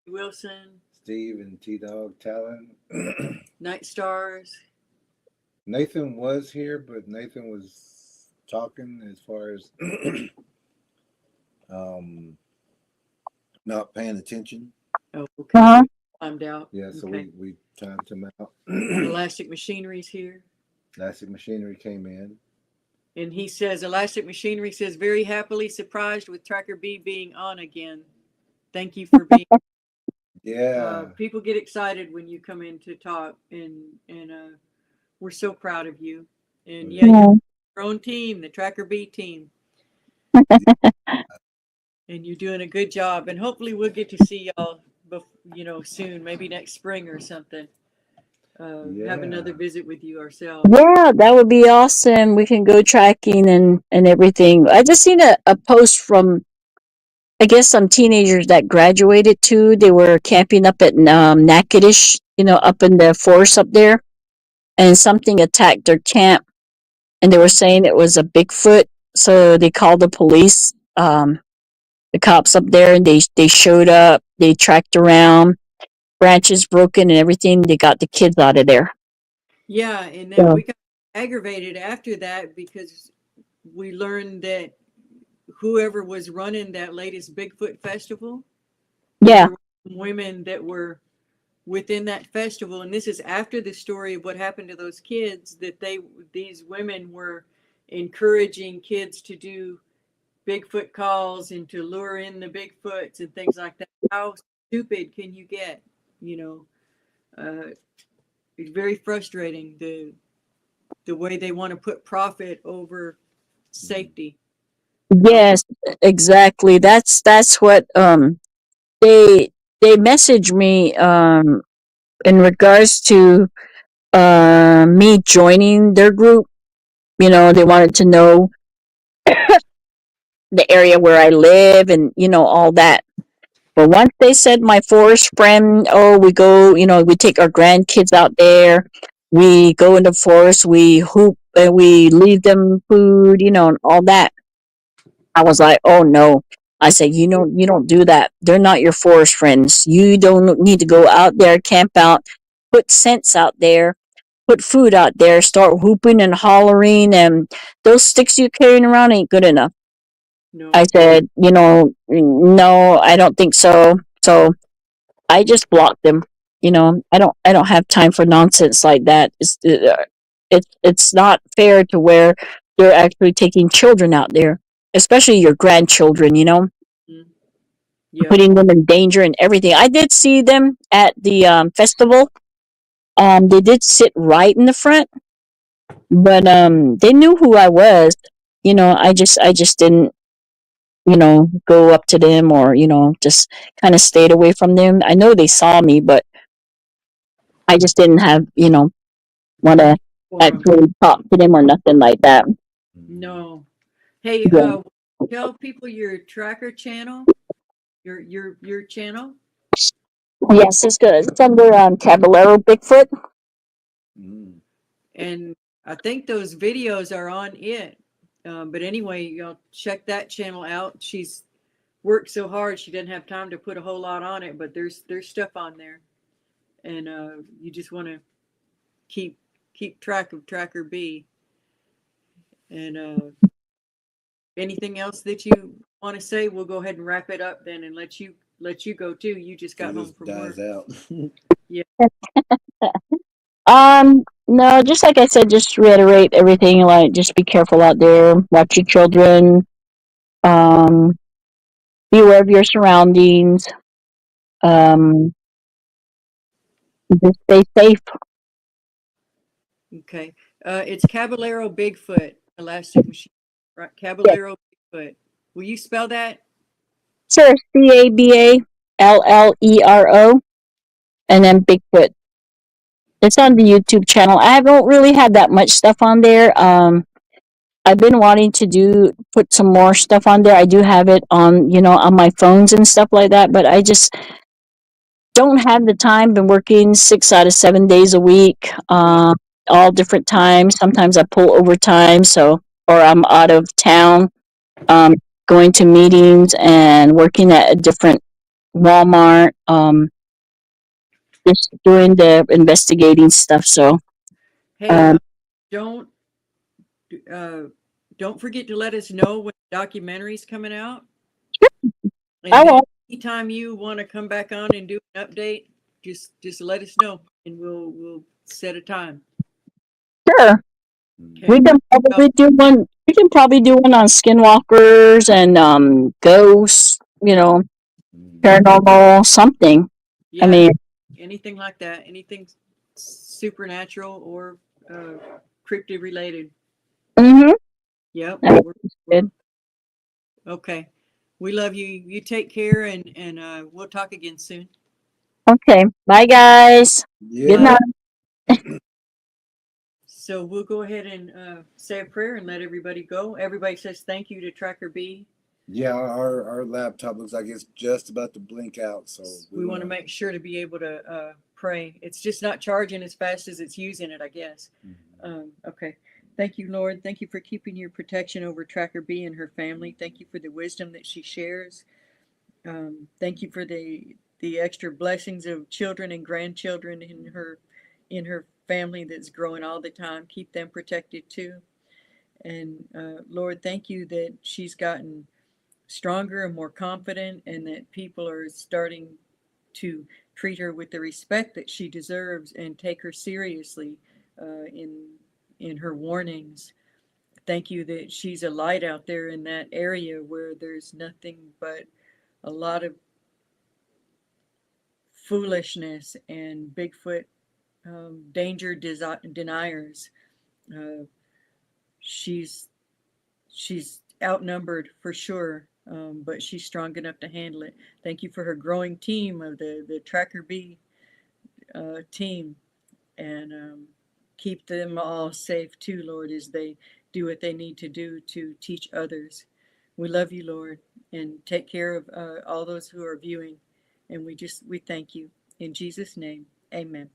Wilson,
Steve, and T-Dog, Talon.
Night Stars.
Nathan was here, but Nathan was talking as far as not paying attention.
Oh, okay.
Uh-huh.
Timed out.
Yeah, so
okay.
we timed him out.
Elastic Machinery's here.
Elastic Machinery came in.
And he says, Elastic Machinery says, very happily surprised with Tracker B being on again. Thank you for being.
Yeah.
People get excited when you come in to talk, and we're so proud of you. And yeah, you're your own team, the Tracker B team. And you're doing a good job. And hopefully we'll get to see y'all, soon, maybe next spring or something. Have another visit with you ourselves.
Yeah, that would be awesome. We can go tracking and everything. I just seen a post from, I guess, some teenagers that graduated too. They were camping up at Natchitoches, up in the forest up there, and something attacked their camp. And they were saying it was a Bigfoot, so they called the police, the cops up there, and they showed up. They tracked around, branches broken and everything. They got the kids out of there.
Yeah, and then we got aggravated after that because we learned that whoever was running that latest Bigfoot festival,
Yeah,
there were women that were within that festival, and this is after the story of what happened to those kids, that these women were encouraging kids to do Bigfoot calls and to lure in the Bigfoots and things like that. How stupid can you get? It's very frustrating the way they want to put profit over safety.
yes, exactly. That's what they messaged me in regards to me joining their group. They wanted to know the area where I live and all that. But once they said my forest friend, oh, we go, we take our grandkids out there, we go in the forest, we hoop, and we leave them food, and all that. I was like, oh no. I said, you don't do that. They're not your forest friends. You don't need to go out there, camp out, put scents out there, put food out there, start whooping and hollering, and those sticks you're carrying around ain't good enough.
No.
I said, no, I don't think so. So I just blocked them. I don't have time for nonsense like that. It's not fair to where they're actually taking children out there, especially your grandchildren.
Yeah.
Putting them in danger and everything. I did see them at the festival. They did sit right in the front, but they knew who I was. I just didn't go up to them or just kind of stayed away from them. I know they saw me, but I just didn't have, want to
Forum.
actually talk to them or nothing like that.
No. Hey,
Yeah.
tell people your tracker channel, your channel.
Yes, it's good. It's under Caballero Bigfoot.
Mm.
And I think those videos are on it. But anyway, check that channel out. She's worked so hard she didn't have time to put a whole lot on it, but there's stuff on there, and you just want to keep track of Tracker B. And anything else that you want to say, we'll go ahead and wrap it up then, and let you go too. You just
It
got home
just
from
dies
work.
out.
Yeah.
No, just like I said, just reiterate everything. Like, just be careful out there. Watch your children. Um, be aware of your surroundings. Um, just stay safe.
Okay. It's Caballero Bigfoot Elastic Machine. Right.
Yes,
Caballero Bigfoot. Will you spell that?
sir. Caballero, and then Bigfoot. It's on the YouTube channel. I don't really have that much stuff on there. I've been wanting to put some more stuff on there. I do have it on, on my phones and stuff like that, but I just don't have the time. Been working 6 out of 7 days a week,
Wow.
all different times. Sometimes I pull overtime, or I'm out of town, um, going to meetings and working at a different Walmart, just doing the investigating stuff. So,
Hey,
um,
don't uh, don't forget to let us know when the documentary's coming out.
I
And then
will.
anytime you want to come back on and do an update, just let us know, and we'll set a time.
Sure.
Okay. Oh,
We can probably do one on skinwalkers and ghosts,
Mm.
paranormal something. I
yeah,
mean,
anything like that, anything supernatural or cryptid related.
mm-hmm.
Yep.
That's
We're
good.
okay. We love you. You take care, and we'll talk again soon.
Okay. Bye, guys. Good
Yeah.
Bye.
night.
So we'll go ahead and say a prayer and let everybody go. Everybody says thank you to Tracker B.
Yeah, our laptop looks like it's just about to blink out, so we
We want to
want
make sure to be able to pray. It's just not charging as fast as it's using it, I guess.
to.
Okay. Thank you, Lord. Thank you for keeping your protection over Tracker B and her family. Thank you for the wisdom that she shares. Thank you for the extra blessings of children and grandchildren in her family that's growing all the time. Keep them protected too. And Lord, thank you that she's gotten stronger and more confident, and that people are starting to treat her with the respect that she deserves and take her seriously in her warnings. Thank you that she's a light out there in that area where there's nothing but a lot of foolishness and Bigfoot danger deniers. Uh, she's she's outnumbered for sure, but she's strong enough to handle it. Thank you for her growing team of the Tracker B team, and keep them all safe too, Lord, as they do what they need to do to teach others. We love you, Lord, and take care of all those who are viewing. And we thank you in Jesus' name. Amen.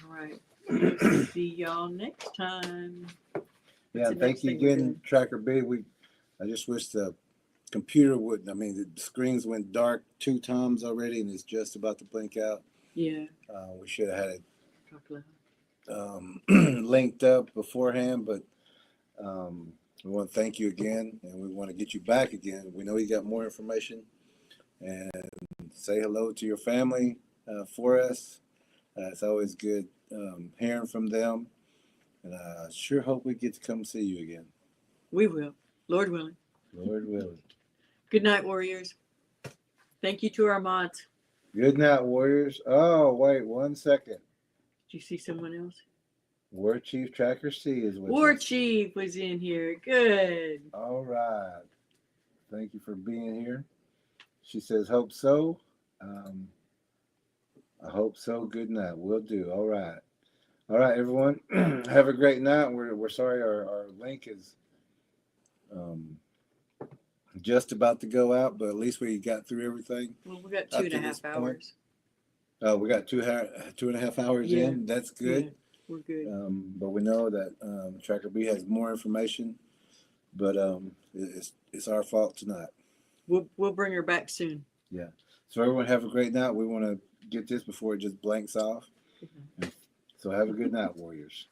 All right. We'll see y'all next time. What's
Yeah,
the
thank
next
you
thing we're
again,
doing?
Tracker B. I just wish the computer would. I mean, the screens went dark 2 times already, and it's just about to blink out.
Yeah.
We should have had it
Talk loud.
linked up beforehand, but we want to thank you again, and we want to get you back again. We know you got more information, and say hello to your family for us. It's always good hearing from them, and I sure hope we get to come see you again.
We will, Lord willing.
Lord willing.
Good night, warriors. Thank you to our mods.
Good night, warriors. Oh, wait 1 second.
Did you see someone else?
War Chief Tracker C is with
War
us.
Chief was in here. Good.
All right. Thank you for being here. She says, hope so. I hope so. Good night. We'll do. All right. All right, everyone. Have a great night. We're sorry our link is um, just about to go out, but at least we got through everything
Well, we got
up
two and
to
a
this
half
point.
hours.
We got 2.5 hours
Yeah.
in. That's
Yeah,
good.
we're good.
But we know that Tracker B has more information, but it's our fault tonight.
We'll bring her back soon.
Yeah. So everyone have a great night. We want to get this before it just blanks off. So have a good night, warriors.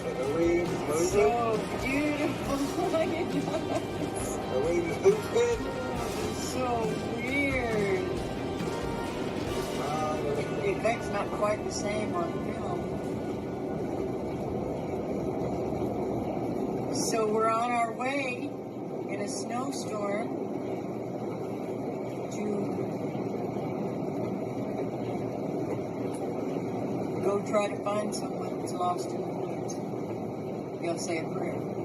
Are we moving?
So beautiful.
Are we moving?
So weird. The effect's not quite the same on film. So we're on our way in a snowstorm to go try to find someone that's lost in the woods. You gotta say a prayer.